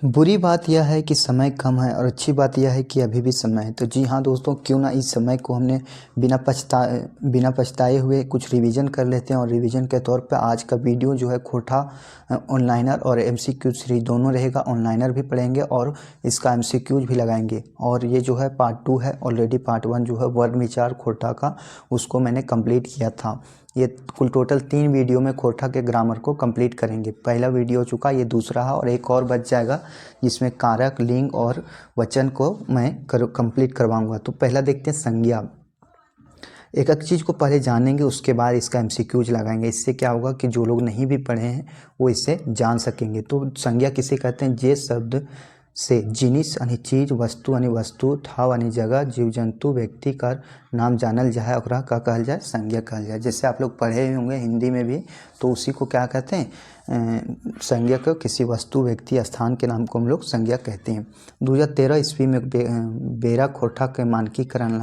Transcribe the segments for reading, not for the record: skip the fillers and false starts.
बुरी बात यह है कि समय कम है और अच्छी बात यह है कि अभी भी समय है। तो जी हाँ दोस्तों, क्यों ना इस समय को हमने बिना पछताए हुए कुछ रिवीजन कर लेते हैं। और रिवीजन के तौर पे आज का वीडियो जो है खोटा ऑनलाइनर और एमसीक्यू सीरीज दोनों रहेगा। ऑनलाइनर भी पढ़ेंगे और इसका एमसीक्यूज भी लगाएंगे। और ये जो है पार्ट 2 है। ऑलरेडी पार्ट 1 जो है वर्ण विचार खोटा का, उसको मैंने कंप्लीट किया था। ये कुल टोटल 3 वीडियो में खोटा के ग्रामर को कंप्लीट करेंगे। पहला वीडियो हो चुका, ये दूसरा है और एक और बच जाएगा जिसमें कारक, लिंग और वचन को मैं कंप्लीट करवाऊंगा। तो पहला देखते हैं संज्ञा। एक एक चीज़ को पहले जानेंगे, उसके बाद इसका एमसीक्यूज लगाएंगे। इससे क्या होगा कि जो लोग नहीं भी पढ़े हैं वो इससे जान सकेंगे। तो संज्ञा किसे कहते हैं? जे शब्द से जिनिस यानी चीज, वस्तु यानी वस्तु, ठाव यानी जगह, जीव जंतु, व्यक्ति का नाम जानल जाए ओकरा का कहल जाए? संज्ञा कहल जाए। जैसे आप लोग पढ़े हुए होंगे हिंदी में भी, तो उसी को क्या कहते हैं? संज्ञा को किसी वस्तु, व्यक्ति, स्थान के नाम को हम लोग संज्ञा कहते हैं। 2013 ईस्वी में बेरा खोटा के मानकीकरण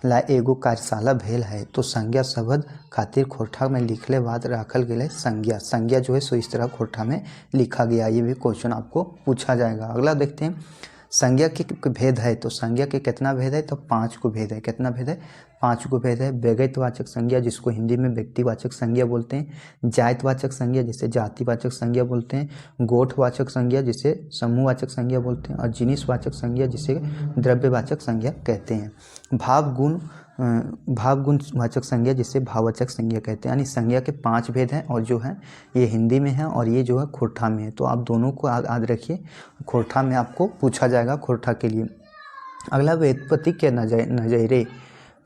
ला एगो कार्यशाला भेल है। तो संज्ञा शब्द खातिर खोटा में लिखले बाद राखल गेल संज्ञा। संज्ञा जो है सो इस तरह खोटा में लिखा गया। ये भी क्वेश्चन आपको पूछा जाएगा। अगला देखते हैं, संज्ञा के भेद है। तो संज्ञा के कितना भेद है? तो 5 को भेद है। कितना भेद है? 5 को भेद है। व्यक्तिवाचक संज्ञा, जिसको हिंदी में व्यक्तिवाचक संज्ञा बोलते हैं। जातिवाचक संज्ञा, जिसे जातिवाचक संज्ञा बोलते हैं। गोठवाचक संज्ञा, जिसे समूहवाचक संज्ञा बोलते हैं। और जिनिसवाचक संज्ञा, जिसे द्रव्यवाचक संज्ञा कहते हैं। भावगुणवाचक संज्ञा, जिसे भाववाचक संज्ञा कहते हैं। यानी संज्ञा के 5 भेद हैं और जो है ये हिंदी में है और ये जो है खोटा में है। तो आप दोनों को याद रखिए, खोटा में आपको पूछा जाएगा खोटा के लिए। अगला व्युत्पत्ति के नज़ारे।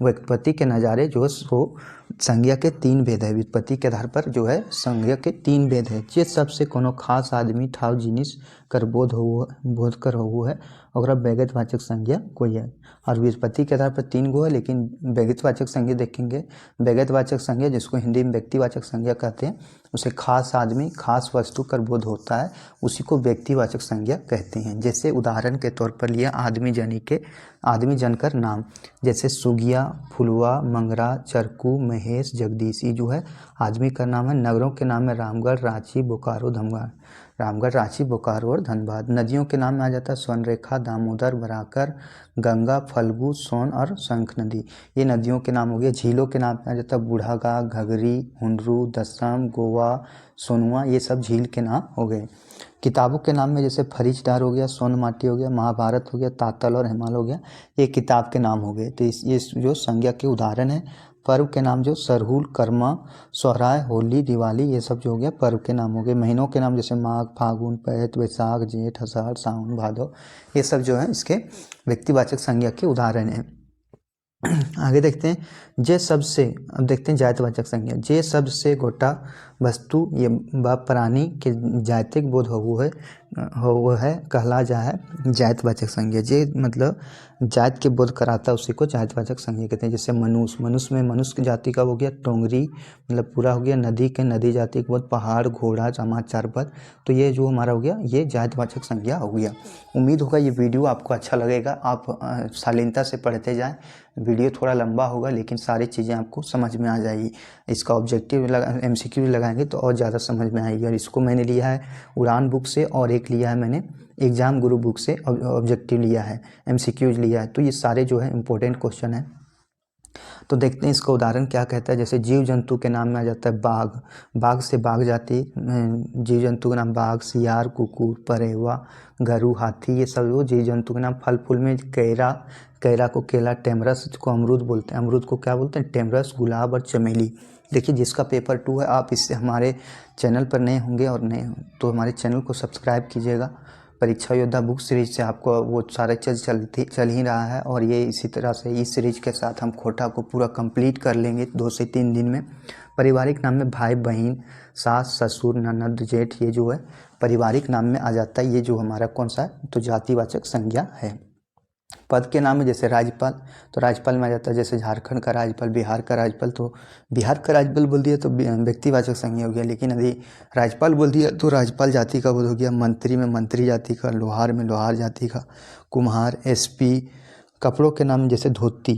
व्युत्पत्ति के नज़ारे जो है सो संज्ञा के 3 भेद है। व्युत्पत्ति के आधार पर जो है संज्ञा के 3 भेद है। जे सबसे कोनो खास आदमी, ठाव, जिनिस कर बोध कर हो है और व्यक्तिवाचक संज्ञा कोई है। और व्युत्पत्ति के आधार पर 3 गो है, लेकिन व्यक्तिवाचक संज्ञा देखेंगे। व्यक्तिवाचक संज्ञा, जिसको हिंदी में व्यक्तिवाचक संज्ञा कहते हैं, उसे खास आदमी, खास वस्तु कर बोध होता है, उसी को व्यक्तिवाचक संज्ञा कहते हैं। जैसे उदाहरण के तौर पर लिया आदमी जनकर नाम, जैसे सुगिया, फुलवा, मंगरा, चरकू, महेश, जगदीशी जो है आदमी का नाम है। नगरों के नाम है रामगढ़, रांची, बोकारो, और धनबाद। नदियों के नाम में आ जाता है स्वर्णरेखा, दामोदर, बराकर, गंगा, फल्गु, सोन और शंख नदी। ये नदियों के नाम हो गए। झीलों के नाम में आ जाता है बुढ़ागा, घघरी, हुंडरू, दसम, गोवा, सोनुआ। ये सब झील के नाम हो गए। किताबों के नाम में जैसे फरीचदार हो गया, स्वर्ण माटी हो गया, महाभारत हो गया, तातल और हेमाल हो गया, ये किताब के नाम हो गए। तो ये जो संज्ञा के उदाहरण है। पर्व के नाम जो सरहुल, कर्मा, सोहराय, होली, दिवाली, ये सब जो हो गया पर्व के नाम हो गए। महीनों के नाम जैसे माघ, फागुन, पैत, वैशाख, जेठ, आषाढ़, सावन, भादव, ये सब जो है इसके व्यक्तिवाचक संज्ञा के उदाहरण हैं। आगे देखते हैं, जे शब्द से, अब देखते हैं जातिवाचक संज्ञा। जे शब्द से गोटा वस्तु ये व प्राणी के जातिक बोध हो है कहला जा है जातिवाचक संज्ञा। जे मतलब जाति के बोध कराता है, उसी को जातिवाचक संज्ञा कहते हैं। जैसे मनुष्य में मनुष्य की जाति का हो गया। टोंगरी मतलब पूरा हो गया। नदी के नदी जाति के बोध। पहाड़, घोड़ा, समाचार पद, तो ये जो हमारा हो गया ये जातिवाचक संज्ञा हो गया। उम्मीद होगा ये वीडियो आपको अच्छा लगेगा। आप शालीनता से पढ़ते जाएं। वीडियो थोड़ा लंबा होगा लेकिन सारी चीज़ें आपको समझ में आ जाएगी। इसका ऑब्जेक्टिव एमसीक्यू लगाएंगे तो और ज़्यादा समझ में आएगी। और इसको मैंने लिया है उड़ान बुक से और एक लिया है मैंने एग्जाम गुरु बुक से। ऑब्जेक्टिव लिया है, एमसीक्यूज लिया है। तो ये सारे जो है इंपॉर्टेंट क्वेश्चन है। तो देखते हैं इसका उदाहरण क्या कहता है। जैसे जीव जंतु के नाम में आ जाता है बाघ। बाघ से बाघ जाति, जीव जंतु के नाम बाघ, सियार, कुकुर, परेवा, गरू, हाथी, ये सब वो जीव जंतु के नाम। फल फूल में कैरा को केला, टेमरस को अमरूद बोलते हैं। अमरूद को क्या बोलते हैं? टेमरस, गुलाब और चमेली। देखिए जिसका पेपर 2 है, आप इससे हमारे चैनल पर नए होंगे और नए तो हमारे चैनल को सब्सक्राइब कीजिएगा। परीक्षा योद्धा बुक सीरीज से आपको वो सारे चीज़ चल ही रहा है। और ये इसी तरह से इस सीरीज के साथ हम खोटा को पूरा कंप्लीट कर लेंगे 2 से 3 दिन में। पारिवारिक नाम में भाई बहन, सास ससुर, ननद, जेठ, ये जो है पारिवारिक नाम में आ जाता है। ये जो हमारा कौन सा है? तो जातिवाचक संज्ञा है। पद के नाम में जैसे राज्यपाल, तो राज्यपाल में आ जाता है। जैसे झारखंड का राज्यपाल, बिहार का राज्यपाल, तो बिहार का राज्यपाल बोल दिया तो व्यक्तिवाचक संज्ञा हो गया। लेकिन यदि राज्यपाल बोल दिया तो राज्यपाल जाति का बोध हो गया। मंत्री में मंत्री जाति का, लोहार में लोहार जाति का, कुम्हार, एसपी। कपड़ों के नाम जैसे धोती,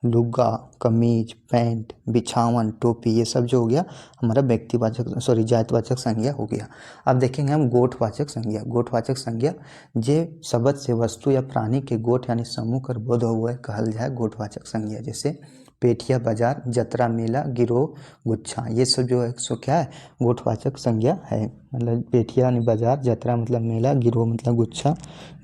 लुगा, कमीज, पैंट, बिछावन, टोपी, ये सब जो हो गया हमारा जातिवाचक संज्ञा हो गया। अब देखेंगे हम गोठवाचक संज्ञा। गोठवाचक संज्ञा जे शब्द से वस्तु या प्राणी के गोठ यानी समूह कर बोध हुआ कहल जाए गोठवाचक संज्ञा। जैसे पेठिया, बाजार, जतरा, मेला, गिरोह, गुच्छा, ये सब जो है सो क्या है गोठवाचक संज्ञा है। मतलब पेठिया यानी बाजार, जतरा मतलब मेला, गिरोह मतलब गुच्छा,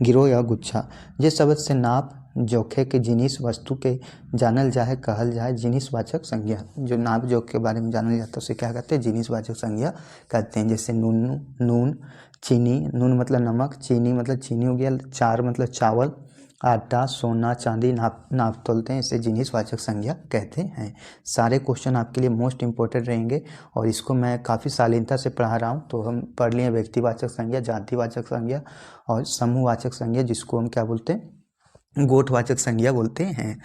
गिरोह या गुच्छा। ये शब्द से नाप जोखे के जिनिस वस्तु के जानल जाए कहल जाए जिनिसवाचक संज्ञा। जो नाप जोख के बारे में जानल जाता है उसे क्या कहते हैं जिनिसवाचक संज्ञा कहते हैं। जैसे नून, चीनी, नून मतलब नमक, चीनी मतलब चीनी हो गया, चार मतलब चावल, आटा, सोना, चांदी नाप तोलते हैं, इसे जिनिसवाचक संज्ञा कहते हैं। सारे क्वेश्चन आपके लिए मोस्ट इंपॉर्टेंट रहेंगे और इसको मैं काफ़ी शालीनता से पढ़ा रहा हूँ। तो हम पढ़ लिए व्यक्तिवाचक संज्ञा, जातिवाचक संज्ञा और समूहवाचक संज्ञा, जिसको हम क्या बोलते हैं गोठवाचक संज्ञा बोलते हैं।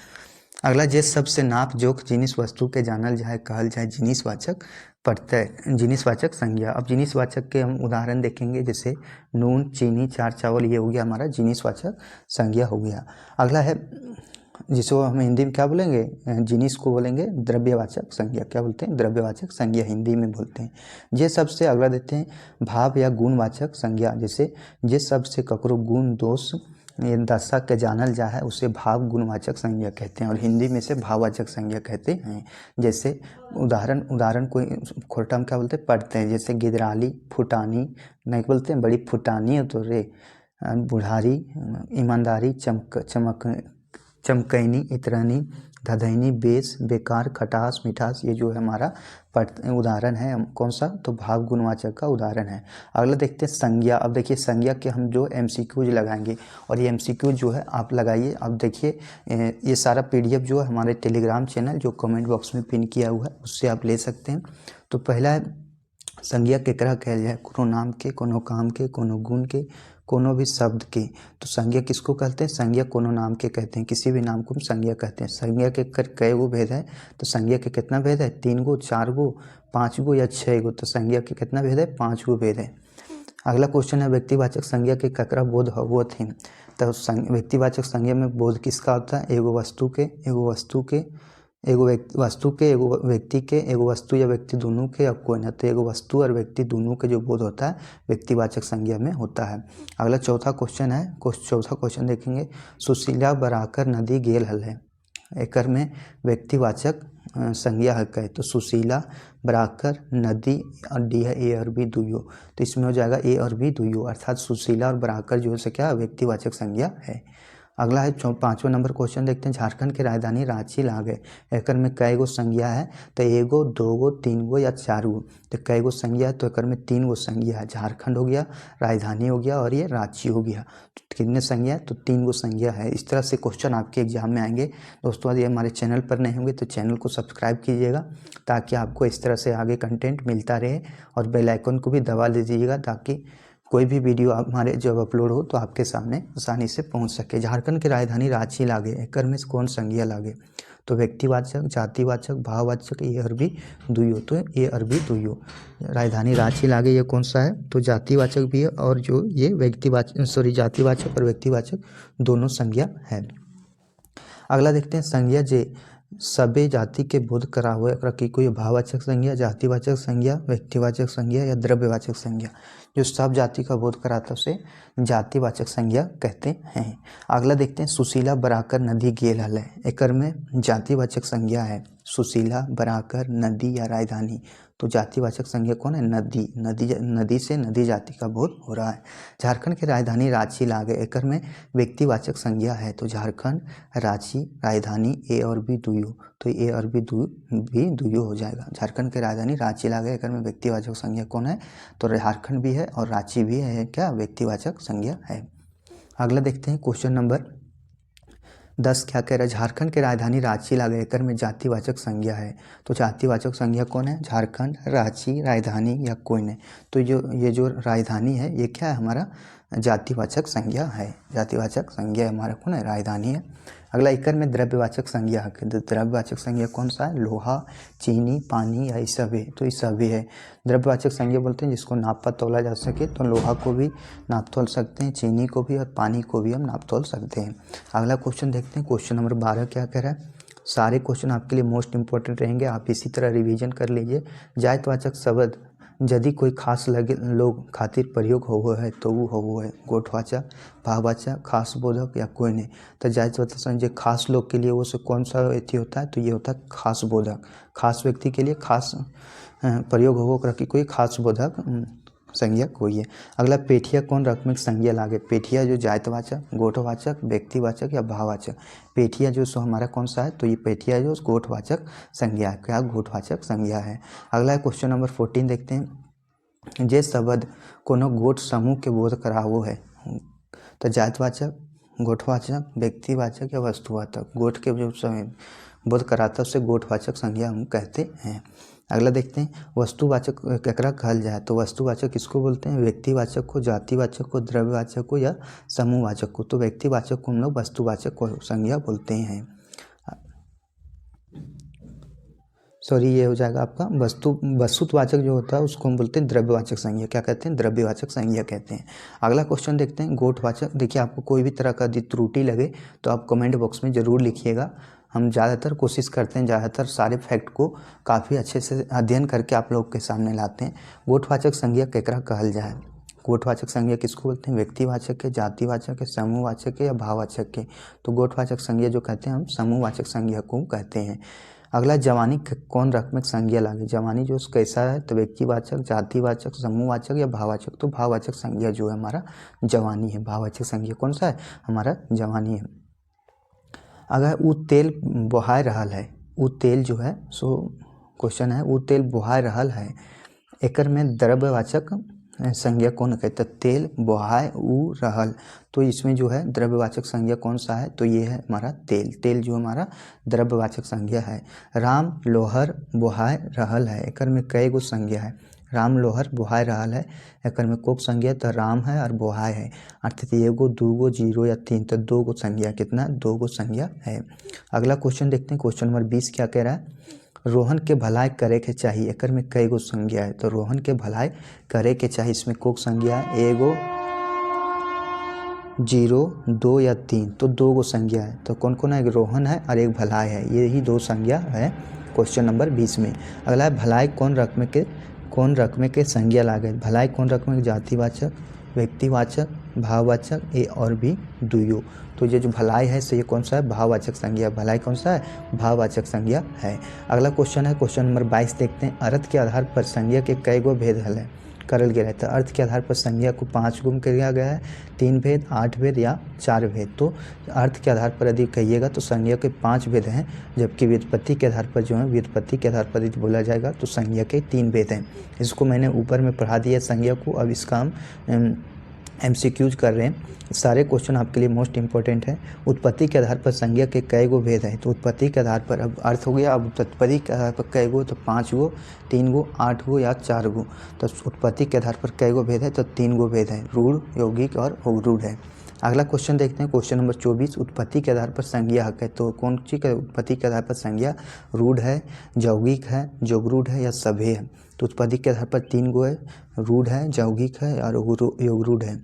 अगला जिस शब्द से नाप जोख जिनिस वस्तु के जानल जाए कहल जाए जिनिसवाचक प्रत्यय, जिनिसवाचक संज्ञा। अब जिनिसवाचक के हम उदाहरण देखेंगे। जैसे नून, चीनी, चार चावल, ये हो गया हमारा जिनिसवाचक संज्ञा हो गया। अगला है जिसको हम हिंदी में क्या बोलेंगे, जिनिस को बोलेंगे द्रव्यवाचक संज्ञा। क्या बोलते हैं द्रव्यवाचक संज्ञा हिंदी में बोलते हैं। ये शब्द से अगला देते हैं भाव या गुणवाचक संज्ञा। जैसे जिस शब्द से ककरो गुण दोष ये दशा के जानल जा है उसे भाव गुणवाचक संज्ञा कहते हैं और हिंदी में से भाववाचक संज्ञा कहते हैं। जैसे उदाहरण कोई खोटा में क्या बोलते हैं पढ़ते हैं। जैसे गिदराली, फुटानी, नहीं बोलते हैं बड़ी फुटानी है तो रे, बुढ़ारी, ईमानदारी, चमकैनी, इतरानी, धधैनी, बेस, बेकार, खटास, मिठास, ये जो है हमारा उदाहरण है। कौन सा तो भाव गुणवाचक का उदाहरण है। अगला देखते हैं संज्ञा। अब देखिए संज्ञा के हम जो MCQs लगाएंगे और ये MCQ जो है आप लगाइए। अब देखिए ये सारा PDF जो है हमारे टेलीग्राम चैनल जो कमेंट बॉक्स में पिन किया हुआ है उससे आप ले सकते हैं। तो पहला है संज्ञा केकरा कहल जाए, कोनो नाम के, कोनो काम के, कोनो गुण के, कोनो भी शब्द के। तो संज्ञा किसको कहते हैं, संज्ञा कोनो नाम के कहते हैं। किसी भी नाम को हम संज्ञा कहते हैं। संज्ञा के कई गो भेद है, तो संज्ञा के कितना भेद है 3 गो, 4 गो, 5 गो या 6 गो। तो संज्ञा के कितना भेद है 5 गो भेद है। अगला क्वेश्चन है व्यक्तिवाचक संज्ञा के ककरा बोध हुआ थी। तो व्यक्तिवाचक संज्ञा में बोध किसका होता है, एगो वस्तु के, एगो व्यक्ति के, एगो वस्तु या व्यक्ति दोनों के, अब कोई ना। तो एगो वस्तु और व्यक्ति दोनों के जो बोध होता है व्यक्तिवाचक संज्ञा में होता है। अगला चौथा क्वेश्चन है, चौथा क्वेश्चन देखेंगे। सुशीला बराकर नदी गेल हल है, एकर में व्यक्तिवाचक संज्ञा है कहे। तो सुशीला, बराकर, नदी और डी है ए और बी दुयो। तो इसमें हो जाएगा ए और बी दुयो, अर्थात सुशीला और बराकर जो है क्या व्यक्तिवाचक संज्ञा है। अगला है 5वां नंबर क्वेश्चन देखते हैं। झारखंड की राजधानी रांची लागे, एकर में कई गो संज्ञा है। तो एगो, 2 गो, 3 गो या 4 गो। तो कई गो संज्ञा है तो एकर में 3 गो संज्ञा है। झारखंड हो गया, राजधानी हो गया और ये रांची हो गया। तो कितने संज्ञा है तो 3 गो संज्ञा है। इस तरह से क्वेश्चन आपके एग्जाम में आएंगे। दोस्तों यदि हमारे चैनल पर नहीं होंगे तो चैनल को सब्सक्राइब कीजिएगा ताकि आपको इस तरह से आगे कंटेंट मिलता रहे और बेल आइकन को भी दबा दीजिएगा ताकि कोई भी वीडियो हमारे जब अपलोड हो तो आपके सामने आसानी से पहुंच सके। झारखंड की राजधानी रांची लागे, एकर में कौन संज्ञा लागे। तो व्यक्तिवाचक, जातिवाचक, भाववाचक, ए और बी दुयो। तो ए और बी दुयो। राजधानी रांची लागे ये कौन सा है तो जातिवाचक भी है और जो ये जातिवाचक और व्यक्तिवाचक दोनों संज्ञा है। अगला देखते हैं संज्ञा जे सभे जाति के बोध करा हुआ है। कोई भाववाचक संज्ञा, जातिवाचक संज्ञा, व्यक्तिवाचक संज्ञा या द्रव्यवाचक संज्ञा। जो सब जाति का बोध कराता है उसे जातिवाचक संज्ञा कहते हैं। अगला देखते हैं सुशीला बराकर नदी गेल हल है, एकर में जातिवाचक संज्ञा है। सुशीला, बराकर, नदी या राजधानी। तो जातिवाचक संज्ञा कौन है नदी से नदी जाति का बोध हो रहा है। झारखंड की राजधानी रांची लागे, एकर में व्यक्तिवाचक संज्ञा है। तो झारखंड, रांची, राजधानी, ए और बी दुयो। तो ए और बी दुयो हो जाएगा। झारखंड की राजधानी रांची लागे, एकर में व्यक्तिवाचक संज्ञा कौन है तो झारखंड भी है और रांची भी है क्या व्यक्तिवाचक संज्ञा है। अगला देखते हैं क्वेश्चन नंबर 10 क्या कह रहा है। झारखंड की राजधानी रांची लागे, एकर में जातिवाचक संज्ञा है। तो जातिवाचक संज्ञा कौन है झारखंड, रांची, राजधानी या कोई नहीं। तो ये जो राजधानी है ये क्या है हमारा जातिवाचक संज्ञा है। जातिवाचक संज्ञा हमारा कौन है राजधानी है। अगला एकर में द्रव्यवाचक संज्ञा है। द्रव्यवाचक संज्ञा कौन सा है लोहा, चीनी, पानी या इस सभी। तो इस सभी है। द्रव्यवाचक संज्ञा बोलते हैं जिसको नापा तोला जा सके। तो लोहा को भी नाप तोल सकते हैं, चीनी को भी और पानी को भी हम नाप तोल सकते हैं। अगला क्वेश्चन देखते हैं क्वेश्चन नंबर 12 क्या कह रहा है। सारे क्वेश्चन आपके लिए मोस्ट इंपॉर्टेंट रहेंगे, आप इसी तरह रिवीजन कर लीजिए। जायतवाचक शब्द यदि कोई खास लगे लोग खातिर प्रयोग हो है तो वो हो है गोठवाचक, भाववाचक, खास बोधक या कोई नहीं। तो जायतवाचक शब्द जो खास लोग के लिए वो से कौन सा अथी होता है, तो ये होता है खास बोधक। खास व्यक्ति के लिए खास प्रयोग हो कि कोई खास बोधक संज्ञा कोई है। अगला पेठिया कौन रकमिक संज्ञा लागे। पेठिया जो जायतवाचक, गोठवाचक, व्यक्तिवाचक या भाववाचक। पेठिया जो सो हमारा कौन सा है, तो ये पेठिया जो गोठवाचक संज्ञा है। क्या गोठवाचक संज्ञा है। अगला क्वेश्चन नंबर 14 देखते हैं। जे शब्द कोनो गोठ समूह के बोध करावो है, तो जायतवाचक, गोठवाचक, व्यक्तिवाचक या वस्तुवाचक। गोठ के जो बोध कराता है उसे गोठवाचक संज्ञा हम कहते हैं। अगला देखते हैं वस्तुवाचक केकरा कहल जाए, तो वस्तुवाचक किसको बोलते हैं, व्यक्तिवाचक को, जातिवाचक को, द्रव्यवाचक को या समूहवाचक को। तो व्यक्तिवाचक को हम लोग वस्तुवाचक को संज्ञा बोलते हैं। सॉरी, ये हो जाएगा आपका वस्तुवाचक जो होता है उसको हम बोलते हैं द्रव्यवाचक संज्ञा। क्या कहते हैं, द्रव्यवाचक संज्ञा कहते हैं। अगला क्वेश्चन देखते हैं गोठवाचक। देखिए आपको कोई भी तरह का यदि त्रुटि लगे तो आप कमेंट बॉक्स में ज़रूर लिखिएगा। हम ज़्यादातर कोशिश करते हैं, ज़्यादातर सारे फैक्ट को काफ़ी अच्छे से अध्ययन करके आप लोग के सामने लाते हैं। गोठवाचक संज्ञा केकरा कहल जाए। गोठवाचक संज्ञा किसको बोलते हैं, व्यक्तिवाचक के, जातिवाचक के, समूहवाचक के या भाववाचक के। तो गोठवाचक संज्ञा जो कहते हैं हम समूहवाचक संज्ञा को कहते हैं। अगला जवानी कौन रकमिक संज्ञा लागे। जवानी जो कैसा है, तो व्यक्तिवाचक, जातिवाचक, समूहवाचक या भाववाचक। तो भाववाचक संज्ञा जो है हमारा जवानी है। भाववाचक संज्ञा कौन सा है, हमारा जवानी है। अगर उ तेल बोहाय रहल है, उ तेल जो है सो क्वेश्चन है उ तेल बोहाय रहल है, एकर में द्रव्यवाचक संज्ञा कौन कहते हैं। तेल बोहाय उ रहल, तो इसमें जो है द्रव्यवाचक संज्ञा कौन सा है, तो ये है हमारा तेल। तेल जो हमारा द्रव्यवाचक संज्ञा है। राम लोहर बोहाय रहल है, एकर में कई गो संज्ञा है। राम लोहर बोहाय रहल है, एकर में कोक संज्ञा तो राम है और बोहाय है, अर्थात एगो, दूगो, जीरो या तीन, तो दो गो संज्ञा। कितना, दो गो संज्ञा है। अगला क्वेश्चन देखते हैं। क्वेश्चन नंबर 20 क्या कह रहा है, रोहन के भलाई करे के चाहिए, एकर में कई गो संज्ञा है। तो रोहन के भलाई करे के चाहिए, इसमें कोक संज्ञा है, एगो, जीरो, दो या तीन, तो दो गो संज्ञा है। तो कौन कौन है, एक रोहन है और एक भलाई है, ये ही दो संज्ञा है क्वेश्चन नंबर 20 में। अगला है भलाई कौन रकमे के संज्ञा लागे। भलाई कौन रकमे के, जातिवाचक, व्यक्तिवाचक, भाववाचक, ए और भी दुयो। तो ये जो भलाई है सो ये कौन सा है, भाववाचक संज्ञा। भलाई कौन सा है, भाववाचक संज्ञा है। अगला क्वेश्चन है क्वेश्चन नंबर 22 देखते हैं। अर्थ के आधार पर संज्ञा के कई गो भेद है करल गया रहता है। अर्थ के आधार पर संज्ञा को 5 गुण किया गया है, 3 भेद, 8 भेद या 4 भेद। तो अर्थ के आधार पर यदि कहिएगा तो संज्ञा के 5 भेद हैं, जबकि व्युत्पत्ति के आधार पर जो है, व्युत्पत्ति के आधार पर यदि बोला जाएगा तो संज्ञा के 3 भेद हैं। इसको मैंने ऊपर में पढ़ा दिया संज्ञा को। अब इसका हम MCQs कर रहे हैं। सारे क्वेश्चन आपके लिए मोस्ट इंपॉर्टेंट है। उत्पत्ति के आधार पर संज्ञा के कई गो भेद हैं, तो उत्पत्ति के आधार पर अब अर्थ हो गया। अब उत्पत्ति के आधार पर कई गो, तो 5 गो, 3 गो, 8 गो या 4 गो। तो उत्पत्ति के आधार पर कई गो भेद है, तो 3 गो भेद है, रूढ़, यौगिक और अवरूढ़ है। अगला क्वेश्चन देखते हैं। क्वेश्चन नंबर 24, उत्पत्ति के आधार पर संज्ञा हक है। तो कौन सी का उत्पत्ति के आधार पर संज्ञा, रूढ़ है, यौगिक है, जोगरूढ़ है या सभ्य है। तो उत्पत्ति के आधार पर 3 गो है, रूढ़ है, यौगिक है और योगरूढ़ है,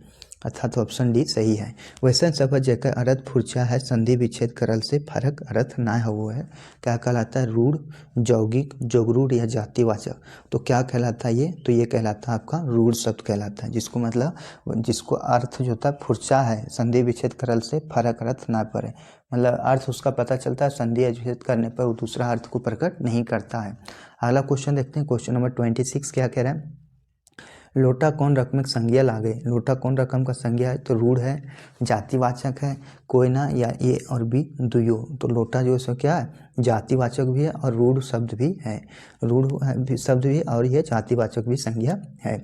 अर्थात ऑप्शन डी सही है। वैसे शब्द जेकर अर्थ फुर्चा है, संधि विच्छेद करल से फर्क अर्थ ना हो है, क्या कहलाता है, रूढ़, यौगिक, जोगरूढ़ या जातिवाचक। तो क्या कहलाता है ये, तो ये कहलाता है आपका रूढ़ शब्द कहलाता है, जिसको मतलब जिसको अर्थ जो होता है फुर्चा है, संधि विच्छेद करल से फर्क अर्थ ना पड़े, मतलब अर्थ उसका पता चलता है, संधि विच्छेद करने पर वो दूसरा अर्थ को प्रकट नहीं करता है। अगला क्वेश्चन देखते हैं। क्वेश्चन नंबर 26 क्या कह रहा है, लोटा कौन रकम संज्ञा लागे। लोटा कौन रकम का संज्ञा है, तो रूढ़ है, जातिवाचक है, कोयना या ए और बी दुयो। तो लोटा जो है क्या है, जातिवाचक भी है और रूढ़ शब्द भी है, रूढ़ शब्द भी और ये जातिवाचक भी संज्ञा है।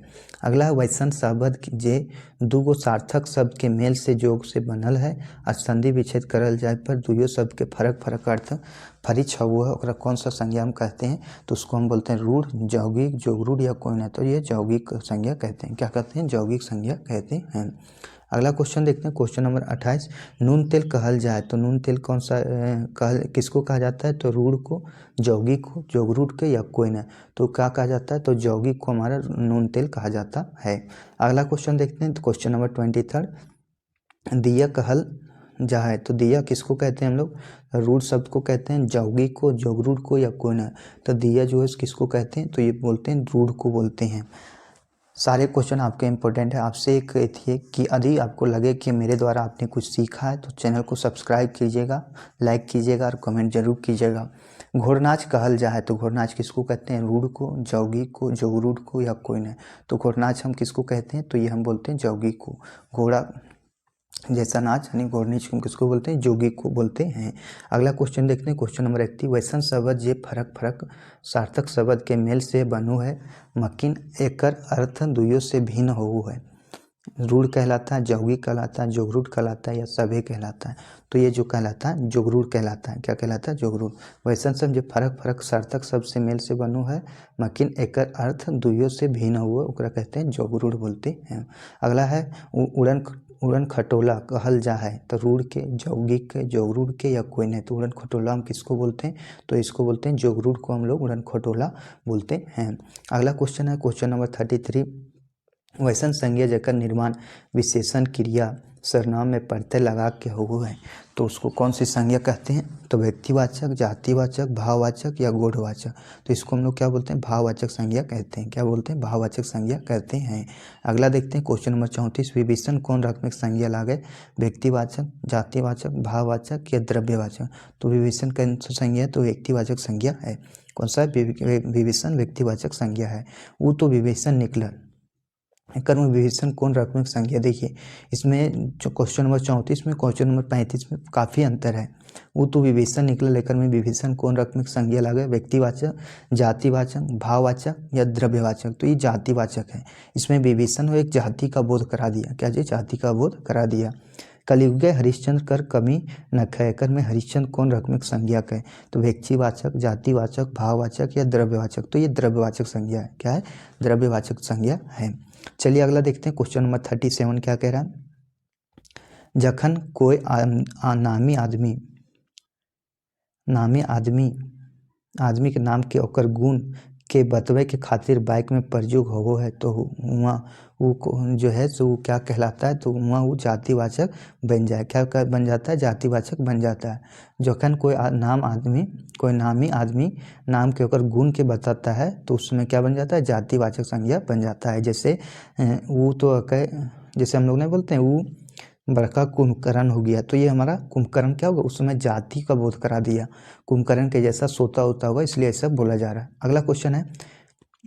अगला है वैसन शब्द जे दूगो सार्थक शब्द के मेल से जोग से बनल है और संधि विच्छेद करल जाए पर दुयो शब्द के फर्क अर्थ फरिच हुआ है, ओकरा कौन सा संज्ञा हम कहते हैं, तो उसको हम बोलते हैं रूढ़, यौगिक, जोगरूढ़ या कोयना। तो ये यौगिक संज्ञा कहते हैं। क्या कहते हैं, यौगिक संज्ञा कहते हैं। अगला क्वेश्चन देखते हैं। क्वेश्चन नंबर 28, नून तेल कहल जाए। तो नून तेल कौन सा किसको कहा जाता है, तो रूढ़ को, यौगिक को, जोगरूढ़ के या कोयना। तो क्या कहा जाता है, तो यौगिक को हमारा नून तेल कहा जाता है। अगला क्वेश्चन देखते हैं। तो क्वेश्चन नंबर 23, दिया कहल जा है, तो दिया किसको कहते हैं हम लोग? रूढ़ शब्द को कहते हैं, जौगी को, जोगरूढ़ को या कोई ना। तो दिया जो है किसको कहते हैं? तो ये बोलते हैं रूढ़ को बोलते हैं। सारे क्वेश्चन आपके इंपॉर्टेंट है। आपसे एक थी कि यदि आपको लगे कि मेरे द्वारा आपने कुछ सीखा है तो चैनल को सब्सक्राइब कीजिएगा, लाइक कीजिएगा और कमेंट जरूर कीजिएगा। घोड़नाच कहल जा है, तो घोड़नाच किसको कहते हैं? रूढ़ को, जौगी को, जोगरूढ़ को या कोई नहीं। तो घोड़नाच हम किसको कहते हैं? तो ये हम बोलते हैं जौगी को। घोड़ा जैसा नाच यानी घोड़नाच हम किसको बोलते हैं? जोगी को बोलते हैं। अगला क्वेश्चन देखते हैं, क्वेश्चन नंबर 31। वैसन शब्द जे फरक फरक सार्थक शब्द के मेल से बनो है, मकिन एकर अर्थ दुइयों से भिन्न हो है। रूढ़ कहलाता है, जौगी कहलाता है, जोगरूढ़ कहलाता है या सभे कहलाता है। तो ये जो कहलाता है जोगरूढ़ कहलाता है। क्या कहलाता है? जोगरूढ़। वैसन शब्द जो फरक फरक सार्थक शब्द से मेल से बनो है, मकिन एकर अर्थ दुइयों से भिन्न हुआ, ओकरा कहते हैं जोगरूढ़ बोलते हैं। अगला है उड़न उड़न खटोला कहल जा है, तो रूढ़ के, जौगी के, जोगरूढ़ के या कोई नहीं। तो उड़न खटोला हम किसको बोलते हैं? तो इसको बोलते हैं जोगरूढ़ को हम लोग उड़न खटोला बोलते हैं। अगला क्वेश्चन है क्वेश्चन नंबर 33। वैसन संज्ञा जेकर निर्माण विशेषण क्रिया सर्वनाम में प्रत्यय लगा के हो है, तो उसको कौन सी संज्ञा कहते हैं? तो व्यक्तिवाचक, जातिवाचक, भाववाचक या गौढ़वाचक। तो इसको हम लोग क्या बोलते हैं? भाववाचक संज्ञा कहते हैं। क्या बोलते हैं? भाववाचक संज्ञा कहते हैं। अगला देखते हैं क्वेश्चन नंबर 34। विभीषण कौन रकमिक संज्ञा लागे? व्यक्तिवाचक, जातिवाचक, भाववाचक या द्रव्यवाचक। तो विभीषण कौन सा संज्ञा है? तो व्यक्तिवाचक संज्ञा है। कौन सा? विभीषण व्यक्तिवाचक संज्ञा है। वो तो विभीषण निकला। कर्म विभीषण कौन रकमिक संज्ञा? देखिए इसमें जो क्वेश्चन नंबर 34 में क्वेश्चन नंबर 35 में काफ़ी अंतर है। वो तो विभीषण निकला, लेकिन में विभीषण कौन रकमिक संज्ञा लगे? व्यक्तिवाचक, जातिवाचक, भाववाचक या द्रव्यवाचक। तो ये जातिवाचक है। इसमें विभीषण एक जाति का बोध करा दिया। क्या जी? जाति का बोध करा दिया। कलयुग हरिश्चंद्र कर कमी न खे, कर में हरिश्चंद्र कौन रकमिक संज्ञा है? तो व्यक्तिवाचक, जातिवाचक, भाववाचक या द्रव्यवाचक। तो ये द्रव्यवाचक संज्ञा है। क्या है? द्रव्यवाचक संज्ञा है। चलिए अगला देखते हैं क्वेश्चन नंबर 37 क्या कह रहा है? जखन कोई नामी के नाम के ओकर गुण के बतवे के खातिर बाइक में प्रयोग होवो है, तो वहाँ वो जो है सो क्या कहलाता है? तो वहाँ वो जातिवाचक बन जाए। क्या बन जाता है? जातिवाचक बन जाता है। जखन कोई नामी आदमी नाम के ओकर गुण के बताता है, तो उसमें क्या बन जाता है? जातिवाचक संज्ञा बन जाता है। जैसे वो तो जैसे हम लोग नहीं बोलते हैं वो बड़का कुंभकर्ण हो गया, तो ये हमारा कुंभकर्ण क्या होगा? उस समय जाति का बोध करा दिया। कुंभकर्ण के जैसा सोता होता होगा, इसलिए ऐसा बोला जा रहा है। अगला क्वेश्चन है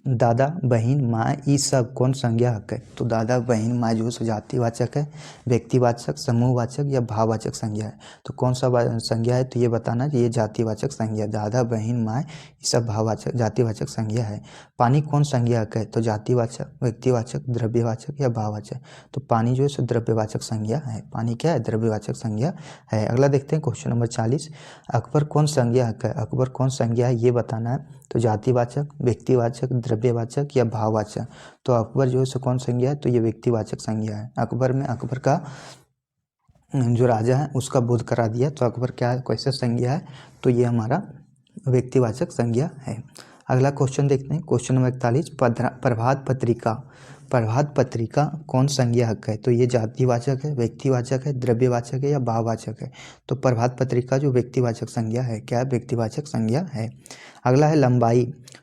दादा, बहन, माँ, ये सब कौन संज्ञा है? तो दादा, बहन, माँ जो है जातिवाचक है, व्यक्तिवाचक, समूहवाचक या भाववाचक संज्ञा है। तो कौन सा संज्ञा है? तो ये बताना कि ये जातिवाचक संज्ञा। दादा, बहन, माँ ये सब भाववाचक, जातिवाचक संज्ञा है। पानी कौन संज्ञा है? तो जातिवाचक, व्यक्तिवाचक, द्रव्यवाचक या भाववाचक। तो पानी जो है सो द्रव्यवाचक संज्ञा है। पानी क्या है? द्रव्यवाचक संज्ञा है। अगला देखते हैं क्वेश्चन नंबर 40। अकबर कौन संज्ञा है? अकबर कौन संज्ञा है ये बताना है। तो जातिवाचक, व्यक्तिवाचक, द्रव्यवाचक या भाववाचक। तो अकबर जो है सो कौन संज्ञा है? तो ये व्यक्तिवाचक संज्ञा है। अकबर में अकबर का जो राजा है उसका बोध करा दिया, तो अकबर क्या है? कैसे संज्ञा है? तो ये हमारा व्यक्तिवाचक संज्ञा है। अगला क्वेश्चन देखते हैं क्वेश्चन नंबर 41। प्रभात पत्रिका कौन संज्ञा है? तो ये जातिवाचक है, व्यक्तिवाचक है, द्रव्यवाचक है या भाववाचक है। तो प्रभात पत्रिका जो व्यक्तिवाचक संज्ञा है। क्या है? व्यक्तिवाचक संज्ञा है। अगला है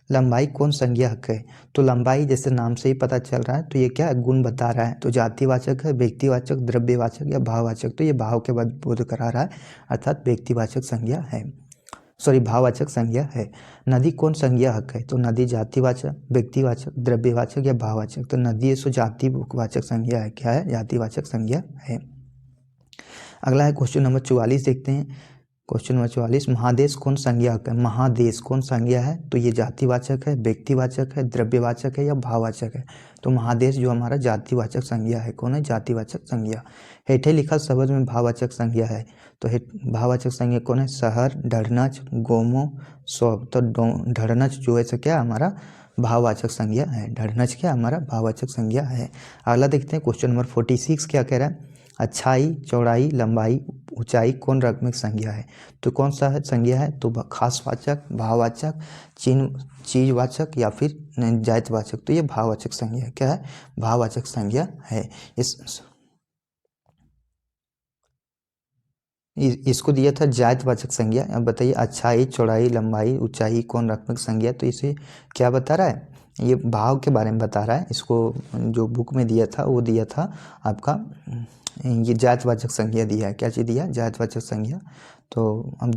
लंबाई कौन संज्ञा है? तो लंबाई जैसे नाम से ही पता चल रहा है, तो ये क्या है? गुण बता रहा है। तो जातिवाचक है, व्यक्तिवाचक, द्रव्यवाचक या भाववाचक। तो ये भाव के बाद बोध करा रहा है, अर्थात व्यक्तिवाचक संज्ञा है, भाववाचक संज्ञा है। नदी कौन संज्ञा है? तो नदी जातिवाचक, व्यक्तिवाचक, द्रव्यवाचक या भाववाचक। तो नदी सो जातिवाचक संज्ञा है। क्या है? जातिवाचक संज्ञा है। अगला है क्वेश्चन नंबर 44 देखते हैं। Question number 44। महादेश कौन संज्ञा है? महादेश कौन संज्ञा है? तो ये जातिवाचक है, व्यक्तिवाचक है, द्रव्यवाचक है या भाववाचक है। तो महादेश जो हमारा जातिवाचक संज्ञा है। कौन है? जातिवाचक संज्ञा। हेठे लिखा शब्द में भाववाचक संज्ञा है। तो भाववाचक संज्ञा कौन है? शहर, ढड़नच, गोमो, सब। तो ढड़नच जो है सो क्या हमारा भाववाचक संज्ञा है। ढड़नच क्या हमारा भाववाचक संज्ञा है। अगला देखते हैं क्वेश्चन नंबर 46 क्या कह रहा है? अच्छाई, चौड़ाई, लंबाई, ऊंचाई कौन रकमिक संज्ञा है? तो कौन सा है संज्ञा है? तो खासवाचक, भाववाचक, चीजवाचक या फिर जातिवाचक। तो ये भाववाचक संज्ञा है। क्या है? भाववाचक संज्ञा है। इस इसको दिया था जातिवाचक संज्ञा। अब बताइए अच्छाई, चौड़ाई, लंबाई, ऊंचाई कौन रकमिक संज्ञा, तो इसे क्या बता रहा है, ये भाव के बारे में बता रहा है। इसको जो बुक में दिया था वो दिया था आपका ये जातिवाचक संज्ञा दिया है। क्या चीज़ दिया, जातिवाचक संज्ञा। तो हम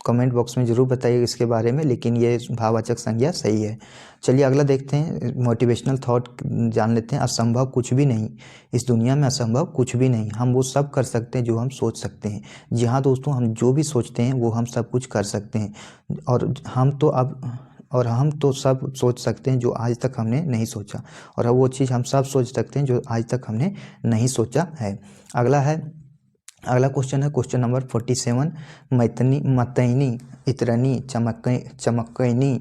कमेंट बॉक्स में ज़रूर बताइए इसके बारे में, लेकिन ये भाववाचक संज्ञा सही है। चलिए अगला देखते हैं, मोटिवेशनल थॉट जान लेते हैं। असंभव कुछ भी नहीं, इस दुनिया में असंभव कुछ भी नहीं, हम वो सब कर सकते हैं जो हम सोच सकते हैं। जी हाँ दोस्तों, हम जो भी सोचते हैं वो हम सब कुछ कर सकते हैं। और हम तो सब सोच सकते हैं जो आज तक हमने नहीं सोचा, और वो चीज़ हम सब सोच सकते हैं जो आज तक हमने नहीं सोचा है। अगला क्वेश्चन है क्वेश्चन नंबर 47। मतैनी, इतरनी, चमकैनी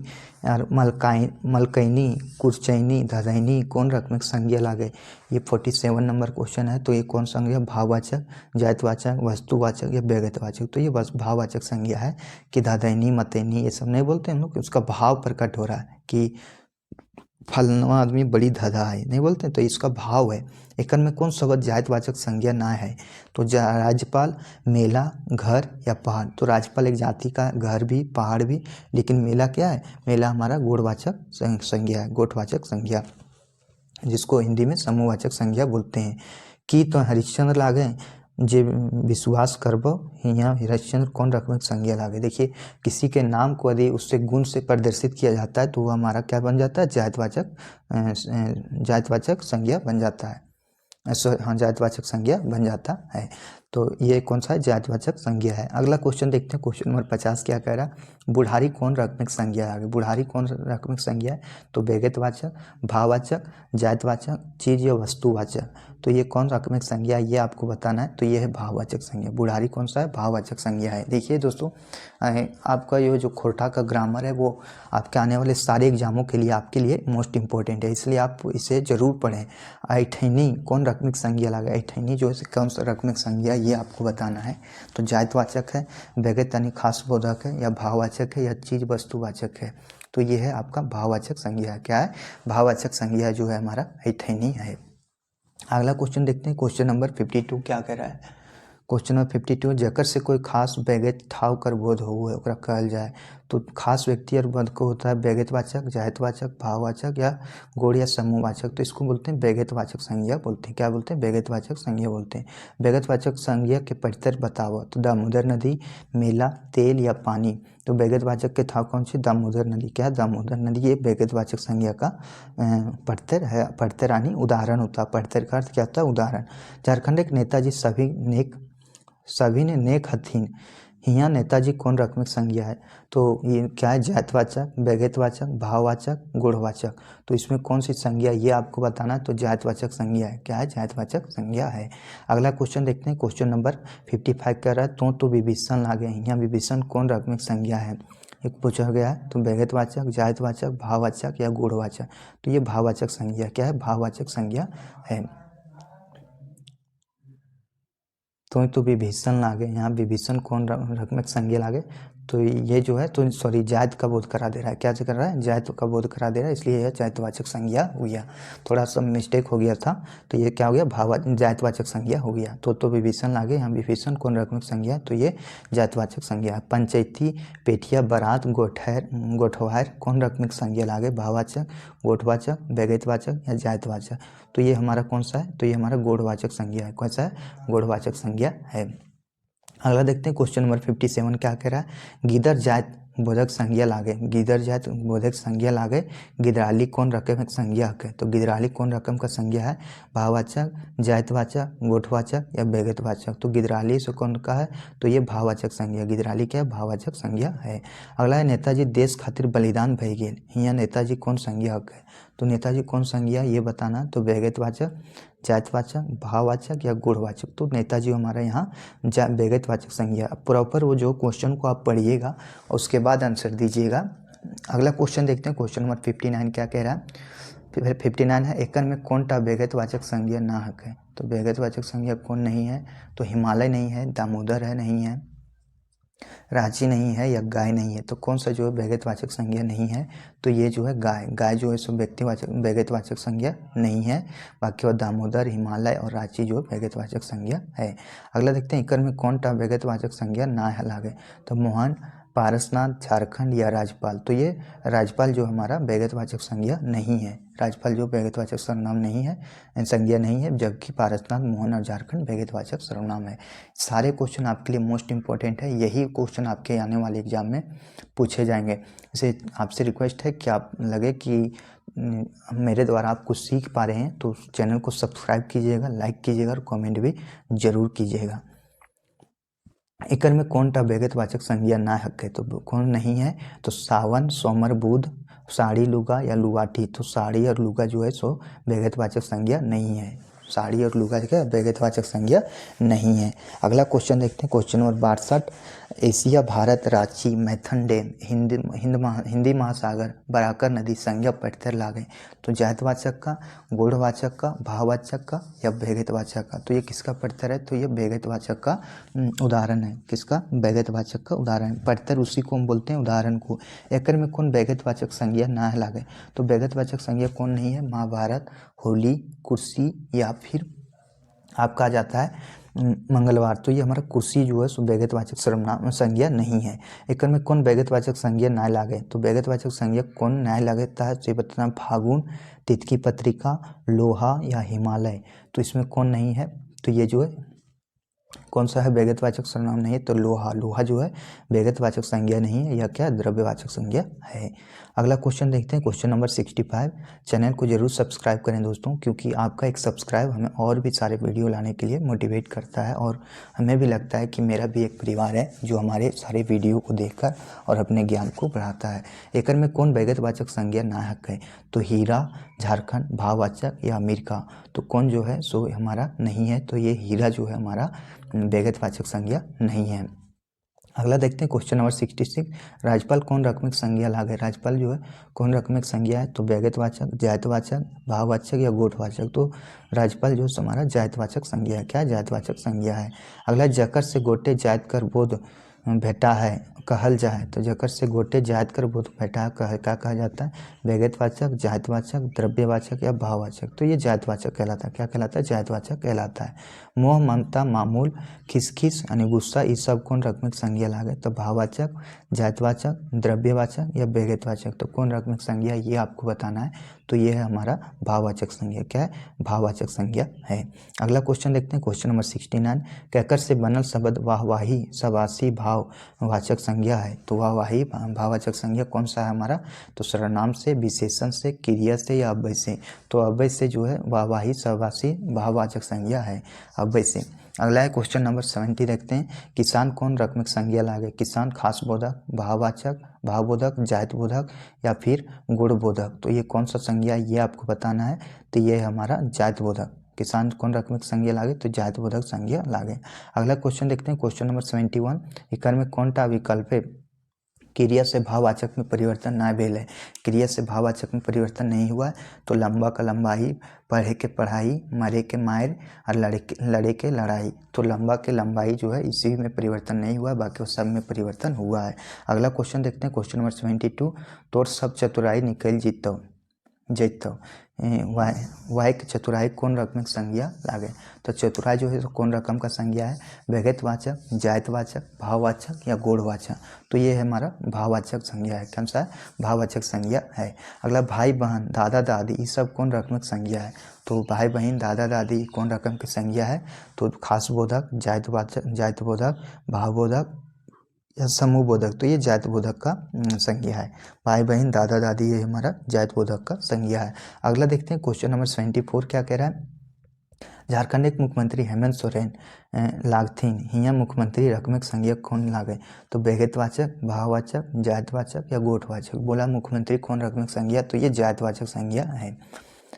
और मलकैनी, कुरचैनी, धधैनी कौन रकमिक संज्ञा लागे। ये 47 नंबर क्वेश्चन है। तो ये कौन संज्ञा, भाववाचक, जातिवाचक, वस्तुवाचक या व्यक्तिवाचक। तो ये बस भाववाचक संज्ञा है कि धधैनी, मतैनी ये सब नहीं बोलते हम लोग, उसका भाव प्रकट हो रहा है कि फलनवा आदमी बड़ी धधा है, नहीं बोलते, तो इसका भाव है। एक में कौन शब्द जातिवाचक संज्ञा ना है, तो राज्यपाल, मेला, घर या पहाड़। तो राज्यपाल एक जाति का, घर भी, पहाड़ भी, लेकिन मेला क्या है, मेला हमारा गुणवाचक संज्ञा है, गोठवाचक संज्ञा, जिसको हिंदी में समूहवाचक संज्ञा बोलते हैं। कि तो हरिश्चंद्र लागे, जे विश्वास करबो हियाँ हरिश्चंद्र कौन रकमिक संज्ञा लागे। देखिए किसी के नाम को यदि उससे गुण से प्रदर्शित किया जाता है तो वो हमारा क्या बन जाता है, जातिवाचक संज्ञा बन जाता है। हाँ, जातिवाचक संज्ञा बन जाता है। तो ये कौन सा है, जातिवाचक संज्ञा है। अगला क्वेश्चन देखते हैं, क्वेश्चन नंबर 50 क्या कह रहा है, बुढ़ारी कौन रकमिक संज्ञा है। आगे बुढ़ारी कौन रकमिक संज्ञा है, तो व्यक्तिवाचक, भाववाचक, जातिवाचक, चीज या वस्तुवाचक। तो ये कौन रकमिक संज्ञा है ये आपको बताना है। तो ये है भाववाचक संज्ञा। बुढ़ारी कौन सा है, भाववाचक संज्ञा है। देखिए दोस्तों, आपका ये जो खोटा का ग्रामर है वो आपके आने वाले सारे एग्जामों के लिए आपके लिए मोस्ट इंपॉर्टेंट है, इसलिए आप इसे जरूर पढ़ें। ऐठैनी कौन रकमिक संज्ञा लगा, ऐठैनी जो है कौन सा रकमिक संज्ञा ये आपको बताना है। तो जातिवाचक है, व्यक्ति यानी खास बोधक है, या भाववाचक है, या चीज वस्तुवाचक है। तो ये है आपका भाववाचक संज्ञा। क्या है, भाववाचक संज्ञा जो है हमारा ऐठैनी है। अगला क्वेश्चन देखते हैं, क्वेश्चन नंबर 52 क्या कह रहा है। क्वेश्चन नंबर 52, जकर से कोई खास व्यक्ति ठाव कर बोध हो ओकरा कहल जाए। तो खास व्यक्ति और बोध को होता है व्यक्तिवाचक, जातिवाचक, भाववाचक या गौड़ या समूहवाचक। तो इसको बोलते हैं व्यक्तिवाचक संज्ञा बोलते हैं। क्या बोलते हैं, व्यक्तिवाचक संज्ञा बोलते हैं। व्यक्तिवाचक संज्ञा के परितर बताओ। तो दामोदर नदी, मेला, तेल या पानी। तो व्यक्तिवाचक के था कौन सी, दामोदर नदी। क्या है, दामोदर नदी ये व्यक्तिवाचक संज्ञा का परितर है। परितर यानी उदाहरण होता है। परितर का अर्थ क्या होता है, उदाहरण। झारखंड एक नेताजी सभी ने नेक हथिन, हियाँ नेताजी कौन रकमिक संज्ञा है। तो ये क्या है, जातिवाचक, व्यक्तिवाचक, भाववाचक, गुणवाचक। तो इसमें कौन सी संज्ञा ये आपको बताना है। तो जातिवाचक संज्ञा है। क्या है, जातिवाचक संज्ञा है। अगला क्वेश्चन देखते हैं, क्वेश्चन नंबर 55 कह रहा है, तो विभीषण लागे, यहाँ विभीषण कौन रकमिक संज्ञा है। एक पूछा गया है, तो व्यक्तिवाचक, जातिवाचक, भाववाचक या गुणवाचक। तो ये भाववाचक संज्ञा, क्या है, भाववाचक संज्ञा है। तो विभीषण लागे, यहाँ विभीषण कौन रकमिक संज्ञा लागे। तो ये जो है, तो सॉरी जाति का बोध करा दे रहा है। क्या कर रहा है, जाति का बोध करा दे रहा है, इसलिए यह जातिवाचक संज्ञा हो गया। थोड़ा सा मिस्टेक हो गया था, तो ये क्या हो गया, जातिवाचक संज्ञा हो गया। तो विभीषण लागे, यहाँ विभीषण कौन रकमिक संज्ञा, तो ये जातिवाचक संज्ञा है। पंचायती, पेठिया, बारात, गोठवार कौन रकमिक संज्ञा लागे, भाववाचक, गोठवाचक, व्यक्तिवाचक या जातिवाचक। तो ये हमारा कौन सा है, तो ये हमारा गौड़वाचक संज्ञा है। कौन सा है, गौड़वाचक संज्ञा है। अगला देखते हैं, क्वेश्चन नंबर 57 क्या कह रहा है, गिदर जात बोधक संज्ञा लागे। गिदर जात बोधक संज्ञा लागे, गिदराली कौन रकम संज्ञा है। तो गिदराली कौन रकम का संज्ञा है, भाववाचक, जातिवाचक, गोठवाचक या व्यक्तिवाचक। तो गिदराली से कौन का है, तो ये भाववाचक संज्ञा। गिदराली क्या है, भाववाचक संज्ञा है। अगला है, नेताजी देश खातिर बलिदान भई गेल, यहाँ नेताजी कौन संज्ञा है। तो नेताजी कौन संज्ञा ये बताना। तो व्यक्तिवाचक, जातिवाचक, भाववाचक या गुणवाचक। तो नेताजी हमारा यहाँ व्यक्तिवाचक संज्ञा। प्रॉपर वो जो क्वेश्चन को आप पढ़िएगा उसके बाद आंसर दीजिएगा। अगला क्वेश्चन देखते हैं, क्वेश्चन नंबर 59 क्या कह रहा है। 59 है, एकन में कौन टा व्यक्तिवाचक संज्ञा ना है। तो व्यक्तिवाचक संज्ञा कौन नहीं है, तो हिमालय नहीं है, दामोदर है नहीं है, रांची नहीं है या गाय नहीं है, तो कौन सा जो है व्यक्तिवाचक संज्ञा नहीं है, तो ये जो है गाय। गाय जो है सो व्यक्तिवाचक संज्ञा नहीं है। बाकी और दामोदर, हिमालय और रांची जो व्यक्तिवाचक संज्ञा है। अगला देखते हैं, इकर में कौन टा व्यक्तिवाचक संज्ञा ना लागे, तो मोहन, पारसनाथ, झारखंड या राज्यपाल, तो ये राज्यपाल जो हमारा व्यक्तिवाचक संज्ञा नहीं है। राज्यपाल जो व्यक्तिवाचक सर्वनाम नहीं है, संज्ञा नहीं है, जबकि पारसनाथ, मोहन और झारखंड व्यक्तिवाचक सर्वनाम है। सारे क्वेश्चन आपके लिए मोस्ट इंपॉर्टेंट है, यही क्वेश्चन आपके आने वाले एग्जाम में पूछे जाएंगे। इसे आपसे रिक्वेस्ट है कि आप लगे कि मेरे द्वारा आप कुछ सीख पा रहे हैं तो चैनल को सब्सक्राइब कीजिएगा, लाइक कीजिएगा और कमेंट भी जरूर कीजिएगा। एकर में कौन टा व्यक्तिवाचक संज्ञा ना है, तो कौन नहीं है, तो सावन, सोमर, बुध, साड़ी, लुगा या लुगाठी, तो साड़ी और लुगा जो है सो व्यक्तिवाचक संज्ञा नहीं है। साड़ी और लुगा क्या व्यक्तिवाचक संज्ञा नहीं है। अगला क्वेश्चन देखते हैं, question number 62, Asia, Bharat, Ranchi, Maithon dam, Hindi महासागर, बराकर नदी संज्ञा प्रत्यय लागे, तो जातवाचक का, गुणवाचक का, भाववाचक का या व्यक्तिवाचक का, तो ये किसका प्रत्यय है, तो ये व्यक्तिवाचक का उदाहरण है। किसका, व्यक्तिवाचक का उदाहरण। प्रत्यय उसी को हम बोलते हैं, उदाहरण को। एकर में कौन व्यक्तिवाचक संज्ञा ना लागे, तो व्यक्तिवाचक संज्ञा कौन नहीं है, महाभारत, होली, कुर्सी या फिर आपका आ जाता है मंगलवार, तो ये हमारा कुर्सी जो है सो व्यक्तिवाचक सर्वनाम संज्ञा नहीं है। एक में कौन व्यक्तिवाचक संज्ञा ना लागे, तो व्यक्तिवाचक संज्ञा कौन ना लगता है, तो ये बताना फागुन, तितकी पत्रिका, लोहा या हिमालय, तो इसमें कौन नहीं है, तो ये जो है कौन सा है व्यक्तिवाचक सर्वनाम नहीं है, तो लोहा। लोहा जो है व्यक्तिवाचक संज्ञा नहीं है, यह क्या द्रव्यवाचक संज्ञा है। अगला क्वेश्चन देखते हैं, क्वेश्चन नंबर 65। चैनल को जरूर सब्सक्राइब करें दोस्तों, क्योंकि आपका एक सब्सक्राइब हमें और भी सारे वीडियो लाने के लिए मोटिवेट करता है और हमें भी लगता है कि मेरा भी एक परिवार है जो हमारे सारे वीडियो को देखकर और अपने ज्ञान को बढ़ाता है। एकर में कौन व्यक्तिवाचक संज्ञा नायक है, तो हीरा, झारखंड, भाववाचक या अमेरिका, तो कौन जो है सो हमारा नहीं है, तो ये हीरा जो है हमारा व्यक्तिवाचक संज्ञा नहीं है। अगला देखते हैं, क्वेश्चन नंबर 66, राज्यपाल कौन रकमिक संज्ञा लागे, राज्यपाल जो है कौन रकमिक संज्ञा है, तो व्यक्तिवाचक, जातवाचक, भाववाचक या गोठवाचक, तो राज्यपाल जो हमारा जातवाचक संज्ञा है। क्या जातवाचक संज्ञा है। अगला, जकर से गोटे जात कर बोध भेटा है कहल जाए, तो जकर से गोटे जात कर बोध भेटा है क्या कहा जाता है, व्यक्तिवाचक, जातवाचक, द्रव्यवाचक या भाववाचक, तो ये जातवाचक कहलाता है। क्या कहलाता है, जातवाचक कहलाता है। मोह, ममता, मामूल, खिसखिस यानी गुस्सा, ये सब कौन रकमिक संज्ञा लागे, तो भाववाचक, जातवाचक, द्रव्यवाचक या व्यक्तिवाचक, तो कौन रकमिक संज्ञा ये आपको बताना है, तो ये है हमारा भाववाचक संज्ञा। क्या है, भाववाचक संज्ञा है। अगला क्वेश्चन देखते हैं, क्वेश्चन नंबर 69, कहकर से बनल शब्द वाहवाही सवासी भाववाचक संज्ञा है, तो वाहवाही भाववाचक संज्ञा कौन सा है हमारा, तो सर्वनाम से, विशेषण से, क्रिया से या अव्यय से, तो अव्यय से जो है वाहवाही सवासी भाववाचक संज्ञा है, अव्यय से। अगला है क्वेश्चन नंबर 70 देखते हैं, किसान कौन रकमिक संज्ञा लागे, किसान खास बोधक, भाववाचक, भावबोधक, जातबोधक या फिर गुणबोधक, तो ये कौन सा संज्ञा है ये आपको बताना है, तो ये है हमारा जातबोधक। किसान कौन रकमिक संज्ञा लागे, तो जातबोधक संज्ञा लागे। अगला क्वेश्चन देखते हैं, क्वेश्चन नंबर 71, इकर में कौन टा विकल्प है, क्रिया से भाववाचक में परिवर्तन ना भेल है, क्रिया से भाववाचक में परिवर्तन नहीं हुआ है, तो लंबा का लंबाई, पढ़े के पढ़ाई, मरे के मायर और लड़े के लड़ाई, तो लंबा के लंबाई जो है इसी में परिवर्तन नहीं हुआ है, बाकी सब में परिवर्तन हुआ है। अगला क्वेश्चन देखते हैं, क्वेश्चन नंबर 72, तोर सब चतुराई निकल जीतो जैतो, वाह के चतुराई कौन रकम संज्ञा लागे, तो चतुराई जो है तो कौन रकम का संज्ञा है, व्यक्तिवाचक, जातवाचक, भाववाचक या गुणवाचक, तो ये है हमारा भाववाचक संज्ञा है। कौन सा है, भाववाचक संज्ञा है। अगला, भाई बहन, दादा दादी, ये सब कौन रकम संज्ञा है, तो भाई बहन, दादा दादी कौन रकम की संज्ञा है, तो खास बोधक, जातवाचक, जातबोधक, भावबोधक या समूह बोधक, तो ये जातबोधक का संज्ञा है। भाई बहन, दादा दादी, ये हमारा जातबोधक का संज्ञा है। अगला देखते हैं, क्वेश्चन नंबर 74 क्या कह रहा है, झारखंड के मुख्यमंत्री हेमंत सोरेन लागथिन, हिया मुख्यमंत्री रकमिक संज्ञा कौन लागे, तो व्यक्तिवाचक, भाववाचक, जातवाचक या गोठवाचक, बोला मुख्यमंत्री कौन रकमिक संज्ञा, तो ये जातवाचक संज्ञा है।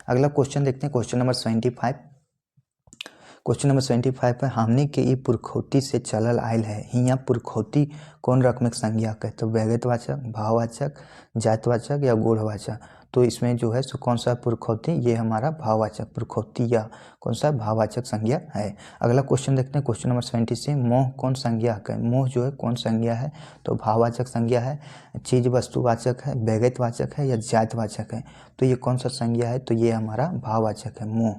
अगला क्वेश्चन देखते हैं, क्वेश्चन नंबर 75, क्वेश्चन नंबर 75 पर, हमने के ई पुरखौती से चलल आयल है, हिया पुरखौती कौन रकमिक संज्ञा है, तो व्यक्तिवाचक, भाववाचक, जातवाचक या गुणवाचक, तो इसमें जो है सो कौन सा पुरुष होती, ये हमारा भाववाचक पुरुष होती, या कौन सा भाववाचक संज्ञा है। अगला क्वेश्चन देखते हैं, क्वेश्चन नंबर 76, मोह कौन संज्ञा है। मोह जो है कौन संज्ञा है, तो भाववाचक संज्ञा है, चीज वस्तुवाचक है, व्यक्तिवाचक है या जातिवाचक है। तो ये कौन सा संज्ञा है, तो ये हमारा भाववाचक है, मोह।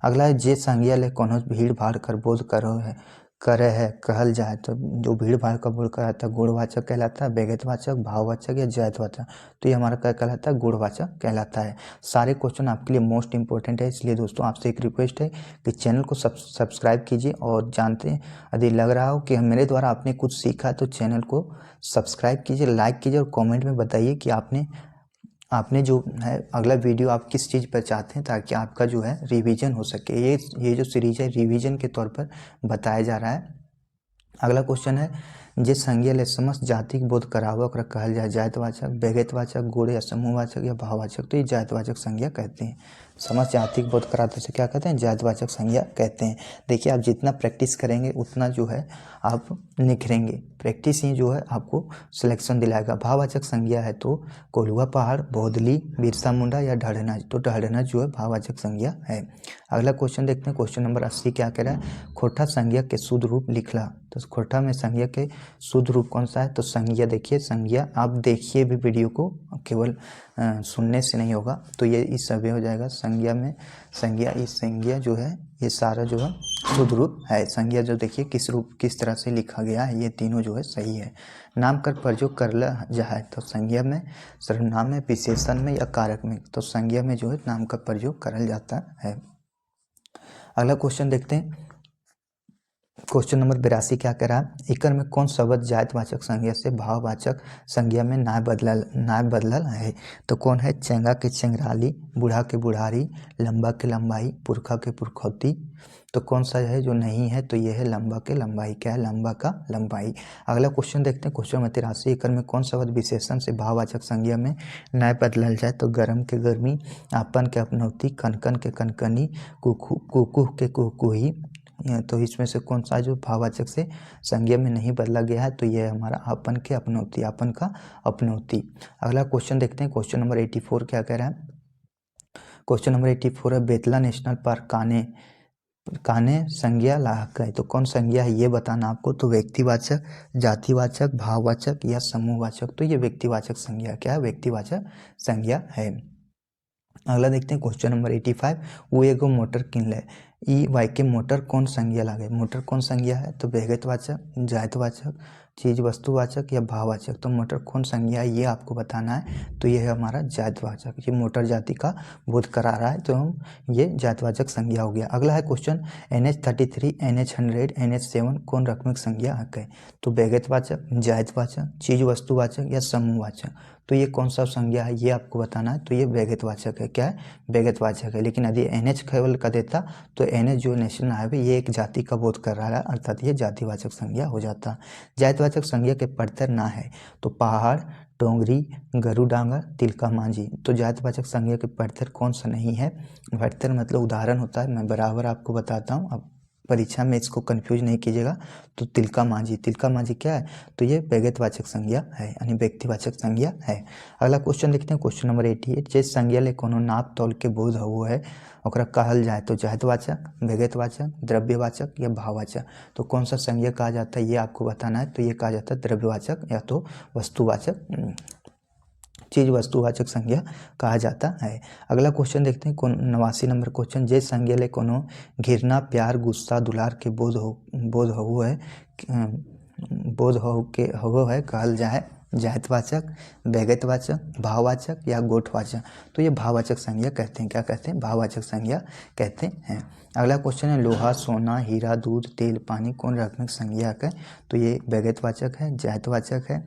अगला है जे संज्ञा ले कोनो भीड़ भाड़ कर बोध करो है, करे है कहल जाए, तो जो भीड़ भाड़ का बोध कराता है गुणवाचक कहलाता है, व्यक्तिवाचक, भाववाचक या जातिवाचक। तो ये हमारा क्या कहलाता है, गुणवाचक कहलाता है। सारे क्वेश्चन आपके लिए मोस्ट इंपॉर्टेंट है, इसलिए दोस्तों आपसे एक रिक्वेस्ट है कि चैनल को सब्सक्राइब कीजिए, और जानते हैं यदि लग रहा हो कि मेरे द्वारा आपने कुछ सीखा तो चैनल को सब्सक्राइब कीजिए, लाइक कीजिए, और कॉमेंट में बताइए कि आपने जो है अगला वीडियो आप किस चीज़ पर चाहते हैं, ताकि आपका जो है रिवीजन हो सके। ये जो सीरीज है रिवीजन के तौर पर बताया जा रहा है। अगला क्वेश्चन है, जे संज्ञा ले समस्त जातिक बोध करावो ओकरा कहल जाए जातिवाचक, व्यक्तिवाचक, गुण या समूहवाचक या भाववाचक। तो ये जातिवाचक संज्ञा कहते हैं। समस्त जातिक बोध कराते से क्या कहते हैं, जातिवाचक संज्ञा कहते हैं। देखिए आप जितना प्रैक्टिस करेंगे उतना जो है आप निखरेंगे, प्रैक्टिस ही जो है आपको सिलेक्शन दिलाएगा। भाववाचक संज्ञा है तो कोल्हुआ पहाड़, बोधली, बिरसा मुंडा या ढाढ़नाच। तो ढाढ़नाच जो है भाववाचक संज्ञा है। अगला क्वेश्चन देखते हैं, क्वेश्चन नंबर 80 क्या कह रहा है, खोटा संज्ञा के शुद्ध रूप लिखला। तो खोटा में संज्ञा के शुद्ध रूप कौन सा है, तो संज्ञा देखिए, संज्ञा आप देखिए भी वीडियो को, केवल सुनने से नहीं होगा, तो ये इस सभी हो जाएगा। संज्ञा में संज्ञा, इस संज्ञा जो है ये सारा जो है शुद्ध रूप है। संज्ञा जो देखिए किस तरह से लिखा गया है, ये तीनों जो है सही है। नाम कर प्रयोग करला जाए, तो संज्ञा में सर्वनाम में, विशेषण में या कारक में। तो संज्ञा में जो है नाम का प्रयोग करल जाता है। अगला क्वेश्चन देखते हैं, क्वेश्चन नंबर 82 क्या कह रहा है, इकर में कौन शब्द जातिवाचक संज्ञा से भाववाचक संज्ञा में नाय बदलल है। तो कौन है, चेंगा के चेंगराली, बूढ़ा के बुढ़ारी, लंबा के लंबाई, पुरखा के पुरखौती। तो कौन सा है जो नहीं है, तो ये है लंबा के लंबाई। क्या है, लंबा का लंबाई। अगला क्वेश्चन देखते हैं, क्वेश्चन नंबर 83, इकर में कौन शब्द विशेषण से भाववाचक संज्ञा में नाय बदलल जाए। तो गर्म के गर्मी, आपन के अपनौती, कनकन के कनकनी, कुकुह के कुकुही। तो इसमें से कौन सा जो भाववाचक से संज्ञा में नहीं बदला गया है, तो यह है हमारा आपन के अपनौती, आपन का अपनौती। अगला क्वेश्चन देखते हैं, क्वेश्चन नंबर 84 क्या कह रहा है, क्वेश्चन नंबर 84 है, बेतला नेशनल पार्क काने संज्ञा लायक है। तो कौन संज्ञा है ये बताना आपको। तो व्यक्तिवाचक, जातिवाचक, भाववाचक या समूहवाचक। तो ये व्यक्तिवाचक संज्ञा, क्या है, व्यक्तिवाचक संज्ञा है। अगला देखते हैं, क्वेश्चन नंबर 85, वो एगो मोटर किनले, ई वाक्य मोटर कौन संज्ञा लागे। मोटर कौन संज्ञा है, तो व्यक्तिवाचक, जातिवाचक, चीज वस्तुवाचक या भाववाचक। तो मोटर कौन संज्ञा है ये आपको बताना है। तो ये है हमारा जातिवाचक, ये मोटर जाति का बोध करा रहा है, तो हम ये जातिवाचक संज्ञा हो गया। अगला है क्वेश्चन, NH33, NH100, NH7 कौन रकमिक संज्ञा है। तो व्यक्तिवाचक, जातिवाचक, चीज वस्तुवाचक या समूहवाचक। तो ये कौन सा संज्ञा है ये आपको बताना है। तो ये व्यक्तिवाचक है, क्या है, व्यक्तिवाचक है। लेकिन यदि NH केवल का देता तो NH जो नेशनल हाईवे ये एक जाति का बोध कर रहा है, अर्थात ये जातिवाचक संज्ञा हो जाता। जातिवाचक संज्ञा के प्रत्यय ना है, तो पहाड़, डोंगरी, गरु डांगर, तिलका मांझी। तो जातिवाचक संज्ञा के प्रत्यय कौन सा नहीं है, प्रत्यय मतलब उदाहरण होता है, मैं बराबर आपको बताता हूँ, अब परीक्षा में इसको कंफ्यूज नहीं कीजिएगा। तो तिलका मांझी, तिलका मांझी क्या है, तो ये व्यक्तिवाचक संज्ञा है, यानी व्यक्तिवाचक संज्ञा है। अगला क्वेश्चन देखते हैं, क्वेश्चन नंबर 88, जे संज्ञा ले कोनो नाप तौल के बोध हो है ओकरा कहल जाए। तो जातिवाचक, व्यक्तिवाचक, द्रव्यवाचक या भाववाचक। तो कौन सा संज्ञा कहा जाता है ये आपको बताना है। तो ये कहा जाता है द्रव्यवाचक या तो वस्तुवाचक, चीज वस्तुवाचक संज्ञा कहा जाता है। अगला क्वेश्चन देखते हैं, 89 नंबर क्वेश्चन, जे संज्ञा ले कोनो घृणा, प्यार, गुस्सा, दुलार के बोध हो है कहल जाए। जातिवाचक, व्यक्तिवाचक, भाववाचक या गोठवाचक। तो ये भाववाचक संज्ञा कहते हैं, क्या कहते हैं, भाववाचक संज्ञा कहते हैं। अगला क्वेश्चन है, लोहा, सोना, हीरा, दूध, तेल, पानी कौन रकमिक संज्ञा है। तो ये व्यक्तिवाचक है, जातिवाचक है,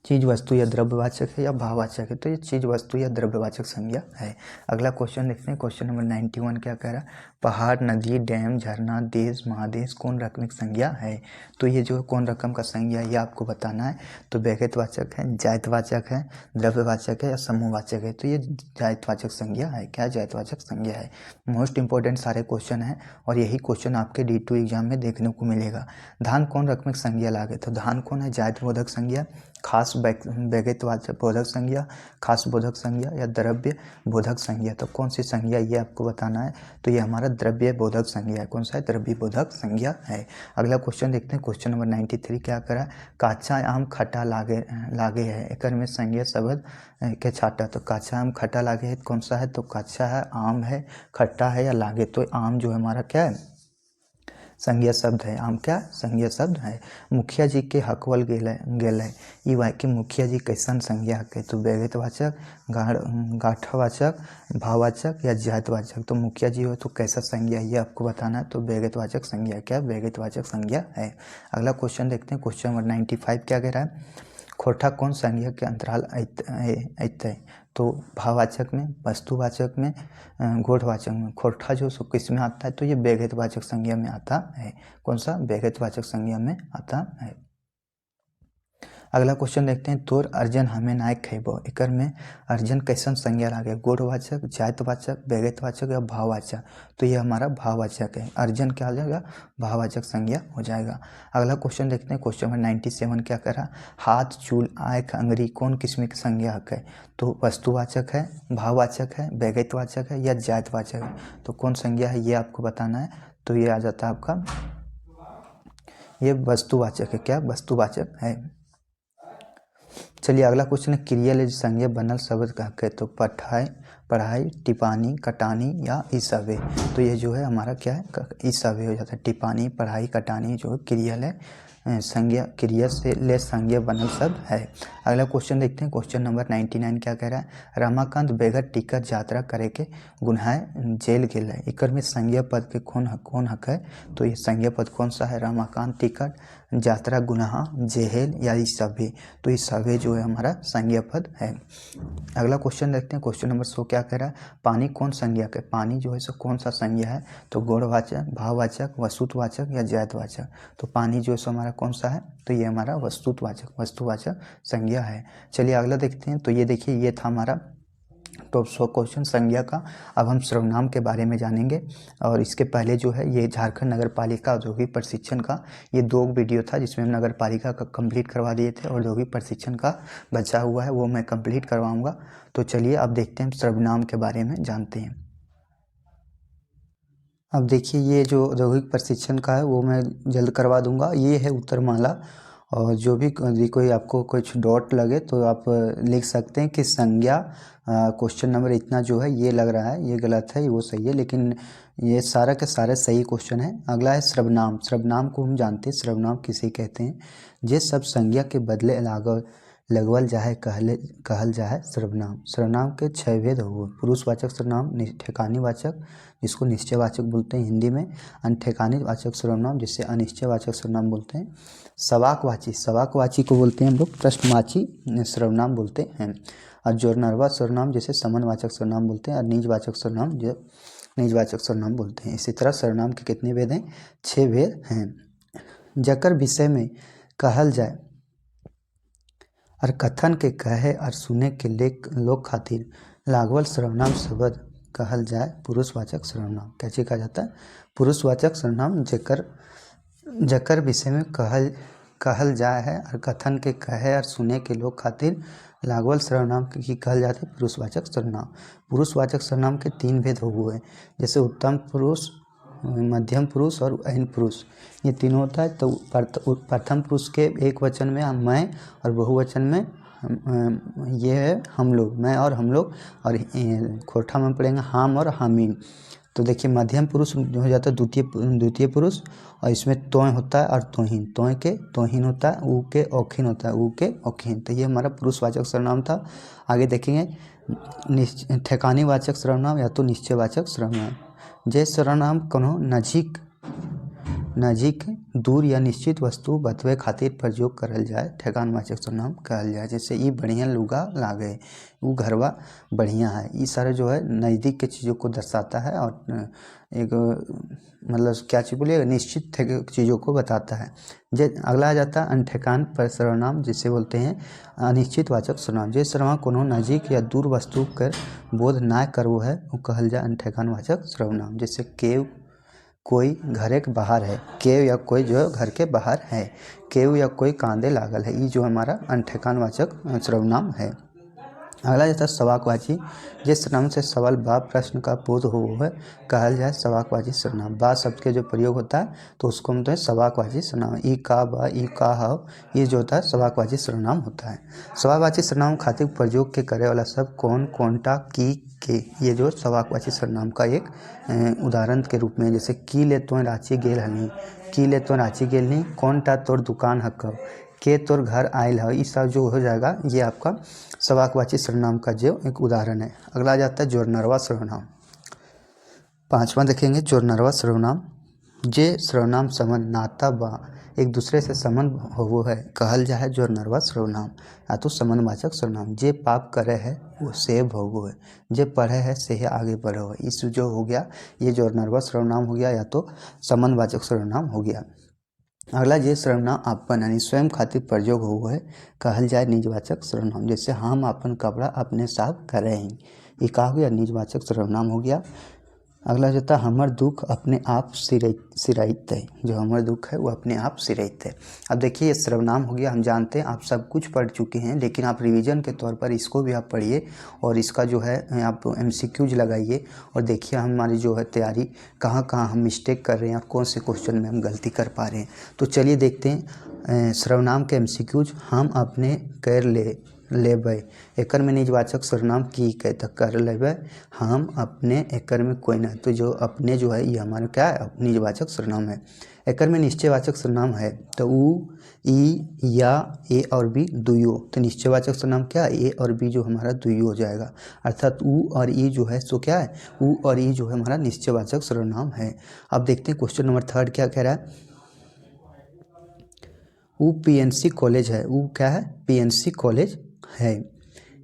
चीज वस्तु या द्रव्यवाचक है या भाववाचक है। तो ये चीज वस्तु या द्रव्यवाचक संज्ञा है। अगला क्वेश्चन देखते हैं, क्वेश्चन नंबर 91 क्या कह रहा है, पहाड़, नदी, डैम, झरना, देश, महादेश कौन रकमिक संज्ञा है? तो ये जो है कौन रकम का संज्ञा है ये आपको बताना है। तो व्यक्तिवाचक है, जातिवाचक है, द्रव्यवाचक है या समूहवाचक है? तो ये जातिवाचक संज्ञा है। क्या जातिवाचक संज्ञा है? मोस्ट इंपॉर्टेंट सारे क्वेश्चन हैं और यही क्वेश्चन आपके D2 एग्जाम में देखने को मिलेगा। धान कौन रकमिक संज्ञा लागे? तो धान कौन है? जातिबोधक संज्ञा, खास व्यक्तिवाचक बोधक संज्ञा, खास बोधक संज्ञा या द्रव्य बोधक संज्ञा? तो कौन सी संज्ञा ये आपको बताना है। तो ये हमारा द्रव्य बोधक संज्ञा है। कौन सा है? द्रव्य बोधक संज्ञा है। अगला क्वेश्चन देखते हैं। क्वेश्चन नंबर 93 क्या करा? काचा आम खट्टा लागे है, एकर में संज्ञा शब्द के छाटा। तो काचा आम खट्टा लागे है कौन सा है? तो काचा है, आम है, खट्टा है या लागे? तो आम जो है हमारा क्या है? संज्ञा शब्द है। आम क्या? संज्ञा शब्द है। मुखिया जी के हकवल गेल है, ई वाक्य मुखिया जी कैसन संज्ञा है? तो व्यक्तिवाचक, गाठवाचक, भाववाचक या जातिवाचक? तो मुखिया जी हो तो कैसा संज्ञा है ये आपको बताना है। तो व्यक्तिवाचक संज्ञा। क्या? व्यक्तिवाचक संज्ञा है। अगला क्वेश्चन देखते हैं। क्वेश्चन नंबर 95 क्या कह रहा है? खोटा कौन संज्ञा के अंतराल अत? तो भाववाचक में, वस्तुवाचक में, गुणवाचक में। खोटा जो सो किस में आता है? तो ये व्यक्तिवाचक संज्ञा में आता है। कौन सा? व्यक्तिवाचक संज्ञा में आता है। अगला क्वेश्चन देखते हैं। तोर अर्जन हमें नाय खेबो, एकर में अर्जन कैसन संज्ञा लागे? गुणवाचक, जातिवाचक, व्यक्तिवाचक या भाववाचक? तो ये हमारा भाववाचक है। अर्जन क्या हो जाएगा? भाववाचक संज्ञा हो जाएगा। अगला क्वेश्चन देखते हैं। क्वेश्चन नंबर 97 क्या करा? हाथ, चूल, आँख, अंगुरी कौन किस्म की संज्ञा है? तो वस्तुवाचक है, भाववाचक है, व्यक्तिवाचक है या जातिवाचक है? तो कौन संज्ञा है ये आपको बताना है। तो ये आ जाता है आपका, ये वस्तुवाचक है। क्या? वस्तुवाचक है। चलिए अगला क्वेश्चन है। क्रिया ले संज्ञा बनल शब्द का? तो पढ़ाई, टिपानी, कटानी या ईसवे? तो ये जो है हमारा क्या है? ईसवे हो जाता है। टिपानी, पढ़ाई, कटानी जो है क्रिया ले संज्ञा, क्रिया से ले संज्ञा बनल शब्द है। अगला क्वेश्चन देखते हैं। क्वेश्चन नंबर 99 क्या कह रहा है? रमाकांत बेगर टिकट यात्रा करे के गुनाह जेल गेल है, एकर में संज्ञा पद के कौन हक है? तो ये संज्ञा पद कौन सा है? रमाकांत टिकट, यात्रा, गुनाह, जेहेल या सभी? तो ये सभी जो है हमारा संज्ञा पद है। अगला क्वेश्चन देखते हैं। क्वेश्चन नंबर 100 क्या कह रहा है? पानी कौन संज्ञा है? पानी जो है सो कौन सा संज्ञा है? तो गुणवाचक, भाववाचक, वस्तुवाचक या जातिवाचक? तो पानी जो है सो हमारा कौन सा है? तो ये हमारा वस्तुवाचक संज्ञा है। चलिए अगला देखते हैं। तो ये देखिए ये था हमारा टॉप 100 क्वेश्चन संज्ञा का। अब हम सर्वनाम के बारे में जानेंगे और इसके पहले जो है ये झारखंड नगर पालिका औद्योगिक प्रशिक्षण का ये 2 वीडियो था जिसमें हम नगर पालिका का कंप्लीट करवा दिए थे और औद्योगिक प्रशिक्षण का बचा हुआ है वो मैं कंप्लीट करवाऊंगा। तो चलिए अब देखते हैं सर्वनाम के बारे में जानते हैं। अब देखिए ये जो औद्योगिक प्रशिक्षण का है वो मैं जल्द करवा दूंगा। ये है उत्तरमाला और जो भी कोई आपको कुछ डॉट लगे तो आप लिख सकते हैं कि संज्ञा क्वेश्चन नंबर इतना जो है ये लग रहा है, ये गलत है, वो सही है, लेकिन ये सारा के सारे सही क्वेश्चन है। अगला है सर्वनाम। सर्वनाम को हम जानते हैं सर्वनाम किसे कहते हैं? जे सब संज्ञा के बदले लगवल जाए कहल जाए सर्वनाम। सर्वनाम के 6 भेद हो। पुरुषवाचक सर्वनाम, ठेकानी वाचक जिसको निश्चयवाचक बोलते हैं हिंदी में, अनठेकानी वाचक सर्वनाम जिसे अनिश्चयवाचक सर्वनाम बोलते हैं, सवाकवाची को बोलते हैं हम लोग प्रश्नवाची सर्वनाम बोलते हैं, और जोरनरवा सर्वनाम जिसे समनवाचक सर्वनाम बोलते हैं, और निजवाचक सर्वनाम जो निजवाचक सर्वनाम बोलते हैं। इसी तरह सर्वनाम के कितने भेद हैं? 6 भेद हैं। जकर विषय में कहल जाए और कथन के कहे और सुने के लोग खातिर लागवल सर्वनाम शब्द कहल जाए पुरुषवाचक सर्वनाम। कैसे कहा जाता है? पुरुषवाचक सर्वनाम जकर विषय में कहल जाए है और कथन के कहे और सुने के लोग खातिर लागवल सर्वनाम की कहल जाते हैं पुरुषवाचक सर्वनाम। पुरुषवाचक सर्वनाम के 3 भेद हो हुए हैं, जैसे उत्तम पुरुष, मध्यम पुरुष और ऐन पुरुष, ये तीनों होता है। तो प्रथम पुरुष के एक वचन में मैं और बहुवचन में ये है हम लोग, मैं और हम लोग, और खोटा में पढ़ेंगे हम और हामी। तो देखिए मध्यम पुरुष जो हो जाता है द्वितीय पुरुष, और इसमें तोय होता है और तोहिन, तोय के तोहिन होता है, ऊ के औखिन होता है, ऊ के औखिन। तो ये हमारा पुरुषवाचक सर्वनाम था। आगे देखेंगे ठेकानी वाचक सर्वनाम या तो निश्चयवाचक सर्वनाम। जे सर्वनाम कोनो नजीक दूर या निश्चित वस्तु बतवे खातिर प्रयोग करल जाए ठेकानवाचक सर्वनाम कहल जाए। जैसे ई बढ़िया लुगा लागे, वो घरवा बढ़िया है। ये सारे जो है नज़दीक के चीज़ों को दर्शाता है और एक मतलब क्या चीज़ बोलिए निश्चित चीज़ों को बताता है। अगला आ जाता है अनठेकान पर सर्वनाम, जिसे बोलते हैं अनिश्चित वाचक सर्वनाम। जे सर्वनाम कोनो नजीक या दूर वस्तु कर बोध ना करवो है वो कहल जाए अनठेकान वाचक सर्वनाम। जैसे केव कोई घरे के बाहर है, केव या कोई जो है घर के बाहर है, केव या कोई कांदे लागल है, ये जो हमारा अनठेकान वाचक सर्वनाम है। अगला जैसा सवाकवाची, जिस सर्वनाम से सवाल बा प्रश्न का बोध हो है कहल जाए सवाकवाची सर्वनाम। बा शब्द के जो प्रयोग होता है तो उसको हम तो सवाकवाची सर्वनाम। ई का बा ई का हो, ये जो होता है सवाकवाची सर्वनाम होता है। सवाकवाची सर्वनाम खातिर प्रयोग के करे वाला शब्द कौन, कोनटा, की, के, ये जो सवाकवाची सर्वनाम का एक उदाहरण के रूप में। जैसे की ले तो रांची गेल हनी, की ले तो रांची गेल नहीं, कोनटा तोर दुकान हक, के तोर घर आयल है, ये सब जो हो जाएगा ये आपका सवाकवाची सर्वनाम का जो एक उदाहरण है। अगला आ जाता है जोरनरवा सर्वनाम। पांचवा देखेंगे जोरनरवा सर्वनाम। जे सर्वनाम संबंध नाता बा एक दूसरे से संबंध हो है कहल जाए जोरनरवा सर्वनाम या तो संबंधवाचक सर्वनाम। जे पाप करे है वो से भोगो है, जे पढ़े है से आगे बढ़ो है, इस जो हो गया ये जोरनरवा सर्वनाम हो गया या तो संबंधवाचक सर्वनाम हो गया। अगला जे सर्वनाम अपन यानी स्वयं खातिर प्रयोग हो है कहल जाए निजवाचक सर्वनाम। जैसे हम अपन कपड़ा अपने साफ करें, ये का हो गया निजवाचक सर्वनाम हो गया। अगला जो था हमर दुख अपने आप सिरैत है, जो हमर दुख है वो अपने आप सिरैत है। अब देखिए ये सर्वनाम हो गया। हम जानते हैं आप सब कुछ पढ़ चुके हैं, लेकिन आप रिवीजन के तौर पर इसको भी आप पढ़िए और इसका जो है आप MCQs लगाइए और देखिए हमारी जो है तैयारी कहाँ कहाँ हम मिस्टेक कर रहे हैं और कौन से क्वेश्चन में हम गलती कर पा रहे हैं। तो चलिए देखते हैं सर्वनाम के MCQs। हम अपने कर लेबै, एकर में निजवाचक सर्वनाम की कहे तो कर लेबै, हम अपने, एकर में कोई ना, तो जो अपने जो है ये हमारा क्या है निजवाचक सर्वनाम है। एकर में निश्चयवाचक सर्वनाम है तो ऊ, ई, या, ए और बी दुइयो, तो निश्चयवाचक सर्वनाम क्या है ए और बी जो हमारा दुइयो हो जाएगा। अर्थात ऊ और ई जो है सो क्या है, ऊ और ई जो है हमारा निश्चयवाचक सर्वनाम है। अब देखते हैं क्वेश्चन नंबर 3 क्या कह रहा है। ऊ PNC कॉलेज है, ऊ क्या है PNC कॉलेज है।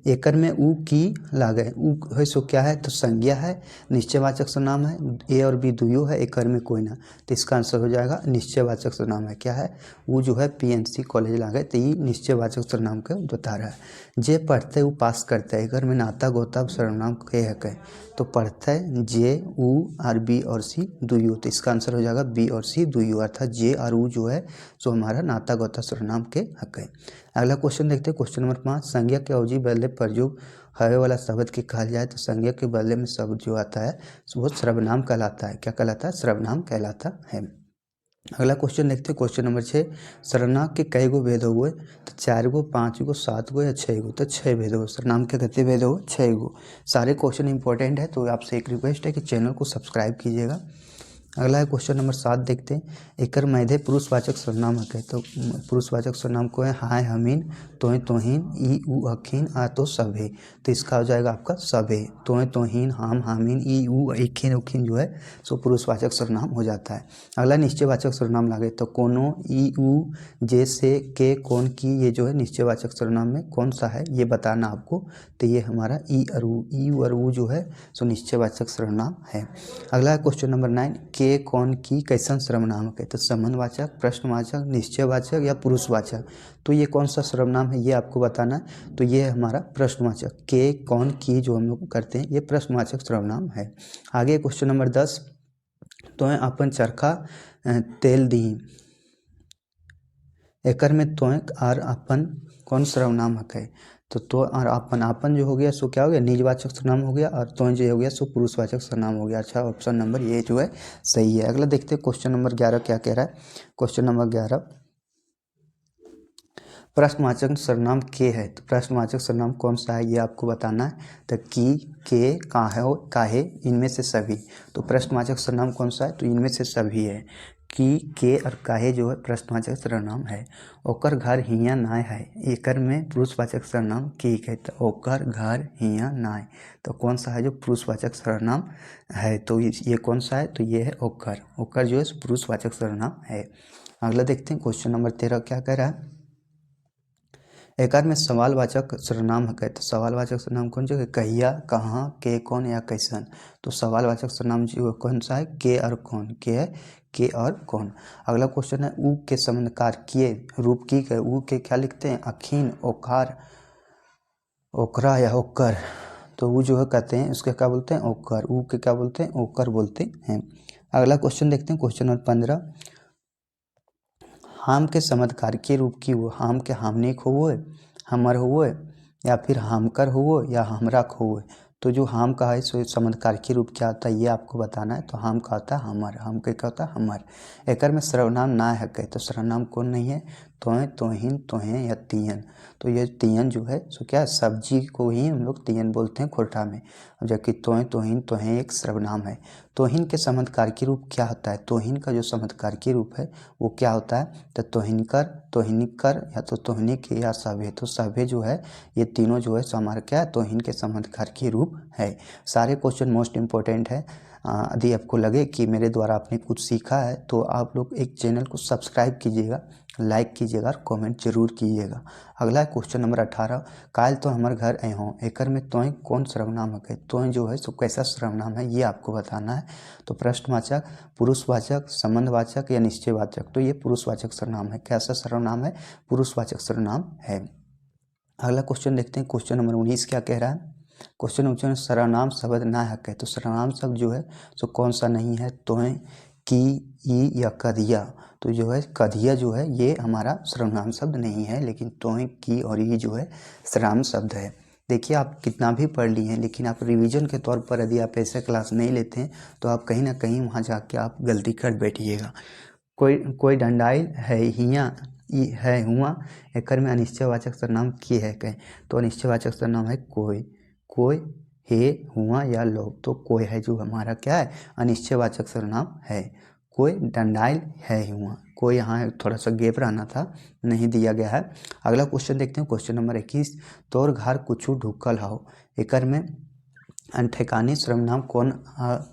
एकर में ऊ की लागे, ऊ है सो क्या है तो संज्ञा है, निश्चयवाचक सर्वनाम है, ए और बी दुइयो है, एकर में कोई ना, तो इसका आंसर हो जाएगा निश्चयवाचक सर्वनाम है। क्या है वो जो है PNC कॉलेज लागे, तो ये निश्चयवाचक सर्वनाम के बता रहा है। जे पढ़ते वो पास करते है, एकर में नाता गोता सर्वनाम के है कहे तो पढ़ते जे, ऊ और बी और सी दुइयो, तो इसका आंसर हो जाएगा बी और सी दुइयो, अर्थात जे और ऊ जो है सो हमारा नाता गोता सर्वनाम के हक है। अगला क्वेश्चन देखते हैं क्वेश्चन नंबर 5। संज्ञा के अवधि बदले प्रयोग हवे वाला शब्द के कहल जाए तो संज्ञा के बदले में शब्द जो आता है वो सर्वनाम कहलाता है। क्या कहलाता है सर्वनाम कहलाता है। अगला क्वेश्चन देखते हैं क्वेश्चन नंबर 6। सर्वनाम के कई गो भेद हुए तो 4 गो, 5 गो, 7 गो या 6 गो, तो 6 भेद हो। सर्वनाम के कितने भेद हो 6 गो। सारे क्वेश्चन इंपॉर्टेंट है तो आपसे एक रिक्वेस्ट है कि चैनल को सब्सक्राइब कीजिएगा। अगला है क्वेश्चन नंबर 7 देखते हैं। एकर मैधे पुरुषवाचक सर्वनाम है तो पुरुषवाचक सर्वनाम को है हाय हमीन, तोय तोहिन, ई ऊ अखिन, आ तो सभे, तो इसका हो जाएगा आपका सभे। तोय तोहिन, हम हामिन, ई ऊ अखिन उखिन जो है सो पुरुषवाचक सर्वनाम हो जाता है। अगला निश्चयवाचक सर्वनाम लागे तो कोनो, ई ऊ, जैसे, के, कौन, की, ये जो है निश्चयवाचक सर्वनाम में कौन सा है ये बताना आपको, तो ये हमारा ई और ऊ जो है सो निश्चयवाचक सर्वनाम है। अगला है क्वेश्चन नंबर 9। के, कौन, की कैसन सर्वनाम है तो संबंधवाचक, प्रश्नवाचक, निश्चयवाचक या पुरुषवाचक, तो ये कौन सा सर्वनाम है ये आपको बताना है। तो ये है हमारा प्रश्नवाचक। के, कौन, की जो हम लोग करते हैं ये प्रश्नवाचक सर्वनाम है। आगे क्वेश्चन नंबर 10। तो अपन चरखा तेल दी, एकर में तोय और अपन कौन सर्वनाम है तो और अपन जो हो गया सो क्या हो गया निजवाचक सर्वनाम हो गया और तो जो हो गया सो पुरुषवाचक सर्वनाम हो गया। अच्छा ऑप्शन नंबर ये जो है सही है। अगला देखते हैं क्वेश्चन नंबर 11 क्या कह रहा है। क्वेश्चन नंबर 11 प्रश्नवाचक सर्वनाम के है तो प्रश्नवाचक सर्वनाम कौन सा है ये आपको बताना है। तो की, के, काहे, इनमें से सभी, तो प्रश्नवाचक सर्वनाम कौन सा है तो इनमें से सभी है। की, के और काहे जो है प्रश्नवाचक सर्वनाम है। ओकर घर हियाँ नाय है, एकर में पुरुषवाचक सर्वनाम की है। तो ओकर घर हियाँ नाय, तो कौन सा है जो पुरुषवाचक सर्वनाम है, तो ये कौन सा है, तो ये है ओकर। ओकर जो है पुरुषवाचक सर्वनाम है। अगला देखते हैं क्वेश्चन नंबर 13 क्या कह रहा है। एकर में सवालवाचक सर्वनाम है, तो सवालवाचक सर्वनाम कौन सा है, कहिया, कहाँ, के, कौन या कैसन। तो सवालवाचक सर्वनाम जो कौन सा है, के और कौन, के है के और कौन। अगला क्वेश्चन है ऊ के संबंधकार किए रूप की है, ऊ के क्या लिखते हैं, अखीन, ओखार, ओकरा या ओकर। तो ऊ जो है कहते हैं उसके क्या बोलते हैं, ओकर। ऊ के क्या बोलते हैं, ओकर बोलते हैं। अगला क्वेश्चन देखते हैं क्वेश्चन नंबर 15। हाम के संबंधकार के रूप की वो, हाम के हामनिक होवो, हमर होवो, या फिर हामकर होवो या हमराक होवो। तो जो हाम का है सो संबंधकार के रूप क्या होता है ये आपको बताना है। तो हाम का होता है हमर, हम के क्या होता है हमर। एकर में सर्वनाम ना है कहे, तो सर्वनाम कौन नहीं है, तोय, तोहिन, तोहें या तियन। तो ये तियन जो है सो क्या सब्जी को ही हम लोग तियन बोलते हैं खोरठा में, जबकि तोय, तोहिन, तोहें एक सर्वनाम है। तोहिन के संबंधकारकी रूप क्या होता है, तोहिन का जो संबंधकारकी रूप है वो क्या होता है, तो तोहिनकर, तोहिनिकर या तो तोहनिक या सभ्य। तो सभ्य जो है ये तीनों जो है सो हमारा क्या है, तोहिन के संबंधकारकी रूप है। सारे क्वेश्चन मोस्ट इंपॉर्टेंट है। यदि आपको लगे कि मेरे द्वारा आपने कुछ सीखा है तो आप लोग एक चैनल को सब्सक्राइब कीजिएगा, लाइक कीजिएगा और कमेंट जरूर कीजिएगा। अगला है क्वेश्चन नंबर 18। काल तो हमारे घर आए हों, एकर में तोय कौन सर्वनाम है, तोय जो है सो कैसा सर्वनाम है ये आपको बताना है। तो प्रश्नवाचक, पुरुषवाचक, संबंधवाचक या निश्चयवाचक। तो ये पुरुषवाचक सर्वनाम है। कैसा सर्वनाम है, पुरुषवाचक सर्वनाम है। अगला क्वेश्चन देखते हैं क्वेश्चन नंबर 19 क्या कह रहा है। क्वेश्चन उच्चन सर्वनाम शब्द ना है कहे, तो सर्वनाम शब्द जो है सो कौन सा नहीं है, तोय, की, ई या कदिया। तो जो है कदिया जो है ये हमारा सर्वनाम शब्द नहीं है, लेकिन तोय, की और ई जो है सर्वनाम शब्द है। देखिए आप कितना भी पढ़ लिए हैं लेकिन आप रिवीजन के तौर पर यदि आप ऐसे क्लास नहीं लेते हैं तो आप कहीं ना कहीं वहाँ जाके आप गलती कर बैठिएगा। कोई डंडाइल है हियाँ है हुआ, एकर में अनिश्चयवाचक सर्वनाम की है कहे, तो अनिश्चयवाचक सर्वनाम है कोई, कोई, हे, हुआ या लोग। तो कोई है जो हमारा क्या है, अनिश्चयवाचक सर्वनाम है। कोई डंडाइल है हुआ, कोई यहाँ थोड़ा सा गैप रहना था, नहीं दिया गया है। अगला क्वेश्चन देखते हैं क्वेश्चन नंबर 21। तोर घर कुछू ढुकल हो, एकर में ठेकानी सर्वनाम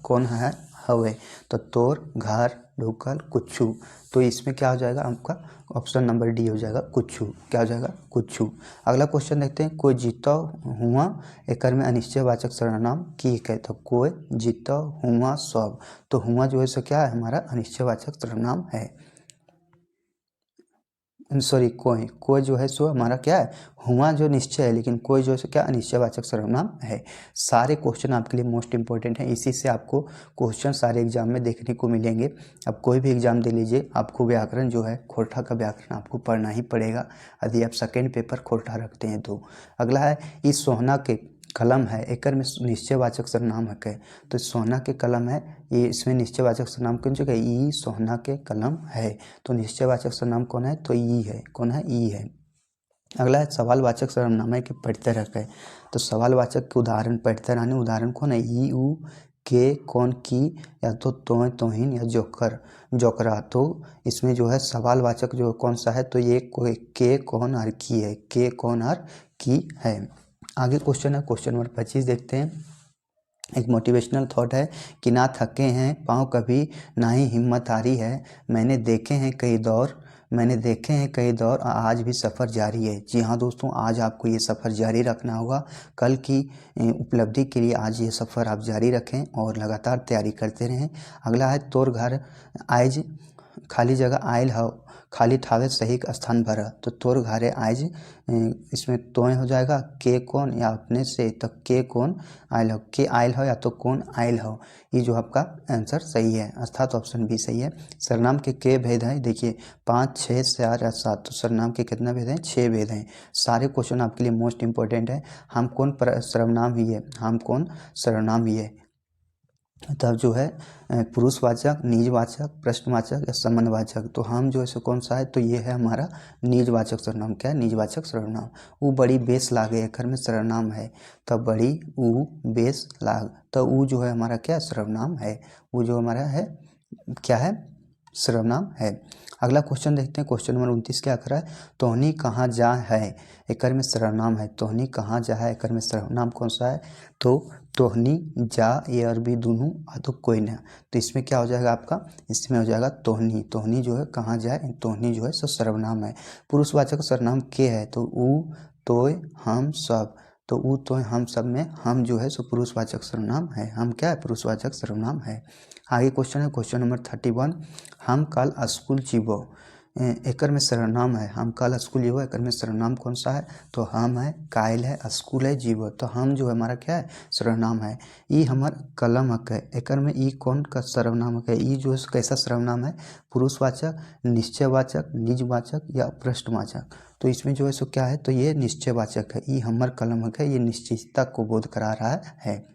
कौन है हवे, तो तोर, घर, ढुकल, कुछू। तो इसमें क्या हो जाएगा आपका, ऑप्शन नंबर डी हो जाएगा कुछू। क्या हो जाएगा, कुछू। अगला क्वेश्चन देखते हैं कोई जीतो हुआ, एकर में अनिश्चयवाचक सर्वनाम की है, तो कोई जीतो हुआ सब। तो हुआ जो है सो क्या है हमारा अनिश्चयवाचक सर्वनाम है। सॉरी कोई जो है सो हमारा क्या है हुआ जो निश्चय है, लेकिन कोई जो है सो क्या अनिश्चयवाचक सर्वनाम है। सारे क्वेश्चन आपके लिए मोस्ट इंपॉर्टेंट हैं, इसी से आपको क्वेश्चन सारे एग्जाम में देखने को मिलेंगे। अब कोई भी एग्जाम दे लीजिए आपको व्याकरण जो है खोरठा का व्याकरण आपको पढ़ना ही पड़ेगा, यदि आप सेकेंड पेपर खोरठा रखते हैं तो। अगला है इस सोहना के कलम है, एकर में निश्चयवाचक सर्वनाम है कहे, तो सोहना के कलम है, ये इसमें निश्चयवाचक सर्वनाम कौन सा है, ई सोहना के कलम है। तो निश्चयवाचक सर्वनाम कौन है, तो ई है, कौन है, ई है। अगला है सवालवाचक सर्वनाम है कि पढ़ते रह गए, तो सवालवाचक के उदाहरण पढ़ते रहने, उदाहरण कौन है, ई, ऊ, के, कौन, की, या तो तोय, तोहिन या जोकर, जोकरा। तो इसमें जो है सवालवाचक जो कौन सा है, तो ये कोई के, कौन और की है, के, कौन और की है। आगे क्वेश्चन है क्वेश्चन नंबर 25 देखते हैं। एक मोटिवेशनल थॉट है कि ना थके हैं पाँव कभी ना ही हिम्मत हारी है, मैंने देखे हैं कई दौर, मैंने देखे हैं कई दौर आज भी सफ़र जारी है। जी हाँ दोस्तों, आज आपको ये सफ़र जारी रखना होगा, कल की उपलब्धि के लिए आज ये सफ़र आप जारी रखें और लगातार तैयारी करते रहें। अगला है तोर घर आइज खाली जगह आयल हो, खाली ठावे सही स्थान भर, तो तोर घरे आइज, इसमें तोय हो जाएगा, के कौन या अपने से, तो के कौन आयल हो, के आयल हो या तो कौन आयल हो, ये जो आपका आंसर सही है, अर्थात ऑप्शन बी सही है। सर्वनाम के भेद हैं, देखिए 5, 6, 4 या 7, तो सर्वनाम के कितना भेद हैं, 6 भेद हैं। सारे क्वेश्चन आपके लिए मोस्ट इंपॉर्टेंट है। हम कौन सर्वनाम ही है, हम कौन सर्वनाम ही है, तब जो है पुरुषवाचक, निजवाचक, प्रश्नवाचक या संबंधवाचक। तो हम जो है सो कौन सा है, तो ये है हमारा निजवाचक सर्वनाम। क्या है, निजवाचक सर्वनाम। ऊ बड़ी बेस लागे एकर में सर्वनाम है, तब बड़ी ऊ बेस लाग, तो ऊ जो है हमारा क्या सर्वनाम है, वो जो हमारा है क्या है सर्वनाम है। अगला क्वेश्चन देखते हैं, क्वेश्चन नंबर 29 क्या कर रहा है, तोहनी कहाँ जा है, एकर में सर्वनाम है। तोहनी कहाँ जा है, एकर में सर्वनाम कौन सा है, तो तोहनी जा ये अरबी दोनों तो कोई ना, तो इसमें क्या हो जाएगा आपका, इसमें हो जाएगा तोहनी। तोहनी जो है कहाँ जाए, तोहनी जो है सो सर्वनाम है। पुरुषवाचक सर्वनाम के है, तो ऊ तोय हम सब, तो ऊ तोय हम सब में हम जो है सो पुरुषवाचक सर्वनाम है। हम क्या है, पुरुषवाचक सर्वनाम है। आगे क्वेश्चन है, क्वेश्चन नंबर 31, हम कल स्कूल जीबो, एकर में सर्वनाम है। हम कल स्कूल जीबो, एकर में सर्वनाम कौन सा है, तो हम है, कायल है, स्कूल है, जीबो, तो हम जो है हमारा क्या है, सर्वनाम है। ई हमार कलम हक है, एकर में ई कौन का सर्वनाम हक है, ई जो है कैसा सर्वनाम है, पुरुषवाचक, निश्चयवाचक, निजवाचक या प्रश्नवाचक, तो इसमें जो है सो क्या है, तो ये निश्चयवाचक है। ई हमार कलम हक है, ये निश्चितता को बोध करा रहा है।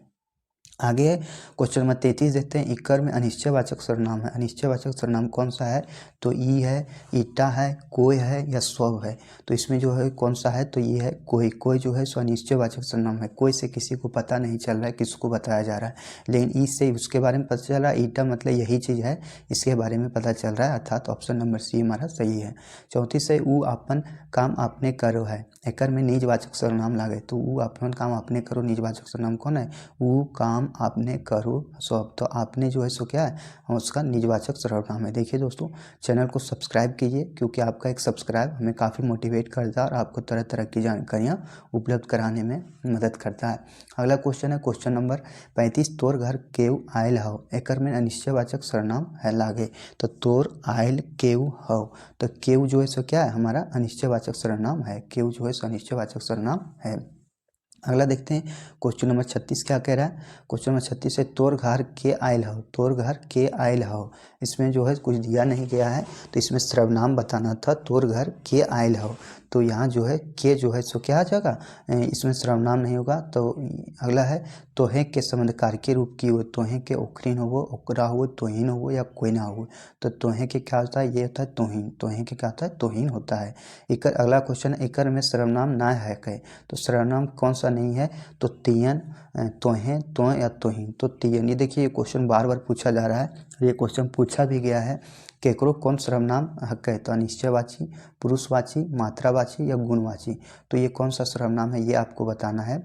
आगे है क्वेश्चन नंबर 33 देखते हैं, इकर में अनिश्चयवाचक सर्वनाम है। अनिश्चयवाचक सर्वनाम कौन सा है, तो ई है, ईटा है, कोई है या सब है, तो इसमें जो है कौन सा है, तो ये है कोई। कोई जो है सो अनिश्चयवाचक सर्वनाम है। कोई से किसी को पता नहीं चल रहा है किसको बताया जा रहा है, लेकिन ई से उसके बारे में पता चल रहा है। ईटा मतलब यही चीज़ है, इसके बारे में पता चल रहा है, अर्थात ऑप्शन नंबर सी हमारा सही है। 34 है, ऊ अपन काम आपने करो है, एकर में निजवाचक सर्वनाम लागे, तो ऊ अपन काम आपने करो, निजवाचक सर्वनाम कौन है, ऊ काम आपने करो सब, तो आपने जो है सो क्या है, उसका निजवाचक सर्वनाम है। देखिए दोस्तों, चैनल को सब्सक्राइब कीजिए, क्योंकि आपका एक सब्सक्राइब हमें काफ़ी मोटिवेट करता है और आपको तरह तरह की जानकारियाँ उपलब्ध कराने में मदद करता है। अगला क्वेश्चन है, क्वेश्चन नंबर 35, तोर घर केव आयल हो, एकर में अनिश्चयवाचक सर्वनाम है लागे, तो तोर आयल केव हो, तो केव जो है सो क्या है, हमारा अनिश्चयवाचक सर्वनाम है। केव जो है सो अनिश्चयवाचक सर्वनाम है। अगला देखते हैं, क्वेश्चन नंबर 36 क्या कह रहा है, क्वेश्चन नंबर 36 है, तोर घर के आयल हो, तोर घर के आयल हो, इसमें जो है कुछ दिया नहीं गया है, तो इसमें सर्वनाम बताना था, तोर घर के आयल हो, तो यहाँ जो है के जो है सो क्या आ जाएगा, इसमें सर्वनाम नहीं होगा। तो अगला है, तोहे के संबंध कारके रूप की हो, तोहे के ओखरीन हो, ओकरा हो, तोहिन हो या कोई ना हो, तो तोहे के क्या होता है, ये होता है तोहिन, तोहे के क्या होता है, तोहिन होता है। एकर अगला क्वेश्चन, एकर में सर्वनाम ना है कहे, तो सर्वनाम कौन सा नहीं है, तो तियन, तोहें, तो या तोहिन, तो तियन। ये देखिए, ये क्वेश्चन बार बार पूछा जा रहा है, ये क्वेश्चन पूछा भी गया है, केकरो कौन सर्वनाम हक है, तो अनिश्चयवाची, पुरुषवाची, मात्रावाची या गुणवाची, तो ये कौन सा सर्वनाम है, ये आपको बताना है,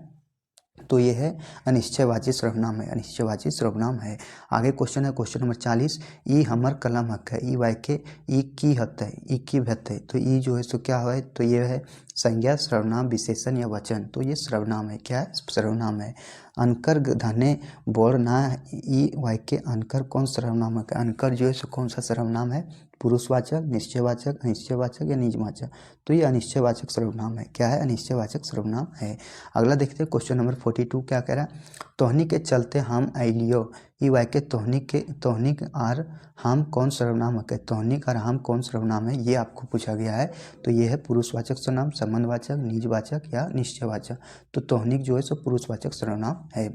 तो ये है अनिश्चयवाची सर्वनाम है, अनिश्चयवाची सर्वनाम है। आगे क्वेश्चन है, क्वेश्चन नंबर 40, ई हमर कलम हक है, ई वाक्य ई की हत है, ई की भत है, तो ई जो है सो क्या है, तो ये है संज्ञा, सर्वनाम, विशेषण या वचन, तो ये सर्वनाम है, क्या है, सर्वनाम है। अनकर धने बोर ना, ई वाक्य अनकर कौन सर्वनाम है, अनकर जो है सो कौन सा सर्वनाम है, पुरुषवाचक, निश्चयवाचक, अनिश्चयवाचक या निजवाचक, तो ये अनिश्चयवाचक सर्वनाम है, क्या है, अनिश्चयवाचक सर्वनाम है। अगला देखते हैं, क्वेश्चन नंबर 42 क्या कह रहा है, तोहनी के चलते हम अलियो, ई वाक्य तोहनिक आर हम कौन सर्वनाम है, तोहनिक और हम कौन सर्वनाम है, ये आपको पूछा गया है, तो ये है पुरुषवाचक सर्वनाम, संबंधवाचक, निजवाचक या निश्चयवाचक, तो तोहनिक जो है सो पुरुषवाचक सर्वनाम है।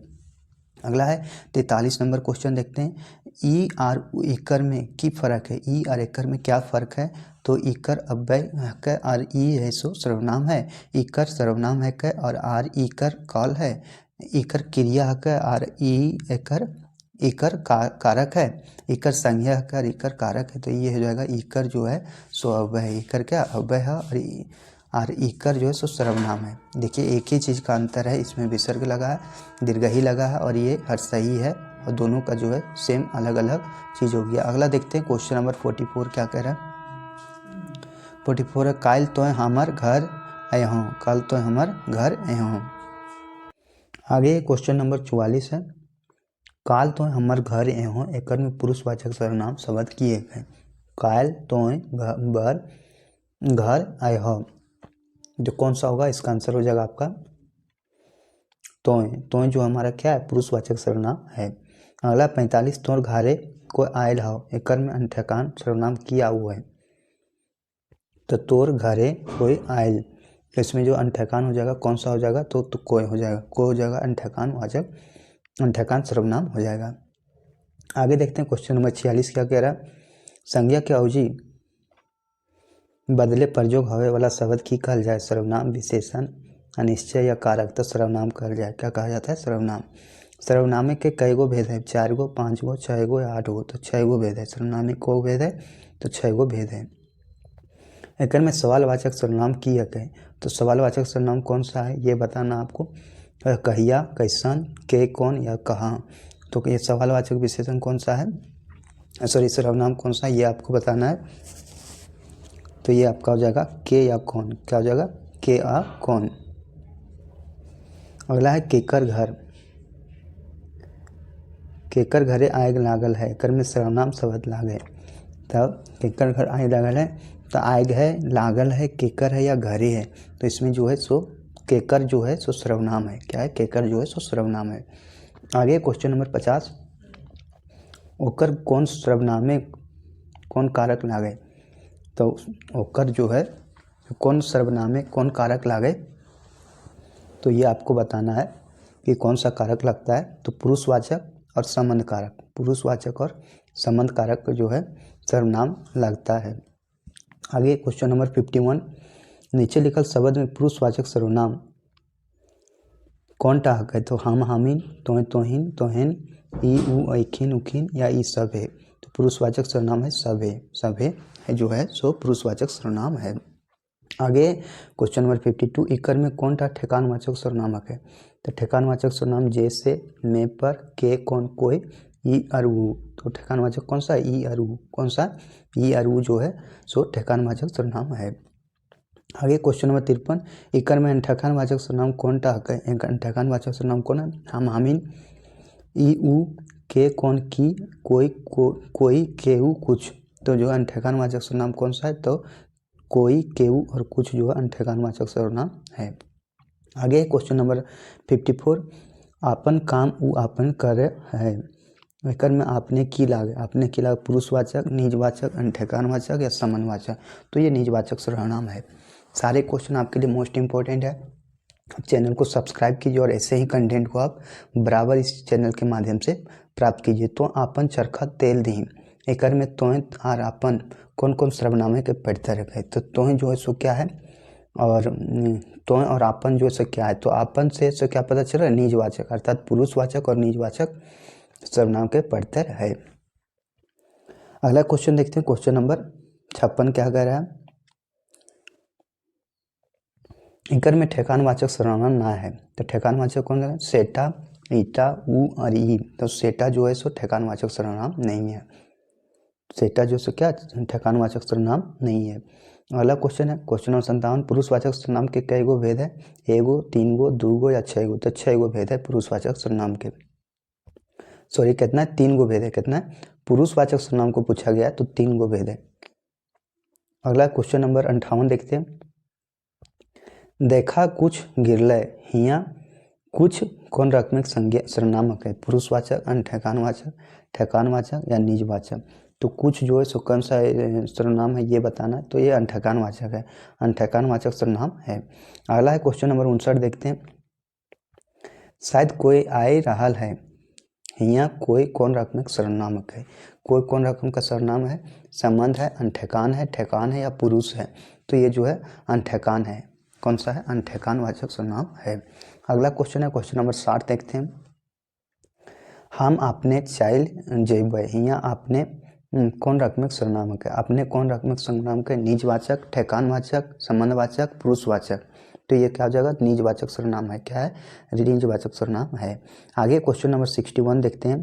अगला है 43 नंबर क्वेश्चन देखते हैं, ई और इकर में की फ़र्क है, ई और इकर में क्या फ़र्क है, तो इकर अव्यय है और ई है सो सर्वनाम है, इकर सर्वनाम है के और आर इकर काल है, इकर क्रिया है और ई इकर कारक है, इकर संज्ञा है और इकर कारक है, तो ये हो जाएगा इकर जो है सो अव्यय है, इकर क्या अव्यय है और इकर जो है सो सर्वनाम है। देखिए एक ही चीज़ का अंतर है, इसमें विसर्ग लगा है, दीर्घई लगा है और ये हर्षई है, और दोनों का जो है सेम अलग अलग चीज़ हो गया। अगला देखते हैं, क्वेश्चन नंबर 44 क्या कह रहा है, 44 है, काल तो हमार घर अहूँ, कल तो हमार घर अहूँ। आगे क्वेश्चन नंबर 44 है, काल तो हमार घर अहूँ, एकर में पुरुषवाचक सर्वनाम शब्द किए गए, काल तो घर अहूँ, जो कौन सा होगा, इसका आंसर हो जाएगा आपका तोय जो हमारा क्या है, पुरुषवाचक सर्वनाम है। अगला 45, तोर घरे को आयल हो, एकर में अंठकान सर्वनाम किया हुआ है, तो तोर घरे कोई आयल, तो इसमें जो अंठकान हो जाएगा कौन सा हो जाएगा, तो कोई हो जाएगा, कोई हो जाएगा अंठकान वाचक, अंठकान सर्वनाम हो जाएगा। आगे देखते हैं, क्वेश्चन नंबर 46 क्या कह रहा है, संज्ञा के अवधि बदले प्रयोग होवे वाला शब्द की कहल जाए, सर्वनाम, विशेषण, अनिश्चय या कारक, तो सर्वनाम कहल जाए, क्या कहा जाता है, सर्वनाम। सर्वनामे के कई गो भेद है, 4 गो, 5 गो, 6 गो या 8 गो। तो 6 गो भेद है। सर्वनामे को भेद है तो 6 गो भेद है। एक में सवालवाचक सर्वनाम की है। तो सवालवाचक सर्वनाम कौन सा है ये बताना आपको। कहिया, कैसन, के, कौन या कहाँ। तो ये सवालवाचक विशेषण कौन सा है, सॉरी सर्वनाम कौन सा है ये आपको बताना है। तो ये आपका हो जाएगा के या कौन। क्या हो जाएगा, के या कौन। अगला है केकर घर। केकर घरे आग लागल है, एकर में सर्वनाम शब्द लागे। तब केकर घर आग लागल है, तो आग है, लागल है, केकर है या घरे है। तो इसमें जो है सो केकर जो है सो सर्वनाम है। क्या है, केकर जो है सो सर्वनाम है। आगे क्वेश्चन नंबर 50, ओकर कौन सर्वनामे कौन कारक लागे। तो ओकर जो है कौन सर्वनामे कौन कारक लागे। तो ये आपको बताना है कि कौन सा कारक लगता है। तो पुरुषवाचक और संबंध कारक, पुरुषवाचक और संबंध कारक जो है सर्वनाम लगता है। आगे क्वेश्चन नंबर 51, नीचे लिखल शब्द में पुरुषवाचक सर्वनाम कौन टाक है। तो हम, हामिन, तोय, तोहिन, तोहेन, ई, ऊ, ऐखिन, उखिन या ई सब है। तो पुरुषवाचक सर्वनाम है सब है। सब है जो है सो पुरुषवाचक सर्वनाम है। आगे क्वेश्चन नंबर 52, इकर में कौन टा ठेकानवाचक सर्वनामक है। तो ठेकानवाचक सर्वनाम जैसे, में, पर, के, कौन, कोई, ई, अर, ऊ। तो ठेकानवाचक कौन सा, ई, अर, ऊ। कौन सा, ई, अर, ऊ जो है सो ठेकानवाचक सर्वनाम है। आगे क्वेश्चन नंबर 53, इकर में ठेकानवाचक सर्वनाम कौन टा है। ठेकानवाचक सर्वनाम कौन है, हम, हामिन, ई, ऊ, के, कौन, की, कोई, कोई, केहू, कुछ। तो जो है ठेकानवाचक सर्वनाम कौन सा है, तो कोई, केहू और कुछ जो है अनठेकानवाचक सर्वनाम है। आगे क्वेश्चन नंबर 54, आपन काम उ आपन करे है। एकर में आपने की लागे। आपने की लागे पुरुषवाचक, निजवाचक, अनठेकानवाचक या समन्वाचक। तो ये निजवाचक सर्वनाम है। सारे क्वेश्चन आपके लिए मोस्ट इंपॉर्टेंट है। चैनल को सब्सक्राइब कीजिए और ऐसे ही कंटेंट को आप बराबर इस चैनल के माध्यम से प्राप्त कीजिए। तो आपन चरखा तेल दी, एकर में तोय आर आपन कौन कौन सर्वनामे के पढ़ते रखे। तो तोय जो है सो क्या है, और तोय और आपन जो है सो क्या है। तो आपन से सो क्या पता चल रहा है, निजवाचक अर्थात पुरुषवाचक और निजवाचक सर्वनाम के पढ़ते रहे। अगला क्वेश्चन देखते हैं, क्वेश्चन नंबर 56 क्या कह रहा है, इकर में ठेकानवाचक सर्वनाम ना है। तो ठेकानवाचक कौन है, सेटा, ईटा, ऊ और ई। तो सेटा जो है सो ठेकानवाचक सर्वनाम नहीं है। सेटा जो सो क्या ठेकानवाचक सर्वनाम नहीं है। अगला क्वेश्चन है क्वेश्चन नंबर 57, पुरुषवाचक सर्वनाम के कई गो भेद है, एगो, 3 गो, 2 गो या 6 गो। तो 6 गो भेद है पुरुषवाचक सर्वनाम के। सॉरी कितना है, 3 गो भेद है। कितना है, पुरुषवाचक सर्वनाम को पूछा गया तो 3 गो भेद है। अगला क्वेश्चन नंबर 58 देखते हैं, देखा कुछ गिरले, हिया कुछ कौन रकमिक संज्ञा सर्वनामक है। पुरुषवाचक, अनठेकानवाचक, ठेकानवाचक या निजवाचक। तो कुछ जो है सो कौन सा सर्वनाम है ये बताना। तो ये अनठेकानवाचक है, अनठेकानवाचक सर्वनाम है। अगला है क्वेश्चन नंबर 59 देखते हैं, शायद कोई आए रहल है, हिया कोई कौन रकमिक सर्वनामक है। कोई कौन रकम का सर्वनाम है, संबंध है, अनठेकान है, ठेकान है या पुरुष है। तो ये जो है अनठेकान है। कौन सा है, अनठेकानवाचक सर्वनाम है। अगला क्वेश्चन है क्वेश्चन नंबर 60 देखते हैं, हम आपने चाइल जेब, हिया आपने कौन रकमिक सर्वनामक है। अपने कौन रकमिक सर्वनामक है, निजवाचक, ठेकानवाचक, संबंधवाचक, पुरुषवाचक। तो ये क्या हो जाएगा, निजवाचक सर्वनाम है। क्या है, निजवाचक सर्वनाम है। आगे क्वेश्चन नंबर 61 देखते हैं,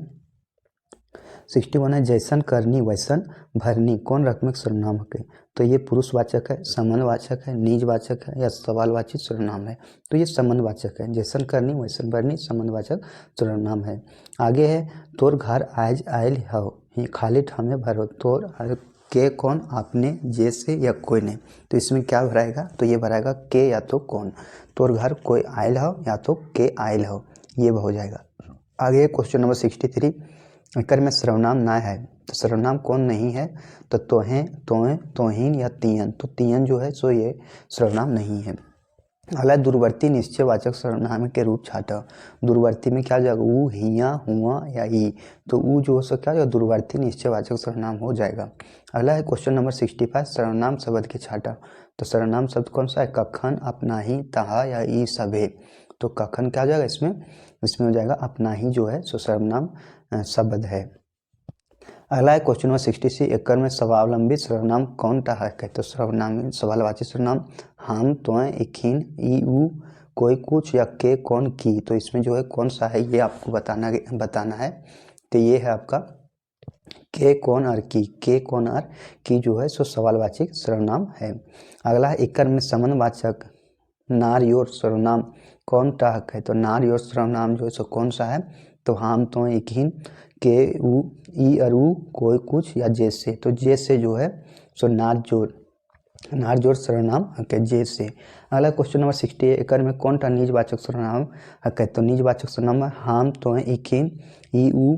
61 है, जैसन करनी वैसन भरनी कौन रकमिक सर्वनामक है। तो ये पुरुषवाचक है, संबंधवाचक है, निजवाचक है या सवालवाची सर्वनाम है। तो ये संबंधवाचक है। जैसन करनी वैसन भरनी संबंधवाचक सर्वनाम है। आगे है, तोर घर आज आयल हो, खाली हमें भरो। तोर के कौन, आपने, जैसे या कोई ने। तो इसमें क्या भराएगा, तो ये भराएगा के या तो कौन। तोर घर कोई आयल हो या तो के आयल हो, ये हो जाएगा। आगे क्वेश्चन नंबर 63, एकर में सर्वनाम ना है। तो सर्वनाम कौन नहीं है, तो तोहें, तोय, तोहिन या तियन। तो तियन जो है सो ये सर्वनाम नहीं है। अगला दूरवर्ती निश्चयवाचक सर्वनाम के रूप छाटा। दूरवर्ती में क्या जाएगा, ऊ, हिया, हुआ या ई। तो ऊ जो सो क्या जाएगा, दूरवर्ती निश्चयवाचक सर्वनाम हो जाएगा। अगला है क्वेश्चन नंबर 65, सर्वनाम शब्द के छाटा। तो सर्वनाम शब्द कौन सा है, कखन, अपना ही, तहा या ई सभे। तो कखन क्या हो जाएगा इसमें, इसमें हो जाएगा अपना ही जो है सो सर्वनाम शब्द है। अगला है क्वेश्चन नंबर 66, एकर में स्वावलंबी सर्वनाम कौन टा है। तो सर्वनाम सवालवाची सर्वनाम हम, त्वं, इखिन, ई, उ, कोई, कुछ या के, कौन, की। तो इसमें जो है कौन सा है ये आपको बताना है। तो ये है आपका के, कौन और की। के, कौन और की जो है सो सवालवाची सर्वनाम है। अगला है एकर में समनवाचक नार योर सर्वनाम कौन टाहक है। तो नार योर सर्वनाम जो है सो कौन सा है। तो हम, तो, इखिन, के, उ, ई, अरु, कोई, कुछ या जैसे। तो जैसे जो है सो नार जोड़ सर्वनाम हक जैसे। अगला क्वेश्चन नंबर 68, एकर में कौन टा निजवाचक सर्वनाम हक। तो निजवाचक सर्वनाम हम, तो, इखिन, ई, उ,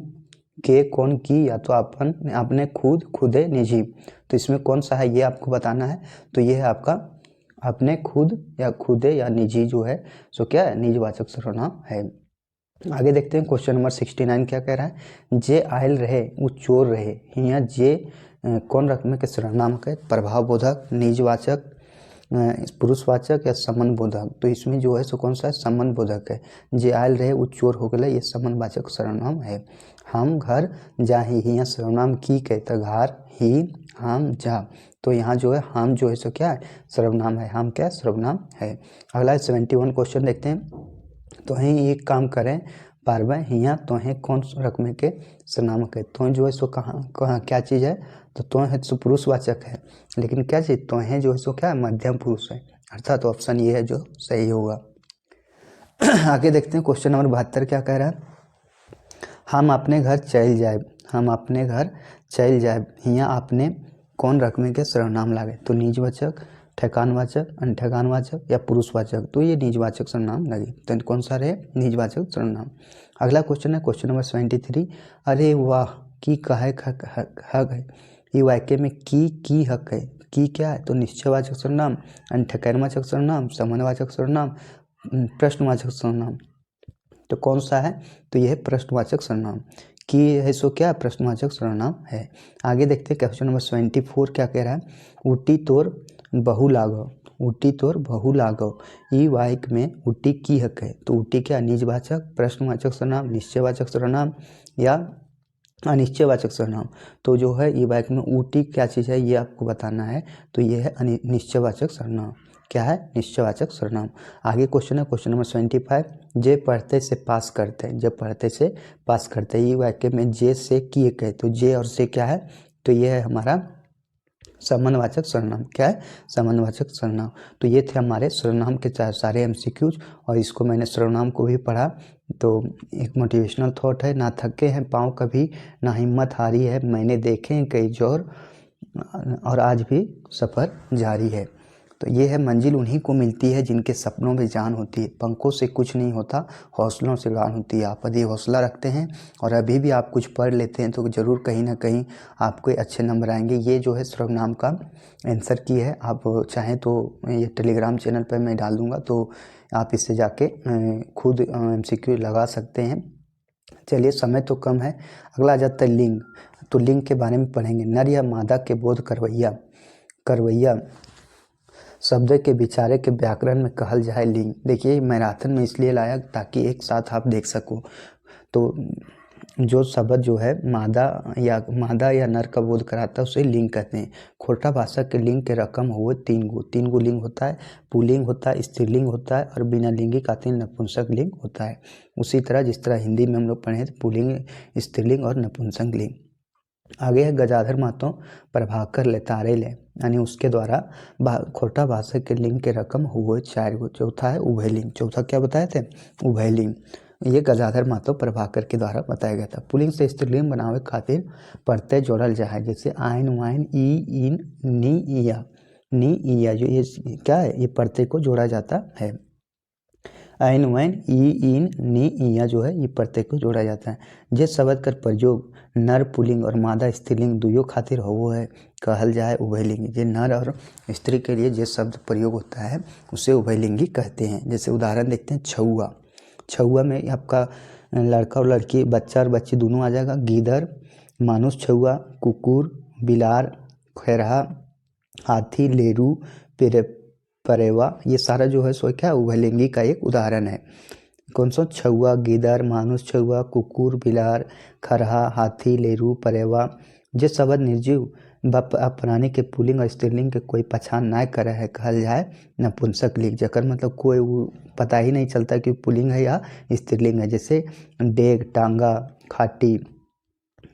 के, कौन, की या तो अपन, अपने, खुद, खुदे, निजी। तो इसमें कौन सा है ये आपको बताना है। तो ये है आपका अपने, खुद या खुदे या निजी जो है सो क्या है निजवाचक सर्वनाम है। आगे देखते हैं क्वेश्चन नंबर 69 क्या कह रहा है। जे आयल रहे वो चोर रहे। यहाँ जे कौन रकम के सर्वनाम है, प्रभाव बोधक, निजवाचक, पुरुषवाचक या संबंध बोधक। तो इसमें जो है सो कौन सा है संबंध बोधक है। जे आयल रहे वो चोर हो गए, ये संबंधवाचक सर्वनाम है। हम घर जाही, यहाँ सर्वनाम की कहते घर ही हम जा। तो यहाँ जो है हम जो है सो क्या है सर्वनाम है, हम क्या सर्वनाम है। अगला 71 क्वेश्चन देखते हैं। तो ही एक काम करें पारवा हियाँ तो है कौन रकम के सर्वनाम है। तो जो है सो कहाँ क्या चीज़ है। तो है सो पुरुषवाचक है, लेकिन क्या चीज़ तो है जो है सो क्या है मध्यम पुरुष है, अर्थात तो ऑप्शन ये है जो सही होगा। आगे देखते हैं क्वेश्चन नंबर 72 क्या कह रहा है। हम अपने घर चल जाए, हम अपने घर चल जाए, हियाँ आपने कौन रकम के सर्वनाम लागे। तो निजवाचक, ठेकानवाचक, अनठेकानवाचक या पुरुषवाचक। तो ये निजवाचक सर्वनाम लगे, तो कौन सा रहे निजवाचक सर्वनाम। अगला क्वेश्चन है क्वेश्चन नंबर 73, अरे वाह की कहे हक है। ये वाक्य में की हक है। की क्या है। तो निश्चयवाचक सर्वनाम, अनठेकानवाचक सर्वनाम, संबंधवाचक सर्वनाम, प्रश्नवाचक सर्वनाम। तो कौन सा है। तो यह है प्रश्नवाचक सर्वनाम। की है सो क्या प्रश्नवाचक सर्वनाम है। आगे देखते हैं क्वेश्चन नंबर 74 क्या कह रहा है। ऊटी तोर बहु लागो, ऊटी तोर बहु लागो, ई वाक्य में ऊटी की हक है। तो ऊटी क्या निजवाचक, प्रश्नवाचक सर्वनाम, निश्चयवाचक सर्वनाम या अनिश्चयवाचक सर्वनाम। तो जो है ये वाक्य में ऊटी क्या चीज़ है ये आपको बताना है। तो ये है निश्चयवाचक सर्वनाम। क्या है निश्चयवाचक सर्वनाम। आगे क्वेश्चन है क्वेश्चन नंबर 75, जे पढ़ते से पास करते हैं, जब पढ़ते से पास करते हैं। ये वाक्य में जे से किए कहे। तो जे और से क्या है। तो ये है हमारा संबंधवाचक सर्वनाम। क्या है संबंधवाचक सर्वनाम। तो ये थे हमारे सर्वनाम के सारे एमसीक्यूज, और इसको मैंने सर्वनाम को भी पढ़ा। तो एक मोटिवेशनल थॉट है, ना थके हैं पाँव कभी, ना हिम्मत हारी है, मैंने देखे हैं कई जोर, और आज भी सफ़र जारी है। तो ये है मंजिल उन्हीं को मिलती है जिनके सपनों में जान होती है, पंखों से कुछ नहीं होता, हौसलों से उड़ान होती है। आप यदि हौसला रखते हैं और अभी भी आप कुछ पढ़ लेते हैं तो ज़रूर कहीं ना कहीं आपको अच्छे नंबर आएंगे। ये जो है सर्वनाम का आंसर की है। आप चाहें तो ये टेलीग्राम चैनल पर मैं डाल दूँगा, तो आप इससे जाके खुद MCQ लगा सकते हैं। चलिए समय तो कम है। अगला आ जाता है लिंग। तो लिंग के बारे में पढ़ेंगे। नर या मादा के बोध करवैया शब्द के विचारे के व्याकरण में कहल जाए लिंग। देखिए मैराथन में इसलिए लाया ताकि एक साथ आप देख सको। तो जो शब्द जो है मादा या नर का बोध कराता है उसे लिंग कहते हैं। खोटा भाषा के लिंग के रकम हुए 3 गो लिंग होता है। पुल्लिंग होता है, स्त्रीलिंग होता है, और बिना लिंगी का नपुंसक लिंग होता है। उसी तरह जिस तरह हिंदी में हम लोग पढ़े तो पुल्लिंग, स्त्रीलिंग और नपुंसक लिंग। आगे है गजाधर महतो प्रभाकर लेतारे ले, यानी उसके द्वारा खोटा भाषा के लिंग के रकम हुए 4 गो। चौथा है उभयलिंग। चौथा क्या बताए थे उभयलिंग। ये गजाधर महतो प्रभाकर के द्वारा बताया गया था। पुल्लिंग से स्त्रीलिंग बनावे खातिर प्रत्यय जोड़ल जाए, जैसे आइन वाइन ई इन नी इया जो ये क्या है ये प्रत्यय को जोड़ा जाता है। आइन वाइन ई इन नी इया जो है ये प्रत्यय को जोड़ा जाता है। जिस शब्द कर प्रयोग नर पुल्लिंग और मादा स्त्रीलिंग दुयो खातिर हो है कहल जाए उभयलिंगी। जे नर और स्त्री के लिए जिस शब्द प्रयोग होता है उसे उभयलिंगी कहते हैं। जैसे उदाहरण देखते हैं छुआ। छुआ में आपका लड़का और लड़की, बच्चा और बच्ची दोनों आ जाएगा। गीदड़, मानुष छुआ, कुकुर, बिलार, खैरहा, हाथी, लेरू, परेवा, ये सारा जो है सो क्या उभयलिंगी का एक उदाहरण है। कौन सा? छुआ, गीदड़, मानुष छुआ, कुकुर, बिलार, खरहा, हाथी, लेरू, परेवा। जे शब्द निर्जीव प्राणी के पुल्लिंग और स्त्रीलिंग के कोई पहचान ना करे है कहल जाए नपुंसक लिंग, जकर मतलब कोई पता ही नहीं चलता कि पुल्लिंग है या स्त्रीलिंग है। जैसे डेग, टांगा, खाटी,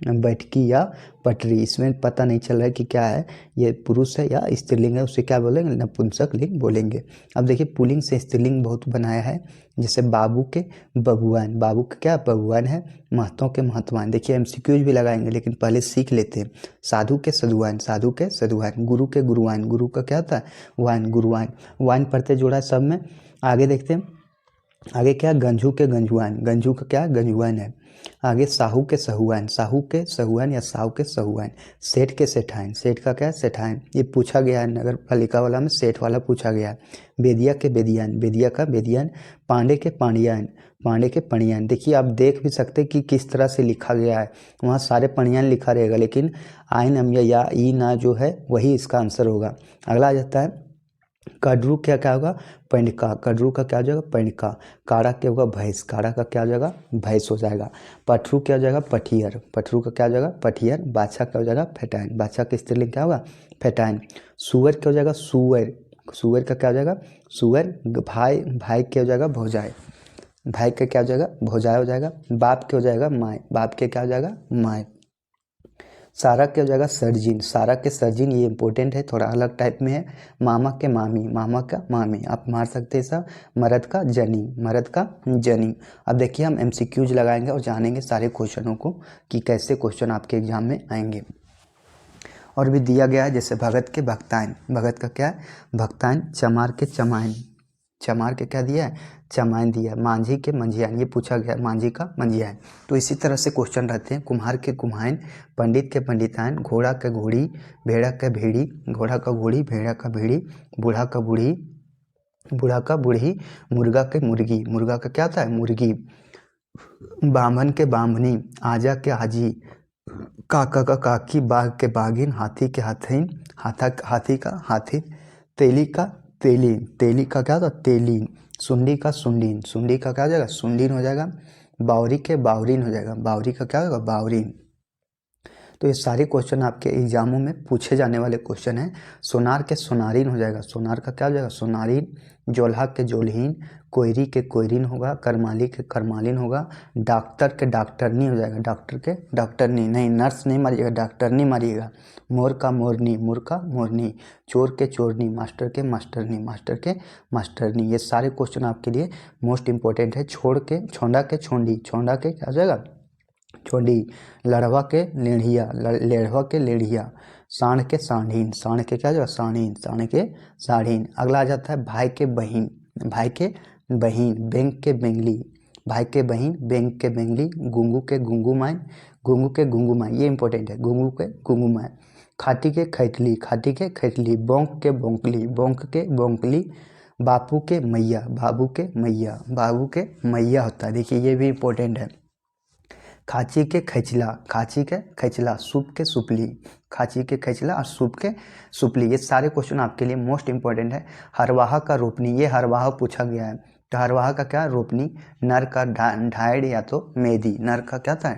बैठकी या पटरी, इसमें पता नहीं चल रहा है कि क्या है, ये पुरुष है या स्त्रीलिंग है, उससे क्या बोलेंगे? नपुंसक लिंग बोलेंगे। अब देखिए पुल्लिंग से स्त्रीलिंग बहुत बनाया है, जैसे बाबू के बबुआन, बाबू का क्या बबुआन है, महतों के महतवान। देखिए एमसीक्यूज भी लगाएंगे लेकिन पहले सीख लेते हैं। साधु के साधुआन, साधु के साधुआन, गुरु के गुरुआन, गुरु का क्या होता है? वान, गुरुआन। वान पढ़ते जोड़ा है सब में। आगे देखते हैं, आगे क्या? गंजू के गंजुआन, गंजू का क्या? गंजुआन है। आगे साहू के सहुआन, साहू के सहुआन या साहू के सहुआन। सेठ के सेठाइन, सेठ का क्या? सेठाइन। ये पूछा गया है नगर पालिका वाला में, सेठ वाला पूछा गया है। बेदिया के बेदियान, बेदिया का बेदियान। पांडे के पांडियान, पांडे के पणियान। देखिए आप देख भी सकते कि किस तरह से लिखा गया है, वहाँ सारे पणियान लिखा रहेगा लेकिन आइन अम्या या ई ना जो है वही इसका आंसर होगा। अगला आ जाता है कडरू, क्या क्या होगा? पैंडका, कडरू का क्या हो जाएगा? पैंडका। काड़ा क्या होगा? भैंस, काड़ा का क्या हो जाएगा? भैंस हो जाएगा। पठरू क्या हो जाएगा? पठियर, पठरू का क्या हो जाएगा? पठियर। बाछा क्या हो जाएगा? फेटाइन, बाछा का स्त्रीलिंग क्या होगा? फेटाइन। सुअर क्या हो जाएगा? सुअर, सुअर का क्या हो जाएगा? सुअर। भाई, भाई क्या हो जाएगा? भौजाई, भाई का क्या हो जाएगा? भौजाई हो जाएगा। बाप क्या हो जाएगा? माय, बाप के क्या हो जाएगा? माय। सारा क्या हो जाएगा? सर्जिन, सारा के सर्जिन, ये इंपॉर्टेंट है, थोड़ा अलग टाइप में है। मामा के मामी, मामा का मामी, आप मार सकते हैं सब। मर्द का जनी, मर्द का जनी। अब देखिए हम एमसीक्यूज लगाएंगे और जानेंगे सारे क्वेश्चनों को कि कैसे क्वेश्चन आपके एग्जाम में आएंगे। और भी दिया गया है, जैसे भगत के भक्ताइन, भगत का क्या है? भक्ताइन। चमार के चमाइन, चमार के क्या दिया है? चमाइन दिया। मांझी के मंझियान, ये पूछा गया मांझी का मंझियान। तो इसी तरह से क्वेश्चन रहते हैं। कुम्हार के कुम्हाइन, पंडित के पंडिताइन, घोड़ा के घोड़ी, भेड़ा के भेड़ी, घोड़ा का घोड़ी, भेड़ा का भेड़ी, बूढ़ा का बूढ़ी, बूढ़ा का बूढ़ी, मुर्गा के मुर्गी, मुर्गा का क्या होता है? मुर्गी। बामन के बामनी, आजा के हाजी, काका का काकी, बाघ के बाघिन, हाथी के हाथीन, हाथी का हाथी, तेली का तेलीन, तेली का क्या होता? तेलीन। सुंडी का सुंडीन, सुंडी का क्या हो जाएगा? सुंडीन हो जाएगा। बावरी के बावरीन हो जाएगा, बावरी का क्या होगा? बावरीन। तो ये सारे क्वेश्चन आपके एग्जामों में पूछे जाने वाले क्वेश्चन हैं। सोनार के सोनारीन हो जाएगा, सोनार का क्या हो जाएगा? सोनारीन। जोल्हा के जोलहीन, कोयरी के कोयरीन होगा, करमाली के करमालिन होगा, डॉक्टर के डॉक्टरनी हो जाएगा, डॉक्टर के डॉक्टरनी, नहीं नर्स नहीं मारिएगा, डॉक्टरनी मारिएगा। मोर का मोरनी, मोर का मोरनी, चोर के चोरनी, मास्टर के मास्टरनी, मास्टर के मास्टरनी। ये सारे क्वेश्चन आपके लिए मोस्ट इंपॉर्टेंट है। छोड़ के छोंडा के छोंडी, छोंडा के क्या हो जाएगा? छोड़ी। लड़वा के लेढ़िया, लेढ़वा के लेढ़िया, साढ़ के साढ़ीन, साढ़ के क्या जो? साढ़ीन, साढ़ के साढ़ीन। अगला आ जाता है भाई के बहिन, भाई के बहिन, बैंक के बेंगली, भाई के बहिन, बैंक के बेंगली, गुंगू के गुंगू माइन, गुंगू के गुंगू माइन, ये इंपॉर्टेंट है, गुंगू के गुंगू माइन। खाटी के खैटली, खाटी के खैटली, बोंक के बोंकली, बोंक के बोंकली, बापू के मैया, बाबू के मैया, बाबू के मैया होता है। देखिए ये भी इंपॉर्टेंट है। खाची के खैचला, खाची के खैचला, सूप के सुपली, खाची के खैचला और सूप के सुपली। ये सारे क्वेश्चन आपके लिए मोस्ट इंपॉर्टेंट है। हरवाहा का रोपनी, ये हरवाहा पूछा गया है, तो हरवाहा का क्या? रोपनी। नर का ढाइड या तो मेदी, नर का क्या था?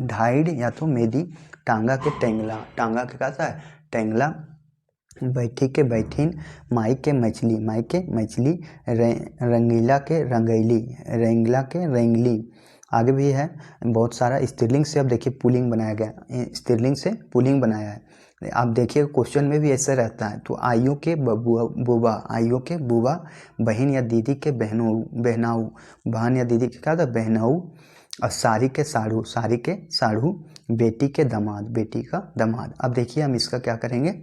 ढाइड या तो मेदी। टांगा के टेंगला, टांगा के क्या था? टेंगला। बैठी के बैठीन, माई के मछली, माई के मछली, रंगीला के रंगैली, रंगीला के रंगली। आगे भी है बहुत सारा। स्त्रीलिंग से अब देखिए पुलिंग बनाया गया, स्त्रीलिंग से पुलिंग बनाया है। आप देखिए क्वेश्चन में भी ऐसे रहता है। तो आइयों के बुबा, आइयों के बुबा, बहन या दीदी के बहनों बहनाऊ, बहन या दीदी के क्या था? बहनाऊ। और साड़ी के साड़ू, साड़ी के साड़ू, बेटी के दामाद, बेटी का दामाद। अब देखिए हम इसका क्या करेंगे,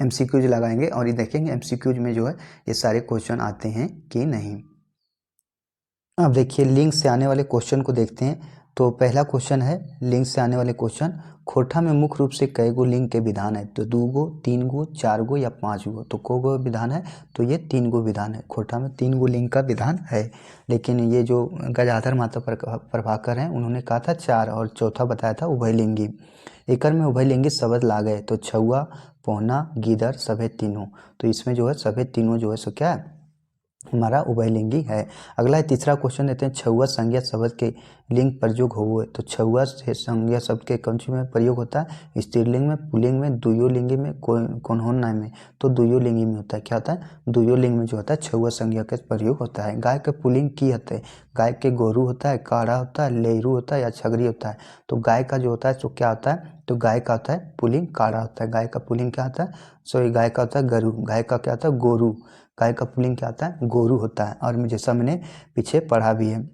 एमसीक्यूज लगाएंगे और ये देखेंगे एमसीक्यूज में जो है ये सारे क्वेश्चन आते हैं कि नहीं। अब देखिए लिंक से आने वाले क्वेश्चन को देखते हैं। तो पहला क्वेश्चन है लिंक से आने वाले क्वेश्चन, खोटा में मुख्य रूप से कई गो लिंक के विधान है? तो 2 गो, 3 गो, 4 गो या 5 गो। तो को गो विधान है? तो ये 3 गो विधान है। खोटा में 3 गो लिंक का विधान है, लेकिन ये जो गजाधर माता प्रभाकर हैं उन्होंने कहा था 4 और चौथा बताया था उभयलिंगी। एकर में उभयलिंगी शब्द लागे तो छुआ, पौना, गीदड़, सभे तीनों। तो इसमें जो है सभे तीनों जो है सो क्या है, हमारा उभयलिंगी है। अगला है तीसरा क्वेश्चन देते हैं, छुआ संज्ञा शब्द के लिंग प्रयोग हुए। तो छुआ से संज्ञा शब्द के कौन सी में प्रयोग होता है, स्त्रीलिंग में, पुल्लिंग में, द्वियोलिंगी में, कौनहोन्नय में। तो द्वियोलिंगी में होता है, क्या होता है, द्वियोलिंग में जो होता है छुआ संज्ञा का प्रयोग होता है। गाय के पुल्लिंग की होता है, गाय के गोरू होता है, काढ़ा होता है, लेहरू होता है या छगरी होता है। तो गाय का जो होता है सो क्या होता है, तो गाय का होता है पुल्लिंग काढ़ा होता है। गाय का पुल्लिंग क्या होता है, सॉरी गाय का होता है गरु। गाय का क्या होता है, गोरू। गाय का पुल्लिंग क्या होता है, गोरू होता है। और जैसा मैंने पीछे पढ़ा भी है।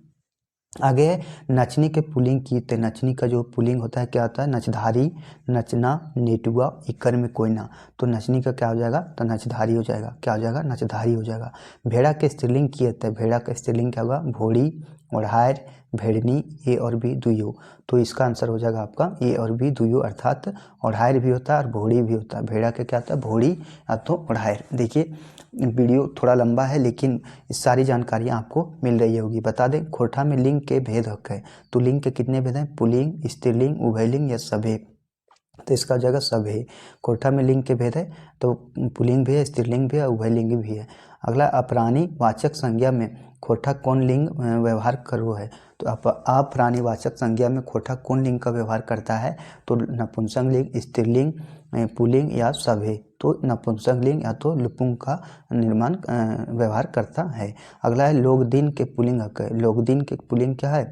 आगे है नचनी के पुल्लिंग की। तो नचनी का जो पुल्लिंग होता है क्या होता है, नचधारी, नचना, नेटुआ, इक्कर में कोयना। तो नचनी का क्या हो जाएगा, तो नचधारी हो जाएगा। क्या हो जाएगा, नचधारी हो जाएगा। भेड़ा के स्त्रीलिंग की होता है, भेड़ा का स्त्रीलिंग क्या होगा, भोड़ी, ओढ़ार, भेड़नी, ए और बी दुयो। तो इसका आंसर हो जाएगा आपका ए और बी दुयो, अर्थात ओढ़ार भी होता है और भोड़ी भी होता है। भेड़ा के क्या होता है, भोड़ी या तो ओढ़ार। देखिए वीडियो थोड़ा लंबा है लेकिन सारी जानकारियाँ आपको मिल रही होगी। बता दें खोरठा में लिंग के भेद है। तो लिंग के कितने भेद हैं, पुल्लिंग, स्त्रीलिंग, उभयलिंग या सभे। तो इसका हो जाएगा सभे। खोरठा में लिंग के भेद है तो पुल्लिंग भी है, स्त्रीलिंग भी है, उभयलिंग भी है। अगला अप्राणी वाचक संज्ञा में खोरठा कौन लिंग व्यवहार करो है। तो अप्राणी वाचक संज्ञा में खोरठा कौन लिंग का व्यवहार करता है, तो नपुंसक लिंग, स्त्रीलिंग, पुल्लिंग या सभे। तो नपुंसक लिंग या तो लुपुंग का निर्माण व्यवहार करता है। अगला है लोकदिन के पुल्लिंग है। लोकदिन के पुल्लिंग क्या है,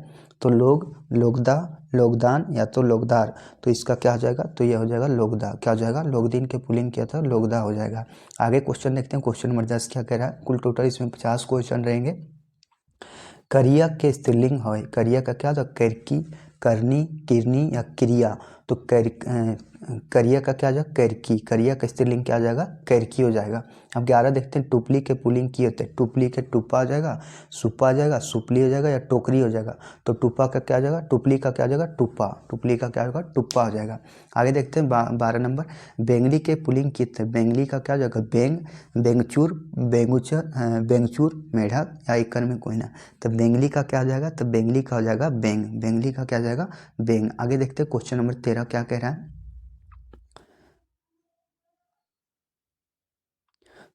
तो लोग, लोकदा, लोकदान या तो लोकदार। तो इसका क्या हो जाएगा, तो यह हो जाएगा लोकदा। क्या हो जाएगा, लोकदिन के पुल्लिंग क्या था, लोकदा हो जाएगा। आगे क्वेश्चन देखते हैं, क्वेश्चन नंबर 10 क्या कह रहा है। कुल टोटल इसमें 50 क्वेश्चन रहेंगे। करिया के स्त्रीलिंग है, करिया का क्या था, करकी, करनी, किरनी या क्रिया। तो करिया का क्या आ जाएगा, कैरकी। करिया का स्त्रीलिंग क्या आ जाएगा, कैरकी हो जाएगा। अब 11 देखते हैं, टुपली के पुल्लिंग की होते हैं। टुपली के टुपा आ जाएगा, सुपा आ जाएगा, सुपली हो जाएगा या टोकरी हो जाएगा। तो टुपा का क्या आ जाएगा, टुपली का क्या आ जाएगा, टुप्पा। टुपली का क्या होगा, टुप्पा हो जाएगा। आगे देखते हैं 12 नंबर, बेंगली के पुल्लिंग की होते हैं। बेंगली का क्या हो जाएगा, बेंग, बेंगचूर, बेंगुचर, बेंगचूर, मेढक या इक्कर में कोयना। तो बेंगली का क्या हो जाएगा, तो बेंगली का हो जाएगा बेंग। बेंगली का क्या हो जाएगा, बेंग। आगे देखते हैं क्वेश्चन नंबर 13 क्या कह रहा है।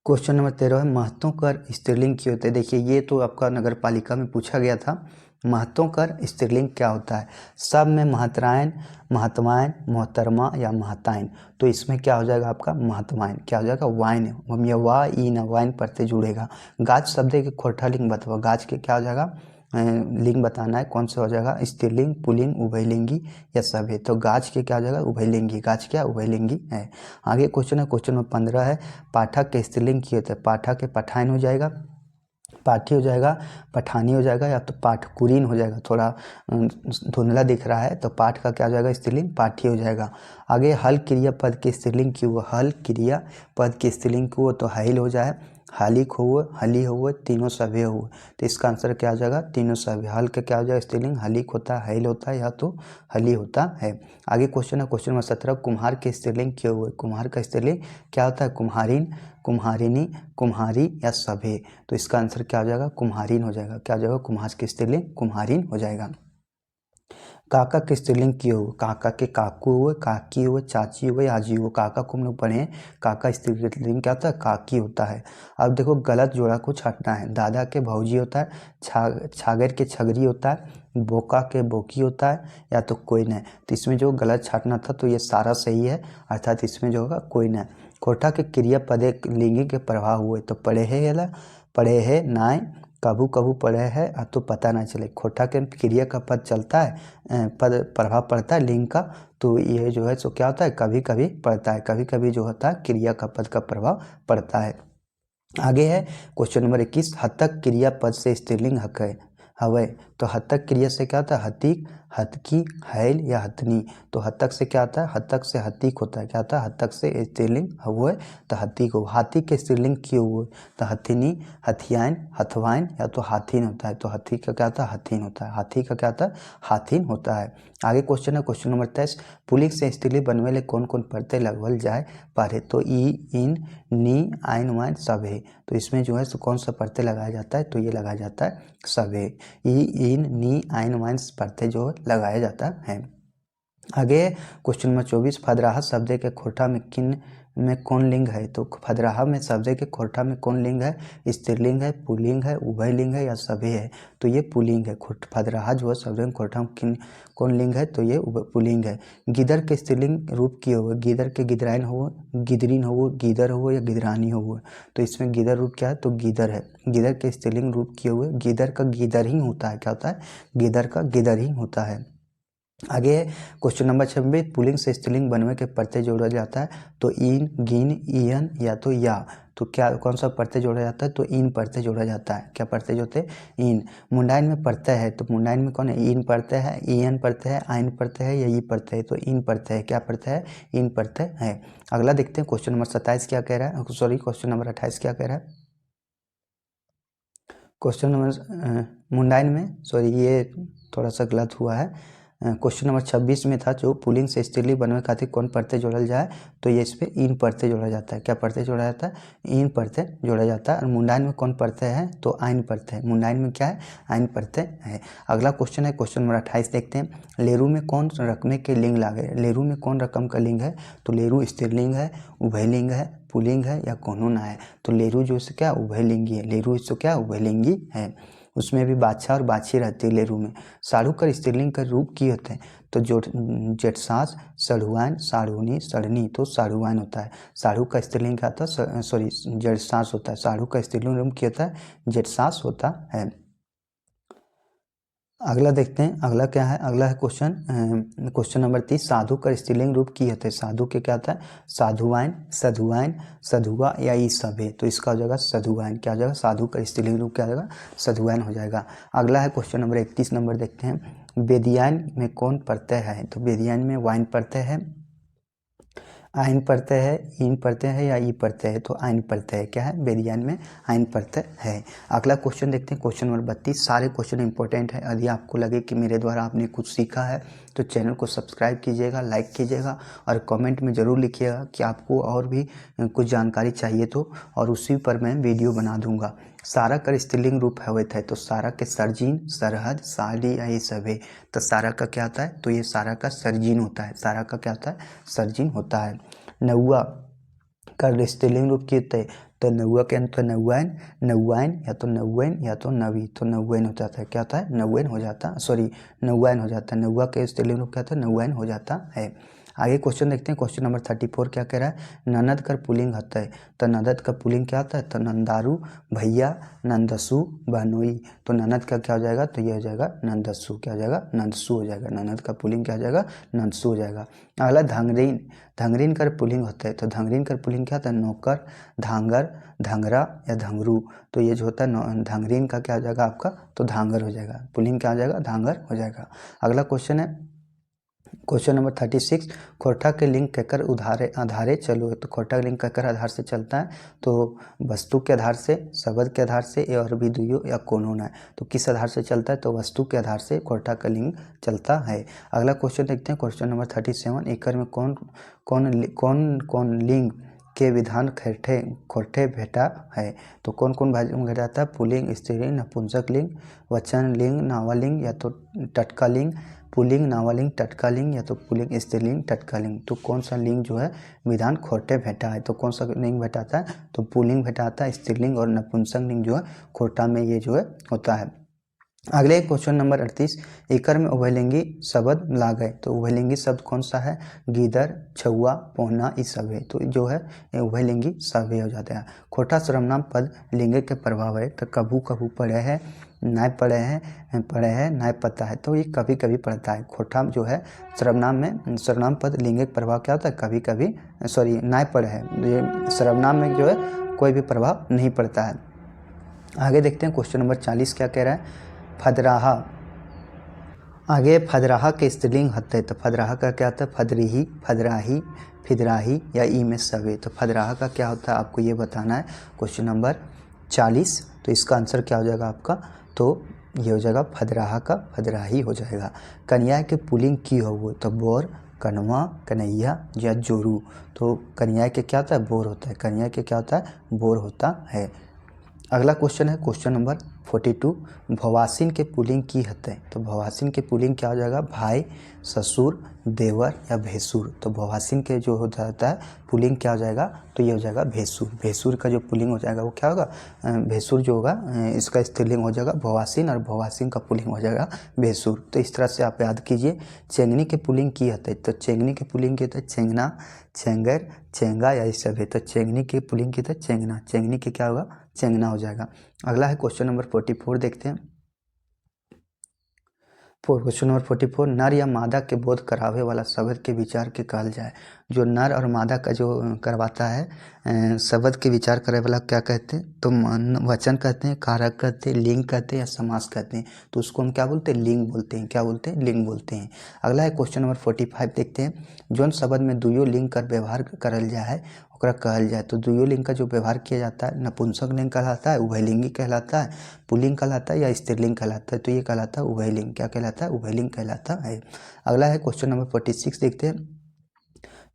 क्वेश्चन नंबर 13 है, महतों कर स्त्रीलिंग की होते हैं। देखिए ये तो आपका नगर पालिका में पूछा गया था। महतों कर स्त्रीलिंग क्या होता है, सब में महतरायन, महतवायन, मोहतरमा या महतायन। तो इसमें क्या हो जाएगा आपका, महतवायन। क्या हो जाएगा, वाइन, हम ये वा ई न वाइन पढ़ते जुड़ेगा। गाज शब्द के खोरठा लिंग बताओ। गाज के क्या हो जाएगा, लिंग बताना है, कौन सा हो जाएगा, स्त्रीलिंग, पुल्लिंग, उभयलिंगी या सभे। तो गाज के क्या हो जाएगा, उभयलिंगी। गाज क्या, उभयलिंगी है। आगे क्वेश्चन है, क्वेश्चन नंबर 15 है, पाठक के स्त्रीलिंग की होता है। पाठक के पठाइन हो जाएगा, पाठी हो जाएगा, पठानी हो जाएगा या तो पाठकुरीन हो जाएगा। थोड़ा धुंधला दिख रहा है तो पाठ का क्या हो जाएगा, स्त्रीलिंग, पाठी हो जाएगा। आगे हल क्रिया पद के स्त्रीलिंग की हुआ, हल क्रिया पद के स्त्रीलिंग की हुआ तो हाइल हो जाए, हालिक हुए, हली हुए, तीनों सभ्य हुए। तो इसका आंसर क्या आ जाएगा, तीनों सभ्य। हल का क्या हो जाएगा, स्त्रीलिंग, हलिक होता है, हाइल होता है या तो हली होता है। आगे क्वेश्चन है, क्वेश्चन नंबर 17, कुम्हार के स्त्रीलिंग क्यों हुए। कुम्हार का स्त्रीलिंग क्या होता है, कुम्हारिन, कुम्हारिनी, कुम्हारी या सभे। तो इसका आंसर क्या हो जाएगा, कुम्हारिन हो जाएगा। क्या हो जाएगा, कुम्हार के स्त्रीलिंग कुम्हारिन हो जाएगा। काका के स्त्रीलिंग की हो, काका के काकू हुए, काकी हुए, चाची हुए, आजी हुए। काका को हम लोग पढ़े, काका स्त्रीलिंग क्या होता है, काकी होता है। अब देखो गलत जोड़ा को छाटना है। दादा के भौजी होता है, छागर के छगरी होता है, बोका के बोकी होता है या तो कोई नहीं। तो इसमें जो गलत छाटना था तो ये सारा सही है, अर्थात इसमें जो होगा कोई नहीं। कोठा के क्रिया पदे लिंगी के प्रभाव हुए। तो पढ़े है ये पढ़े है नाय, कभू कभू पढ़े है तो पता ना चले। खोटा के क्रिया का पद चलता है, पद प्रभाव पड़ता है लिंग का। तो ये जो है सो क्या होता है, कभी कभी पड़ता है, कभी कभी जो होता है क्रिया का पद का प्रभाव पड़ता है। आगे है क्वेश्चन नंबर 21, हतक क्रिया पद से स्त्रीलिंग हक है हवे। तो हतक क्रिया से क्या होता है, हतिक, हतकी, हैल या हथनी। तो हतक से क्या होता है, हतक से हतिक होता है। क्या होता है, हतक से स्त्रीलिंग हुए तो हतिक हो। हाथी के स्त्रीलिंग क्यों हुए, तो हथिनी, हथियाइन, हथवाइन या तो हाथीन होता है। तो हाथी का क्या होता है, हथिन होता है। हाथी का क्या होता है, हाथीन होता है। आगे क्वेश्चन है, क्वेश्चन नंबर 23, पुलिंग से स्त्रीलिंग बनवे ले कौन कौन प्रत्यय लगवल जाए पारे। तो ई, इन, नी, आइन, वाइन, सभे। तो इसमें जो है सो कौन सा प्रत्यय लगाया जाता है, तो ये लगाया जाता है सभे। ई, इन, नी, आइन, वाइन प्रत्यय जो लगाया जाता है। आगे क्वेश्चन नंबर 24, फदराहा शब्द के खोटा में किन में कौन लिंग है? तो फदराहा में शब्द है कि खोरठा में कौन लिंग है? स्त्रीलिंग है, पुल्लिंग है, उभय लिंग है या सभी है? तो ये पुल्लिंग है। फदराहा जो है शब्द है खोरठा में कौन लिंग है? तो ये पुल्लिंग है। गिदर के स्त्रीलिंग रूप की हो, गिदर के गिदराइन हो, गिदरीन हो, गिदर हो या गिदरानी हो। तो इसमें गिदर रूप क्या है? तो गिदर है। गिदर के स्त्रीलिंग रूप किए हुए गिदर का गिदर ही होता है। क्या होता है? गिदर का गिदर ही होता है। आगे क्वेश्चन नंबर 26, पुल्लिंग से स्त्रीलिंग बनने के प्रत्यय जोड़ा जाता है। तो इन, गिन, इयन या तो या। तो क्या कौन सा प्रत्यय जोड़ा जाता है? तो इन प्रत्यय जोड़ा जाता है। क्या प्रत्यय जोड़ते हैं? इन। मुंडाइन में प्रत्यय है, तो मुंडाइन में कौन है? इन प्रत्यय है, इयन प्रत्यय है, आइन प्रत्यय है या ई प्रत्यय है? तो इन प्रत्यय है। क्या प्रत्यय है? इन प्रत्यय है। अगला देखते हैं क्वेश्चन नंबर 27 क्या कह रहा है, सॉरी क्वेश्चन नंबर 28 क्या कह रहा है। क्वेश्चन नंबर मुंडाइन में, सॉरी ये थोड़ा सा गलत हुआ है। क्वेश्चन नंबर 26 में था जो पुल्लिंग से स्त्रीलिंग बनने खातिर कौन प्रत्यय जोड़ल जाए? तो ये इस पे इन प्रत्यय जोड़ा जाता है। क्या प्रत्यय जोड़ा जाता है? इन प्रत्यय जोड़ा जाता है। और मुंडाइन में कौन प्रत्यय है? तो आइन प्रत्यय। मुंडाइन में क्या है? आइन प्रत्यय है। अगला क्वेश्चन है क्वेश्चन नंबर 28 देखते हैं। लेरू में कौन रकमे के लिंग लागे? लेरू में कौन रकम का लिंग है? तो लेरू स्त्रीलिंग है, उभयलिंग है, पुल्लिंग है या कोनो ना है? तो लेरू जो है क्या? उभयलिंगी है। लेरू इसको क्या? उभयलिंगी है। उसमें भी बादशाह और बाछी रहती है लेरू में। साढ़ू का स्त्रीलिंग का रूप की होते हैं? तो जो जेठसास, सढ़ुआन, साढ़ूनी, सड़नी। तो साढ़ुआन होता है। साढ़ू का स्त्रीलिंग क्या होता है? सॉरी जेठसास होता है। साढ़ू का स्त्रीलिंग रूप क्या होता है? जेठसास होता है। अगला देखते हैं, अगला क्या है? अगला है क्वेश्चन नंबर 30, साधु का स्त्रीलिंग रूप की होते हैं? साधु के क्या होता है? साधुआइन, सधुआइन, सधुआ या ई सब है। तो इसका हो जाएगा सधुआइन। क्या हो जाएगा? साधु का स्त्रीलिंग रूप क्या हो जाएगा? सधुआइन हो जाएगा। अगला है क्वेश्चन नंबर 31 नंबर देखते हैं। बेदियाइन में कौन प्रत्यय है? तो बेदियाइन में वाइन प्रत्यय है, आइन प्रत्यय है, इन प्रत्यय है या ई प्रत्यय है? तो आइन प्रत्यय है। क्या है? बेदियान में आइन प्रत्यय है। अगला क्वेश्चन देखते हैं क्वेश्चन नंबर 32। सारे क्वेश्चन इंपॉर्टेंट है। यदि आपको लगे कि मेरे द्वारा आपने कुछ सीखा है तो चैनल को सब्सक्राइब कीजिएगा, लाइक कीजिएगा और कमेंट में ज़रूर लिखिएगा कि आपको और भी कुछ जानकारी चाहिए तो, और उसी पर मैं वीडियो बना दूंगा। सारा का स्त्रीलिंग रूप है होता है? तो सारा के सर्जिन, सरहद, साड़ी या ये सब है। तो सारा का क्या होता है? तो ये सारा का सर्जिन होता है। सारा का क्या होता है? सर्जिन होता है। नौवा का स्त्रीलिंग रूप क्या होता है? तो नौवा के अंत नौवाइन, नौवाइन या तो नौवैन या तो नवी। तो नौवैन हो जाता है। क्या होता है? नौवैन हो जाता, सॉरी नौवाइन हो जाता है। नौवा के स्त्रीलिंग रूप क्या होता है? नौवाइन हो जाता है। आगे क्वेश्चन देखते हैं क्वेश्चन नंबर 34 क्या कह रहा है? ननद का पुल्लिंग होता है? तो ननद का पुल्लिंग क्या होता है? तो नंदारू, भैया, नंदसू, बहनोई। तो ननद का क्या हो जाएगा? तो ये हो जाएगा नंदसू। क्या हो जाएगा? नंदसू हो जाएगा। ननद का पुल्लिंग क्या हो जाएगा? नंदसू हो जाएगा। अगला धंगरीन, धंगरीन का पुल्लिंग होता है? तो धंगरीन का पुल्लिंग क्या होता है? नौकर, धांगर, धंगरा या धंगरू। तो ये जो होता है धंगरीन का क्या हो जाएगा आपका? तो धांगर हो जाएगा। पुल्लिंग क्या हो जाएगा? धांगर हो जाएगा। अगला क्वेश्चन है क्वेश्चन नंबर 36, खोरठा के लिंग कहकर आधारे चलो। तो खोरठा के लिंग कहकर आधार से चलता है? तो वस्तु के आधार से, शब्द के आधार से और भी दुयो या कोनो ना है। तो किस आधार से चलता है? तो वस्तु के आधार से खोरठा का लिंग चलता है। अगला क्वेश्चन देखते हैं क्वेश्चन नंबर 37, एकर में कौन कौन कौन लिंग के विधान खोरठे भेटा है? तो कौन कौन भेटाता है? पुल्लिंग, स्त्रीलिंग, नपुंसक लिंग, वचन लिंग, नावालिंग या तो टटका लिंग। पुल्लिंग, नावालिंग, टटका लिंग या तो पुल्लिंग, स्त्रीलिंग, टटका लिंग। तो कौन सा लिंग जो है विधान खोरठे भेटा है? तो कौन सा लिंग भेटाता है? तो पुल्लिंग भेटाता है, स्त्रीलिंग और नपुंसक लिंग जो है खोरठा में ये जो है होता है। अगले क्वेश्चन नंबर 38, एकर में उभयलिंगी शब्द लागे। तो उभयलिंगी शब्द कौन सा है? गीदर, छुआ, पौना, इस सब है। तो जो है उभयलिंगी सब हो जाते हैं। खोरठा सर्वनाम पद लिंग के प्रभाव है? तो कभू कभू पढ़े हैं, नाय पढ़े हैं, नाय पता है। तो ये कभी कभी पढ़ता है। खोरठा जो है सर्वनाम में, सर्वनाम पद लिंग के प्रभाव क्या होता है? कभी कभी, सॉरी नाय पढ़े है। ये सर्वनाम में जो है कोई भी प्रभाव नहीं पड़ता है। आगे देखते हैं क्वेश्चन नंबर 40 क्या कह रहा है? फदराहा। आगे फदराहा के स्त्रीलिंग होते हैं? तो फदराहा का क्या होता है? फदरीही, फदराही, फिदराही या ई में सवे। तो फदराहा का क्या होता है आपको ये बताना है। क्वेश्चन नंबर 40, तो इसका आंसर क्या हो जाएगा आपका? तो ये हो जाएगा फदराहा का फदराही हो जाएगा। कन्या के पुल्लिंग की हो वो? तो बोर, कनवा, कन्हैया या जोरू। तो कन्या के क्या होता है? बोर होता है। कन्या के क्या होता है? बोर होता है। अगला क्वेश्चन है क्वेश्चन नंबर 42, भवासिन के पुल्लिंग की होते हैं? तो भवासिन के पुल्लिंग क्या हो जाएगा? भाई, ससुर, देवर या भैंसुर। तो भवासिन के जो हो जाता है पुल्लिंग क्या हो जाएगा, तो ये हो जाएगा भैंसुर। भैंसुर का जो पुल्लिंग हो जाएगा वो क्या होगा, भैंसुर जो होगा इसका स्त्रीलिंग हो जाएगा भवासिन, और भवासिन का पुल्लिंग हो जाएगा भैंसुर। तो इस तरह से आप याद कीजिए। चेंगनी के पुल्लिंग की होता है, तो चेंगनी के पुल्लिंग की होता है चेंगना, चेंगर, चेंगा या इस सब है। तो चेंगनी के पुल्लिंग की होता है चेंगना, चेंगनी के क्या होगा, चेंगना हो जाएगा। अगला है क्वेश्चन नंबर 44 देखते हैं। क्वेश्चन नंबर 44, नर या मादा के बोध करावे वाला शब्द के विचार के कहल जाए। जो नर और मादा का जो करवाता है शब्द के विचार करे वाला क्या कहते हैं, तो वचन कहते हैं, कारक कहते हैं, लिंग कहते हैं या समास कहते हैं। तो उसको हम क्या बोलते हैं, लिंग बोलते हैं। क्या बोलते हैं, लिंग बोलते हैं। अगला है क्वेश्चन नंबर 45 देखते हैं। जौन शब्द में दुयो लिंग कर व्यवहार करल जाए ओकरा कहल जाए। तो दुयो लिंग का जो व्यवहार किया जाता है नपुंसक लिंग कहलाता है, उभयलिंगी कहलाता है, पुल्लिंग कहलाता है या स्त्रीलिंग कहलाता है। तो ये कहलाता है उभयलिंग। क्या कहलाता है, उभयलिंग कहलाता है। अगला है क्वेश्चन नंबर 46 देखते हैं।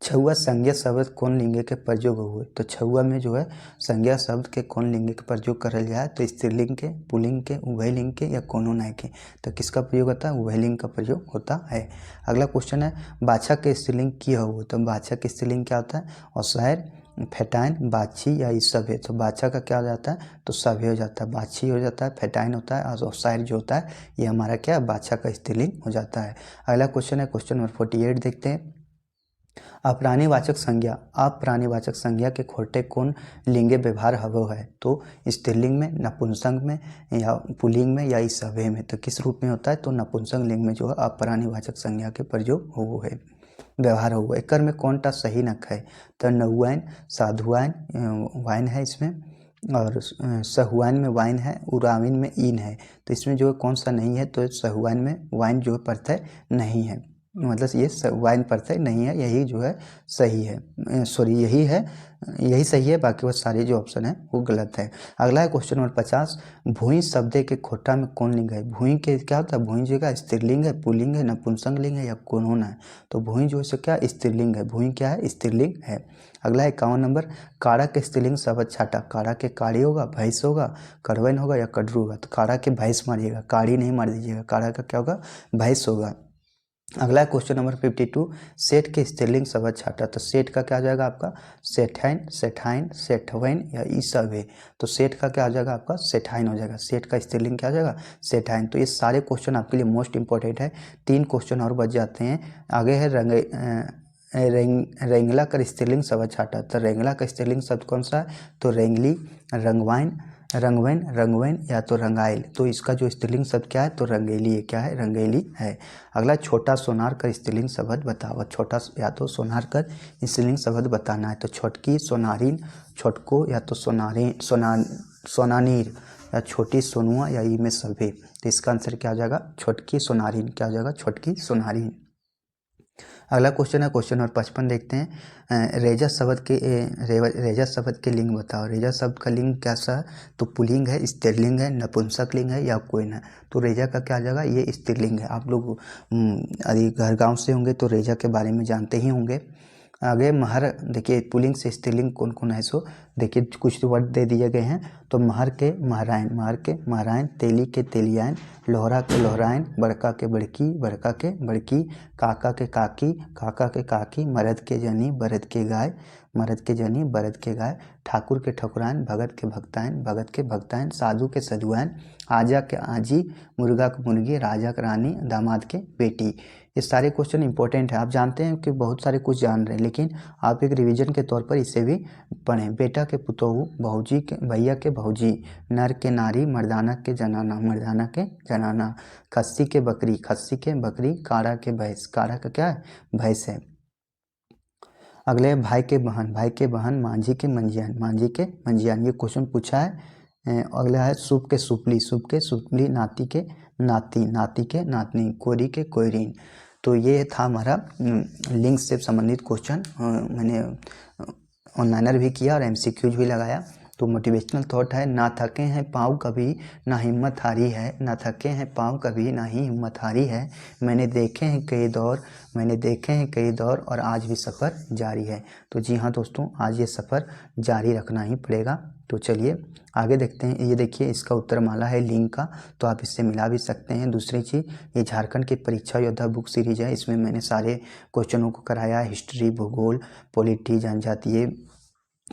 छुआ संज्ञा शब्द कौन लिंग के प्रयोग हुए। तो छुआ में जो है संज्ञा शब्द के कौन लिंग के प्रयोग करल जाए, तो स्त्रीलिंग के, पुल्लिंग के, उभयलिंग के या कोनो नय के। तो किसका प्रयोग होता है, उभयलिंग का प्रयोग होता है। अगला क्वेश्चन है बाछा के स्त्रीलिंग क्या हो। तो बाछा के स्त्रीलिंग क्या होता है, औसैर, फेटाइन, बाछी या इस सब है। तो बाछा का क्या हो जाता है, तो सभ्य हो जाता है, बाछी हो जाता है, फेटाइन होता है, और औसैर जो होता है ये हमारा क्या बाछा का स्त्रीलिंग हो जाता है। अगला क्वेश्चन है क्वेश्चन नंबर 48 देखते हैं। अप्राणीवाचक संज्ञा, अप्राणीवाचक संज्ञा के खोटे कौन लिंगे व्यवहार हवो है। तो स्त्रीलिंग में, नपुंसक में या पुल्लिंग में या इस सभ्य में। तो किस रूप में होता है, तो नपुंसक लिंग में जो है अप्राणीवाचक संज्ञा के प्रयोग हो है, व्यवहार हो। एकर में कौन टा सही नख है, तो नौवाइन, साधुवाइन वाइन है इसमें, और सहुआइन में वाइन है, उराविन में इन है। तो इसमें जो कौन सा नहीं है, तो सहुआइन में वाइन जो प्रत्यय नहीं है, मतलब ये वाइन प्रत्यय नहीं है, यही जो है सही है, सॉरी यही है, यही सही है, बाकी वो सारे जो ऑप्शन है वो गलत है। अगला है क्वेश्चन नंबर 50। भूई शब्द के खोटा में कौन लिंग है। भूई के क्या होता है, भूई जो का स्त्रीलिंग है, पुल्लिंग है, नपुंसक लिंग है या कोनो है। तो भूई जो है क्या स्त्रीलिंग है, भूई क्या है, स्त्रीलिंग है। अगला है 51 नंबर। काड़ा के स्त्रीलिंग शब्द छाटा। काड़ा के काड़ी होगा, भैंस होगा, कड़वैन होगा या कड़रू होगा। तो काड़ा के भैंस मारिएगा, काड़ी नहीं मार दीजिएगा, काड़ा का क्या होगा, भैंस होगा। अगला है क्वेश्चन नंबर 52। सेठ के स्त्रीलिंग शब्द छाटा। तो सेठ का क्या आ जाएगा आपका, सेठाइन, सेठाइन, सेठवैन या ई सब है। तो सेठ का क्या आ जाएगा आपका, सेठाइन हो जाएगा। सेठ का स्त्रीलिंग क्या आ जाएगा, सेठाइन। तो ये सारे क्वेश्चन आपके लिए मोस्ट इंपॉर्टेंट है। 3 क्वेश्चन और बच जाते हैं। आगे है रेंगला का स्त्रीलिंग शब्द छाटा। तो रेंगला का स्त्रीलिंग शब्द कौन सा है, तो रेंगली, रंगवाइन, रंगवैन, रंगवैन या तो रंगाइल। तो इसका जो स्त्रीलिंग शब्द क्या है, तो रंगेली है। क्या है, रंगेली है। अगला छोटा सोनार का स्त्रीलिंग शब्द बताओ। छोटा या तो सोनार का स्त्रीलिंग शब्द बताना है। तो छोटकी, सोनारिन, छोटको या तो सोनानीर या छोटी सोनुआ या ई में सभी। तो इसका आंसर क्या आ जाएगा, छोटकी सोनारिन। क्या आ जाएगा, छोटकी सोनारिन। अगला क्वेश्चन है क्वेश्चन नंबर 55 देखते हैं। रेजा शब्द के लिंग बताओ। रेजा शब्द का लिंग कैसा है, तो पुल्लिंग है, स्त्रीलिंग है, नपुंसक लिंग है या कोई ना। तो रेजा का क्या आ जाएगा, ये स्त्रीलिंग है। आप लोग यदि घर गांव से होंगे तो रेजा के बारे में जानते ही होंगे। आगे महर, देखिए पुल्लिंग से स्त्रीलिंग कौन कौन है, सो देखिए कुछ वर्ड दे दिए गए हैं। तो महर के महराइन, महर के महराइन, तेली के तेलियाइन, लोहरा के लोहराइन, बड़का के बड़की, बड़का के बड़की, काका के काकी, काका के काकी, मर्द के जनी, बरद के गाय, मर्द के जनी, बरद के गाय, ठाकुर के ठकुराइन, भगत के भक्ताइन, भगत के भक्ताइन, साधु के सधुआइन, आजा के आजी, मुर्गा के मुर्गी, राजा के रानी, दामाद के बेटी। ये सारे क्वेश्चन इंपॉर्टेंट है। आप जानते हैं कि बहुत सारे कुछ जान रहे हैं, लेकिन आप एक रिवीजन के तौर पर इसे भी पढ़ें। बेटा के पुतोहू, भौजी के भैया के भौजी, नर के नारी, मर्दाना के जनाना, मर्दाना के जनाना, खस्सी के बकरी, खस्सी के बकरी, काड़ा के भैंस, काड़ा का क्या है, भैंस है। अगले भाई के बहन, भाई के बहन, मांझी के मंजियान, मांझी के मंजियान। ये क्वेश्चन पूछा है। अगला है सूप के सुपली, सूप के सुपली, नाती के नाती, नाती के नातनी, कोरी के कोयरीन। तो ये था हमारा लिंग से संबंधित क्वेश्चन। मैंने ऑनलाइनर भी किया और MCQज भी लगाया। तो मोटिवेशनल थॉट है, ना थके हैं पाँव कभी ना हिम्मत हारी है, ना थके हैं पाँव कभी ना ही हिम्मत हारी है, मैंने देखे हैं कई दौर, मैंने देखे हैं कई दौर और आज भी सफ़र जारी है। तो जी हाँ दोस्तों, आज ये सफ़र जारी रखना ही पड़ेगा। तो चलिए आगे देखते हैं। ये देखिए इसका उत्तरमाला है लिंग का, तो आप इससे मिला भी सकते हैं। दूसरी चीज़, ये झारखंड की परीक्षा योद्धा बुक सीरीज है, इसमें मैंने सारे क्वेश्चनों को कराया, हिस्ट्री, भूगोल, पॉलिटी, जनजातीय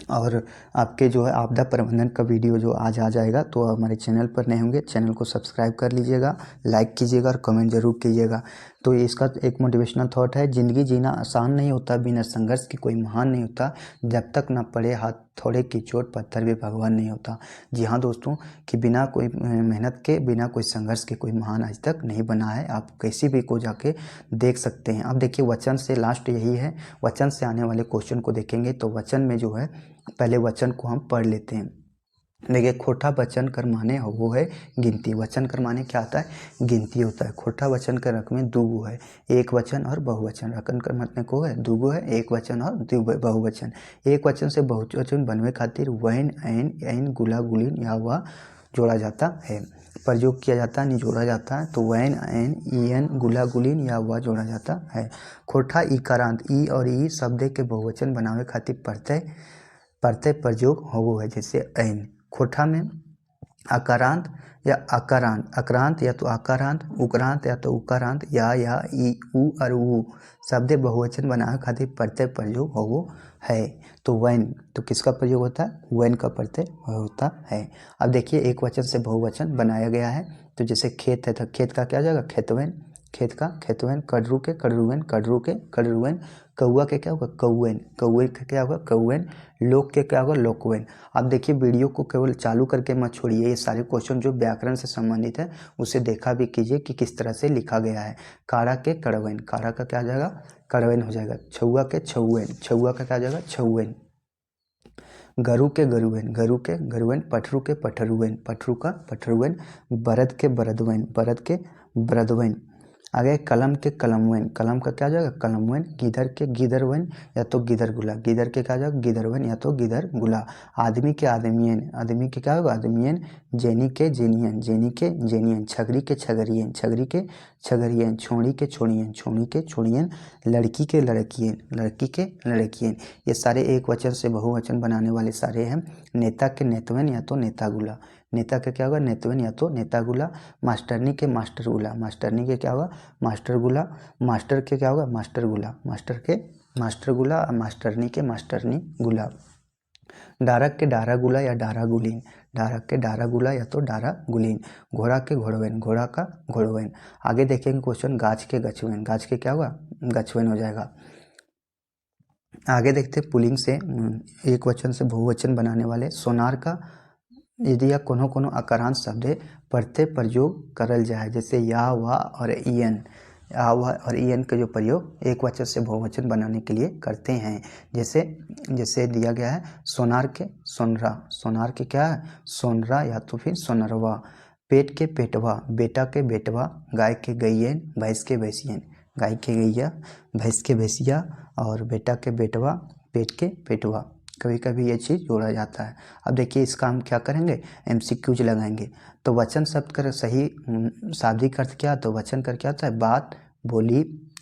और आपके जो है आपदा प्रबंधन का वीडियो जो आज आ जाएगा। तो हमारे चैनल पर नए होंगे, चैनल को सब्सक्राइब कर लीजिएगा, लाइक कीजिएगा और कमेंट ज़रूर कीजिएगा। तो इसका एक मोटिवेशनल थॉट है, ज़िंदगी जीना आसान नहीं होता, बिना संघर्ष के कोई महान नहीं होता, जब तक ना पड़े हाथ थोड़े की चोट पत्थर भी भगवान नहीं होता। जी हाँ दोस्तों, कि बिना कोई मेहनत के, बिना कोई संघर्ष के कोई महान आज तक नहीं बना है। आप किसी भी को जाके देख सकते हैं। अब देखिए वचन से लास्ट यही है, वचन से आने वाले क्वेश्चन को देखेंगे। तो वचन में जो है पहले वचन को हम पढ़ लेते हैं। देखिए खोटा वचन कर माने हो वो है गिनती। वचन कर माने क्या होता है? गिनती होता है। खोटा वचन कर रकम में दूगो है, एक वचन और बहुवचन। रकम कर मतलब को है दूगो है, एक वचन और बहुवचन। एक वचन से बहुवचन बनवे खातिर वैन, ऐन, ऐन, गुला, गुलीन या वह जोड़ा जाता है, प्रयोग किया जाता है, नहीं जोड़ा जाता है। तो वैन, ऐन, ईएन, गुला, गुलीन या वह जोड़ा जाता है। खोटा इकारांत ई और ई शब्द के बहुवचन बनावे खातिर प्रत्यय प्रयोग होवो है, जैसे ऐन। खोटा में अकारांत या अकारांत, अक्रांत या तो अकारांत, उक्रांत या तो उकारांत, या ई, उ और ऊ शब्द बहुवचन बनावे खातिर प्रत्यय प्रयोग होवो है। तो वैन, तो किसका प्रयोग होता है? वैन का प्रत्यय होता है। अब देखिए एक वचन से बहुवचन बनाया गया है। तो जैसे खेत है, तो खेत का क्या हो जाएगा? खेतवैन। खेत का खेतवैन। कड़रू के कड़रुवैन, कड़रू के कड़रुवैन। कौआ के क्या होगा? कौवैन। कौए के क्या होगा? कौवैन। लोक के क्या होगा? लोकवैन। अब देखिए वीडियो को केवल चालू करके मत छोड़िए, ये सारे क्वेश्चन जो व्याकरण से संबंधित है उसे देखा भी कीजिए कि किस तरह से लिखा गया है। काड़ा के कड़वैन, काड़ा का क्या हो जाएगा? कड़वैन हो जाएगा। छुआ के छौवैन, छुआ का क्या हो जाएगा? छौवैन। गरु के गरुवैन, गरु के गरुवैन। पठरू के पठरुवैन, पठरू का पठरुवैन। बरद के बरदवैन, बरद के बरदवैन। आगे कलम के कलमवैन, कलम का क्या हो जाएगा? कलमवैन। गिदर के गिदरवैन या तो गिदरगुला, गिदर के क्या हो जाएगा? गिदरवैन या तो गिदरगुला। आदमी के आदमियन, आदमी के क्या होगा? आदमियन। जेनी के जेनियन, जेनी के जेनियन। छगरी के छगरियन, छगरी के छगरियन। छोड़ी के छोड़ियन, छोड़ी के छोड़ियन। लड़की के लड़कियन, लड़की के लड़कियन। ये सारे एक वचन से बहुवचन बनाने वाले सारे हैं। नेता के नेतवैन या तो नेतागुला, नेता का क्या होगा? नेतवैन या तो नेतागुला। मास्टरनी के मास्टरगुला, मास्टरनी के क्या होगा? मास्टरगुला। मास्टर के क्या होगा? मास्टरगुला, मास्टर के मास्टरगुला। मास्टरनी के मास्टरनी गुला। डारक के डारागुला या डारागुलीन, डारक के डारागुला या तो डारागुलीन। घोड़ा के घोड़वैन, घोड़ा का घोड़वैन। आगे देखेंगे क्वेश्चन गाछ के गछवैन, गाछ के क्या होगा? गछवैन हो जाएगा। आगे देखते पुल्लिंग से एक वचन से बहुवचन बनाने वाले। सोनार का यदि या कोनो कोनो अकारांत शब्द प्रत्यय प्रयोग करल जाए, जैसे या, वा और ईएन, या, वा और ईएन का जो प्रयोग एक वचन से बहुवचन बनाने के लिए करते हैं। जैसे जैसे दिया गया है सोनार के सोनरा, सोनार के क्या है? सोनरा या तो फिर सोनरवा। पेट के पेटवा, बेटा के बेटवा। गाय के गैयन, भैंस के भैंसियन, गाय के गैया, भैंस के भैंसिया और बेटा के बेटवा, पेट के पेटवा। कभी कभी ये चीज़ जोड़ा जाता है। अब देखिए इसका हम क्या करेंगे? MCQज लगाएंगे। तो वचन शब्द का सही शाब्दिक अर्थ क्या? तो वचन कर क्या होता है? बात, बोली,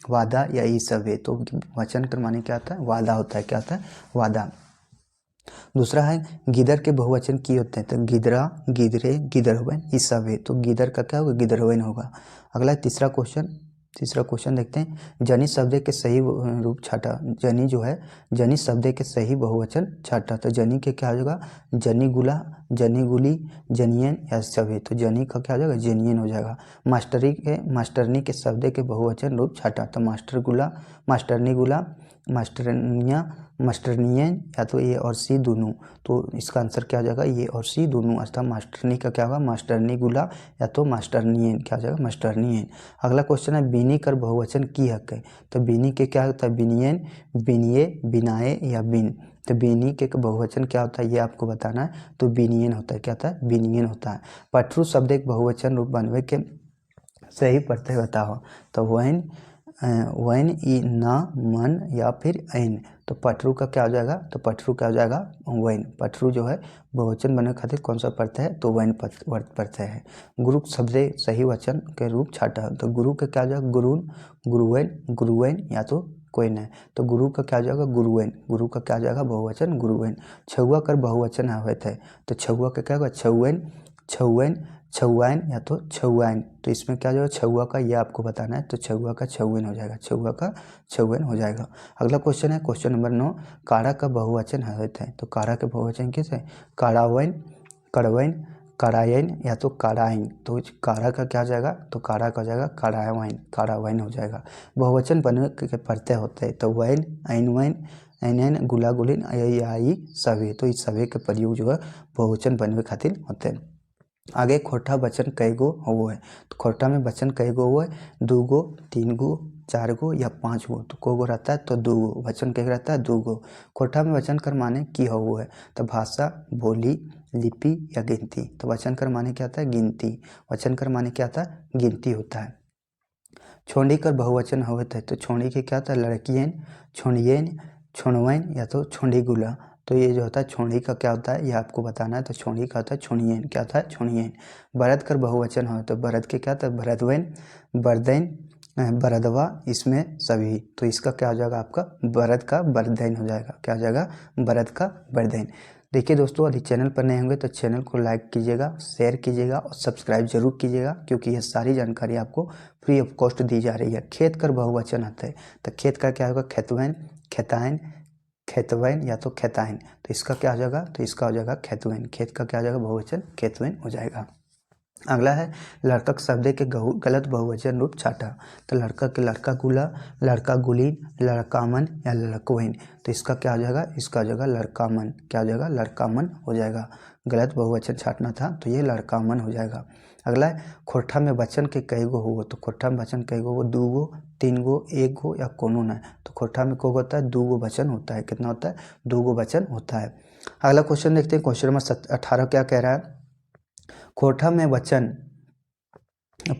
वादा या ये सब है। तो वचन कर माने क्या होता है? वादा होता है। क्या होता है? वादा। दूसरा है गिदर के बहुवचन की होते हैं, तो गिदरा, गिदरे, गिदरवैन ये सब है। तो गिदर का क्या होगा? गिदरवैन होगा। अगला तीसरा क्वेश्चन देखते हैं। जनि शब्द के सही रूप छाटा, जनि जो है जनि शब्द के सही बहुवचन छाटा। तो जनि के क्या हो जाएगा? जनि गुला, जनि गुली, जनियन या सब है। तो जनि का क्या हो जाएगा? जेनियन हो जाएगा। मास्टरनी के शब्द के बहुवचन रूप छाटा। तो मास्टर गुला, मास्टरनी गुला, मास्टरनिया, मास्टरनियन या तो ए और सी दोनों। तो इसका आंसर क्या हो जाएगा? ये और सी दोनों। अर्थात मास्टरनी का क्या होगा? मास्टरनी गुला या तो मास्टरनियन, क्या हो जाएगा? मास्टरनियन। अगला क्वेश्चन है बिनी कर बहुवचन की हक है। तो बिनी के क्या होता है? बिनियन, बिनिये, बिनाए या बिन। तो बिनी के बहुवचन क्या होता है ये आपको बताना है। तो बिनियन होता है। क्या होता है? बिनियन होता है। पठरू शब्द एक बहुवचन रूप बनवे के सही प्रत्यय बताओ। तो वैन, वैन ई ना मन या फिर ऐन। तो पटरू का क्या हो जाएगा, तो पटरू क्या हो जाएगा, वैन। पटरू जो है बहुवचन बनने खातिर कौन सा प्रत्यय है, तो वैन प्रत्यय है। गुरु शब्द सही वचन के रूप छाटा, तो गुरु का क्या हो जाएगा, गुरुन, गुरुवैन या तो कोई नहीं। तो गुरु का क्या हो जाएगा, गुरुवैन। गुरु का क्या हो जाएगा, बहुवचन गुरुवैन। छुआ कर बहुवचन हुए थे, तो छुआ का क्या होगा, छुएन, छुआइन या तो छुआइन। तो इसमें क्या जो है छुआ का ये आपको बताना है, तो छुआ का छुएन हो जाएगा, छुआ का छुएन हो जाएगा। अगला क्वेश्चन है क्वेश्चन नंबर 9, काढ़ा का बहुवचन हुए थे। तो काढ़ा के बहुवचन किस है, काढ़ावैन, कड़वैन, कड़ायन या तो काढ़ाइन। तो काढ़ा का क्या हो जाएगा, तो काढ़ा का हो जाएगा काढ़ावैन, काढ़ावैन हो जाएगा। बहुवचन बनने के प्रत्यय होते हैं, तो वैन, ऐन वैन, ऐन गुला गुलिन, आई सभी। तो इस सभी के प्रयोग जो है बहुवचन बनने खातिर होते हैं। आगे खोटा वचन कई गो हो है, तो खोटा में वचन कई गो हो है, 2 गो, 3 गो, 4 गो या 5 गो। तो को गो रहता है, तो 2 गो वचन कई रहता है, 2 गो। खोटा में वचन कर माने की हो है, तो भाषा, बोली, लिपि या गिनती। तो वचन कर माने क्या होता है, गिनती। वचन कर माने क्या होता है, गिनती होता है। छोंडी कर बहुवचन होते हैं, तो छोंडी के क्या होता है, लड़कियन, छोड़ियन, छोड़वैन या तो छोंडी गुला। तो ये जो होता है छोंडी का क्या होता है, ये आपको बताना है। तो छोंडी का होता है छोड़ियन, क्या होता है, छोड़ियन। बरद कर बहुवचन हो, तो बरद के क्या होता है, बरदवैन, बरदैन, बरदवा, इसमें सभी। तो इसका क्या हो जाएगा, आपका बरद का बरदैन हो जाएगा, क्या हो जाएगा, बरद का बरदैन। देखिए दोस्तों, यदि चैनल पर नए होंगे तो चैनल को लाइक कीजिएगा, शेयर कीजिएगा और सब्सक्राइब जरूर कीजिएगा, क्योंकि ये सारी जानकारी आपको फ्री ऑफ कॉस्ट दी जा रही है। खेत कर बहुवचन आता है, तो खेत का क्या होगा, खेतवैन, खेताइन, खेतवैन या तो खेताइन। तो इसका क्या हो जाएगा, तो इसका हो जाएगा खेतवैन। खेत का क्या हो जाएगा, बहुवचन खेतवैन हो जाएगा। अगला है लड़का शब्द के गलत बहुवचन रूप छाटा, तो लड़का के लड़का गुला, लड़का गुलीन, लड़कामन या लड़कवैन। तो इसका क्या हो जाएगा, इसका हो जाएगा लड़कामन, क्या हो जाएगा, लड़कामन हो जाएगा। गलत बहुवचन छाटना था, तो ये लड़कामन हो जाएगा। अगला है खोठा में वचन के कई गो हो, तो खोठा में वचन कई गो हो, 2 गो, 3 गो, 1 गो या कोनो न। तो खोठा में को होता है, 2 गो वचन होता है। कितना होता है, 2 गो वचन होता है। अगला क्वेश्चन देखते हैं, क्वेश्चन नंबर 18 क्या कह रहा है, खोठा में वचन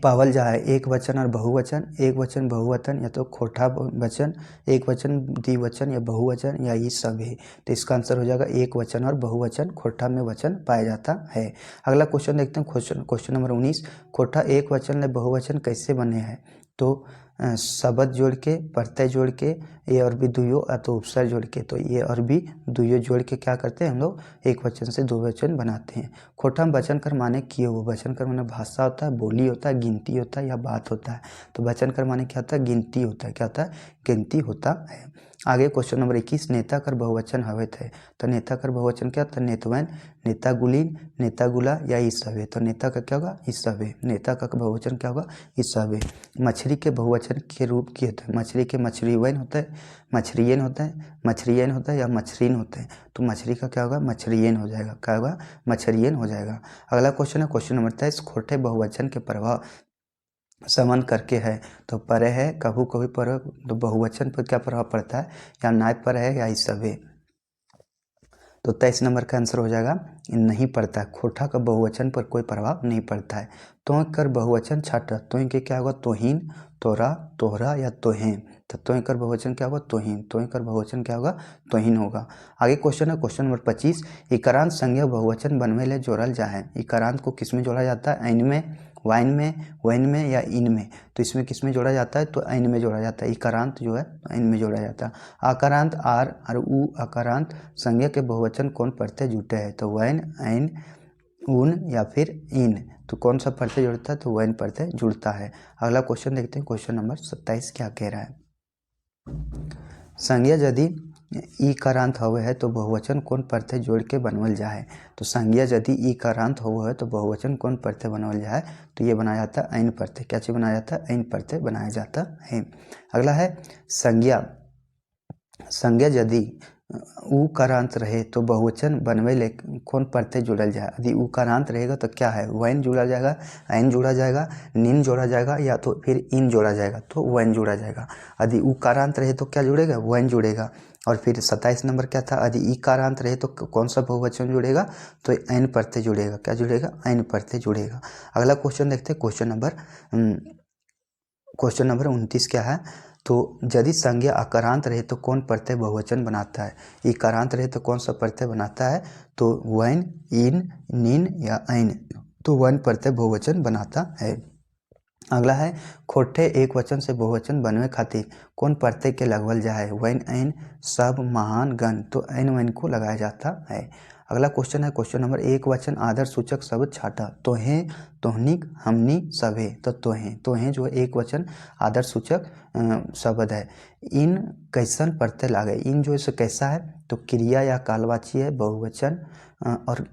पावल जाए एक वचन और बहुवचन, एक वचन बहुवचन या तो खोठा वचन, एक वचन द्विवचन या बहुवचन या ये सब है। तो इसका आंसर हो जाएगा एक वचन और बहुवचन खोठा में वचन पाया जाता है। अगला क्वेश्चन देखते हैं, क्वेश्चन नंबर 19, खोठा एक वचन में बहुवचन कैसे बने हैं। तो शब्द जोड़ के, प्रत्यय जोड़ के, ये और भी दुयो या तो उपसर्ग जोड़ के। तो ये और भी दुयो जोड़ के क्या करते हैं हम लोग, एक वचन से 2 वचन बनाते हैं। खोठा में वचन कर माने किए हुए, वचन कर माने भाषा होता है, बोली होता है, गिनती होता है या बात होता है। तो वचन कर माने क्या होता है, गिनती होता है, क्या होता है, गिनती होता है। आगे क्वेश्चन नंबर 21, नेता कर बहुवचन हवे थे। तो नेता कर बहुवचन क्या होता है, नेतवैन, नेता गुलीन, नेता गुला या ईसवे। तो नेता का क्या होगा, ईसवे। नेता का बहुवचन क्या होगा, ईसवे। मछली के बहुवचन के रूप किए होते हैं, मछली के मछलीवैन होता है, मछरियन होता है, मछरियन होता है या मछरीन होते हैं। तो मछली का क्या होगा, मछरियन हो जाएगा, क्या होगा, मछरियन हो जाएगा। अगला क्वेश्चन है क्वेश्चन नंबर 23, खोटे बहुवचन के प्रभाव समन करके है। तो परे है, कभू कभी पर, तो बहुवचन पर क्या प्रभाव पड़ता है, या नाय पर है या इसवे। तो 23 नंबर का आंसर हो जाएगा नहीं पड़ता है, खोठा का बहुवचन पर कोई प्रभाव नहीं पड़ता है। तो कर बहुवचन छाटा, तो के क्या होगा, तोहीन, तोरा, तोहरा या तोहें। तो कर बहुवचन क्या होगा, तोहीन। तो कर बहुवचन क्या होगा, तोहीन होगा। आगे क्वेश्चन है क्वेश्चन नंबर 25, इकारांत संज्ञा बहुवचन बनवे ले जोड़ल जाए। इकारांत को किस में जोड़ा जाता है, ऐन में, वाइन में, वैन में या इन में। तो इसमें किस में जोड़ा जाता है, तो ऐन में जोड़ा जाता है। इकारांत जो है ऐन में जोड़ा जाता है। आकारांत आर और उ आकारांत संज्ञा के बहुवचन कौन प्रत्यय जुटे हैं। तो वैन, ऐन, उन या फिर इन। तो कौन सा प्रत्यय जुड़ता है, तो वैन प्रत्यय जुड़ता है। अगला क्वेश्चन देखते हैं, क्वेश्चन नंबर 27 क्या कह रहा है, संज्ञा यदि ईकारांत होवे है तो बहुवचन कौन प्रत्यय जोड़ के बनवल जाए। तो संज्ञा यदि ईकारांत होवे है तो बहुवचन कौन प्रत्यय बनवल जाए। तो ये बनाया जाता है ऐन प्रत्यय। क्या चीज बनाया जाता है, ऐन प्रत्यय बनाया जाता है। अगला है संज्ञा, संज्ञा यदि उकारांत रहे तो बहुवचन बनवे ले कौन प्रत्यय जुड़ल जाए। यदि उकारांत रहेगा तो क्या है, वैन जोड़ा जाएगा, ऐन जोड़ा जाएगा, निन जोड़ा जाएगा या तो फिर इन जोड़ा जाएगा, तो वैन जोड़ा जाएगा। यदि उकारांत रहे तो क्या जुड़ेगा, वैन जुड़ेगा। और फिर 27 नंबर क्या था, यदि ईकारांत रहे तो कौन सा बहुवचन जुड़ेगा, तो ऐन प्रत्यय जुड़ेगा। क्या जुड़ेगा, ऐन प्रत्यय जुड़ेगा। अगला क्वेश्चन देखते हैं, क्वेश्चन नंबर 29 क्या है, तो यदि संज्ञा अकारांत रहे तो कौन प्रत्यय बहुवचन बनाता है? इकारांत रहे तो कौन सा प्रत्यय बनाता है? तो वैन, इन, निन या ऐन, तो वन प्रत्यय बहुवचन बनाता है। अगला है खोटे एक वचन से बहुवचन बनवे खातिर कौन प्रत्यय के लगवल जा है? वैन, ऐन, सब, महान, गण, तो ऐन वैन को लगाया जाता है। अगला क्वेश्चन है क्वेश्चन नंबर एक वचन आदर सूचक शब्द छाटा। तोहें, तोहनिक, हमनी, सभे, तो तोहें जो है एक वचन आदर सूचक शब्द है। इन कैसन प्रत्यय लागे? इन जो है कैसा है? तो क्रिया या कालवाची है, बहुवचन और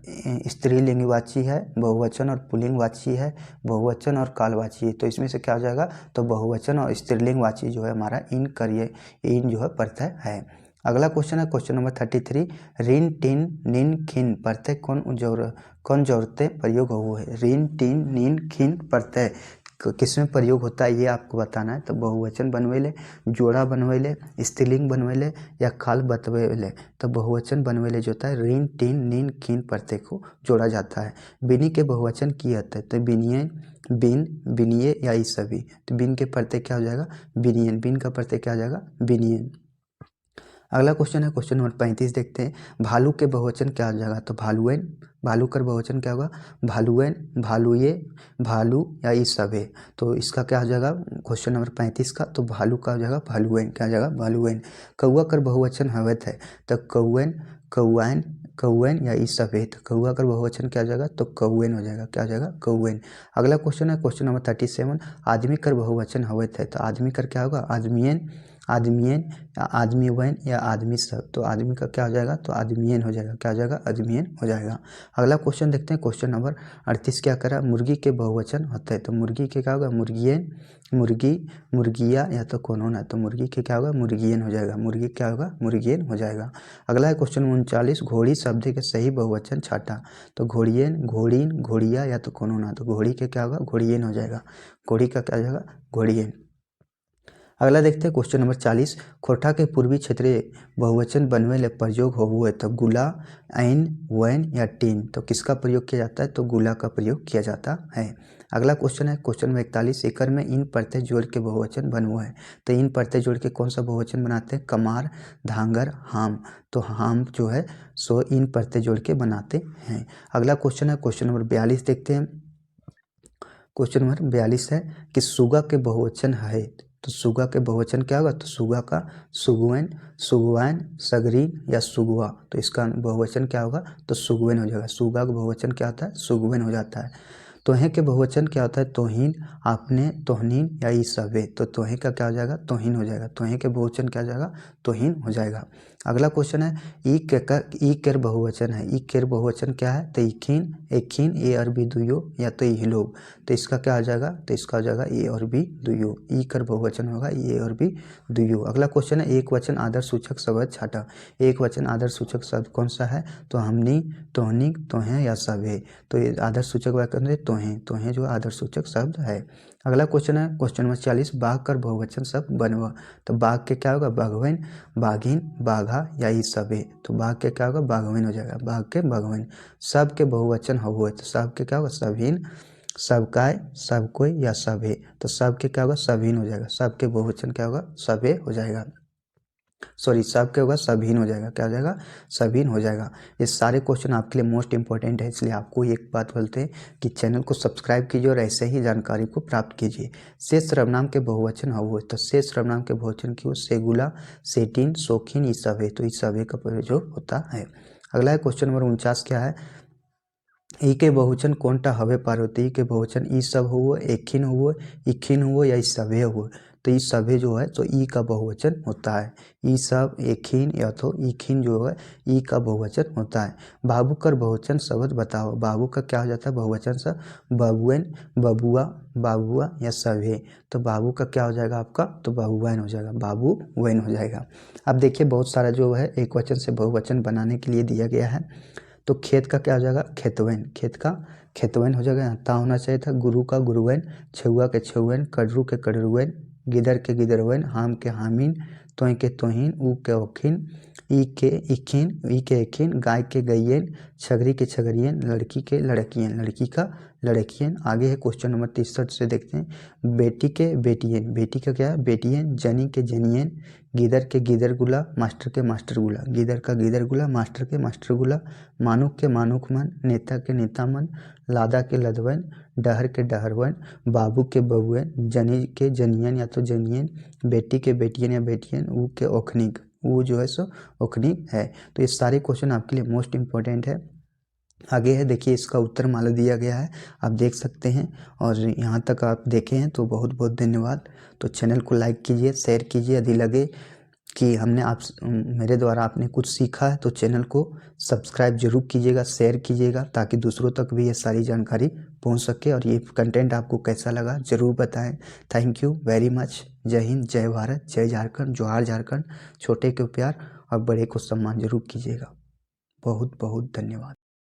स्त्रीलिंगवाची है बहुवचन और पुल्लिंगवाची है बहुवचन और कालवाची है। तो इसमें से क्या हो जाएगा? तो बहुवचन और स्त्रीलिंगवाची जो है हमारा इन करिए इन जो है प्रत्यय है। अगला क्वेश्चन है क्वेश्चन नंबर 33 ऋण, टिन, निन, खिन प्रत्यय कौन जरूरते प्रयोग हुआ है? ऋण, टिन, निन, खिन प्रत्यय किसमें प्रयोग होता है ये आपको बताना है। तो बहुवचन बनवेले, जोड़ा बनवेले, स्त्रीलिंग बनवेले या काल बतवेले। तो बहुवचन बनवेले जो होता है ऋण, टिन, निन, खिन प्रत्यय को जोड़ा जाता है। बिनी के बहुवचन की होता है? तो बिनिये, बिन, बिनिये या इस सभी। तो बिन के प्रत्यय क्या हो जाएगा? बिनियन। बिन का प्रत्यय क्या हो जाएगा? बिनियन। अगला क्वेश्चन है क्वेश्चन नंबर 35 देखते हैं भालू के बहुवचन क्या हो जाएगा? तो भालुएन। भालू का बहुवचन क्या होगा? भालुएन, भालुए, भालू या इस सभे। तो इसका क्या हो जाएगा क्वेश्चन नंबर 35 का? तो भालू का हो जाएगा भालुएन। क्या हो जाएगा? भालुएन। कौआ कर बहुवचन हवत है? तो कौएन, कौआन, कौएन या इस सभे। तो कौआ का बहुवचन क्या हो जाएगा? तो कौएन हो जाएगा। क्या हो जाएगा? कौएन। अगला क्वेश्चन है क्वेश्चन नंबर 37 आदमी कर बहुवचन हवत है? तो आदमी कर क्या होगा? आदमियन, आदमियन या आदमी वैन या आदमी सब। तो आदमी का क्या हो जाएगा? तो आदमियन हो जाएगा। क्या हो जाएगा? आदमियन हो जाएगा। अगला क्वेश्चन देखते हैं क्वेश्चन नंबर 38 क्या करा? मुर्गी के बहुवचन होता है? तो मुर्गी के क्या होगा? मुर्गियन, मुर्गी, मुर्गिया या तो कौन होना? तो मुर्गी के क्या होगा? मुर्गियन हो जाएगा। मुर्गी क्या होगा? मुर्गियन हो जाएगा। अगला है क्वेश्चन 39 घोड़ी शब्द के सही बहुवचन छाटा। तो घोड़ियन, घोड़ीन, घोड़िया या तो कौन होना? तो घोड़ी के क्या होगा? घोड़ियन हो जाएगा। घोड़ी का क्या हो जाएगा? घोड़ियन। अगला देखते हैं क्वेश्चन नंबर 40 खोटा के पूर्वी क्षेत्रीय बहुवचन बनवे ले प्रयोग होबो है? तो गुला, ऐन, वैन या टीन। तो किसका प्रयोग किया जाता है? तो गुला का प्रयोग किया जाता है। अगला क्वेश्चन है क्वेश्चन नंबर 41 एकर में इन प्रत्यय जोड़ के बहुवचन बनवा है? तो इन प्रत्यय जोड़ के कौन सा बहुवचन बनाते हैं? कमार, धांगर, हाम। तो हाम जो है सो इन प्रत्यय जोड़ के बनाते हैं। अगला क्वेश्चन है क्वेश्चन नंबर 42 देखते हैं। क्वेश्चन नंबर 42 है कि सुगा के बहुवचन है? तो सुगा के बहुवचन क्या होगा? तो सुगा का सुगुएन, सुगुआन, सगरीन या सुगुआ। तो इसका बहुवचन क्या होगा? तो सुगुएन हो जाएगा। सुगा का बहुवचन क्या होता है? सुगुएन हो जाता है। तोहें के बहुवचन क्या होता है? तोहिन, आपने, तोहनीन या ई सभे। तो तोहें का क्या हो जाएगा? तोहिन हो जाएगा। तोहें के बहुवचन क्या हो जाएगा? तोहिन हो जाएगा। अगला क्वेश्चन है ई केर बहुवचन है? ई केर बहुवचन क्या है? तो इखिन, एखिन, ए और बी दुयो या तो ई लोग। तो इसका क्या हो जाएगा? तो इसका हो जाएगा ए और बी दुयो। ई कर बहुवचन होगा ए और बी दुयो। अगला क्वेश्चन है एक वचन आदर सूचक शब्द छाटा। एक वचन आदर सूचक शब्द कौन सा है? तो हमनी, तोहनी, तोहें या सभे। तो ये आदर सूचक वाक्य है तोहें। तोहें जो आदर सूचक शब्द है। अगला क्वेश्चन है क्वेश्चन नंबर 40 बाघ कर बहुवचन शब्द बनवा। तो बाघ के क्या होगा? बाघवेन, बाघिन, बाघा या ई सभे। तो बाघ के क्या होगा? बाघवेन हो जाएगा। बाघ के बाघवेन। सब के बहुवचन हुए तो सब के क्या होगा? सभीन, सबकाय, सब कोई या सभे। तो सब के क्या होगा? सभीन हो जाएगा। सब के बहुवचन क्या होगा? सभे हो जाएगा। सॉरी सब के होगा? सभीन हो जाएगा। क्या हो जाएगा? सभीन हो जाएगा। ये सारे क्वेश्चन आपके लिए मोस्ट इंपॉर्टेंट है, इसलिए आपको एक बात बोलते हैं कि चैनल को सब्सक्राइब कीजिए और ऐसे ही जानकारी को प्राप्त कीजिए। से सर्वनाम के बहुवचन हुए तो से सर्वनाम के बहुवचन की सेगुला, सेटिन, शौकीन, ई सभे। तो इस सभे का प्रयोग होता है। अगला है क्वेश्चन नंबर 49 क्या है? ई के बहुवचन कौनटा हवे पार्वती? के बहुवचन ई सब हुआ, एखिन हुआ, इखिन हुआ या इस सभे हुआ। तो इस सभे जो है तो ई का बहुवचन होता है। ई सब, एखिन या तो इखिन जो है ई का बहुवचन होता है। बाबू कर बहुवचन शब्द बताओ। बाबू का क्या हो जाता है बहुवचन शब्द? बबुएन, बबुआ, बाबुआ या सभे। तो बाबू का क्या हो जाएगा आपका? तो बाबुआन हो जाएगा। बाबू वैन हो जाएगा। अब देखिए बहुत सारा जो है एक वचन से बहुवचन बनाने के लिए दिया गया है। तो खेत का क्या हो जाएगा? खेतवैन। खेत का खेतवैन हो जाएगा। ता होना चाहिए था गुरु का गुरुवैन, छुआ के छुवैन, कड़रू के कड़रुवैन, गिदर के गिदरवैन, हाम के हामिन, तोय के तोहिन, ऊ के ओखिन, ई के इखिन, गाय के गैयन, छगरी के छगरियन, लड़की के लड़कियन, लड़की का लड़कियन। आगे है क्वेश्चन नंबर 63 से देखते हैं। बेटी के बेटियन, बेटी का क्या है बेटियन, जनी के जनियन, गिदर के गिदर गुला, मास्टर के मास्टर गुला, गिदर का गिदर गुला, मास्टर के मास्टर गुला, मानुक के मानुक मन, नेता के नेता मन, लादा के लदवन, डहर के डहरवन, बाबू के बबुअन, जनी के जनियन या तो जनियन, बेटी के बेटियन या बेटियन, ऊ के ओखनिक, वो जो है सो ओखनिक है। तो ये सारे क्वेश्चन आपके लिए मोस्ट इंपॉर्टेंट है। आगे है देखिए इसका उत्तर माला दिया गया है, आप देख सकते हैं। और यहाँ तक आप देखे हैं तो बहुत बहुत धन्यवाद। तो चैनल को लाइक कीजिए, शेयर कीजिए। यदि लगे कि हमने मेरे द्वारा आपने कुछ सीखा है तो चैनल को सब्सक्राइब जरूर कीजिएगा, शेयर कीजिएगा, ताकि दूसरों तक भी ये सारी जानकारी पहुंच सके। और ये कंटेंट आपको कैसा लगा ज़रूर बताएं। Thank you very much. जय हिंद, जय भारत, जय झारखंड, जोहार झारखंड। छोटे को प्यार और बड़े को सम्मान जरूर कीजिएगा। बहुत बहुत धन्यवाद।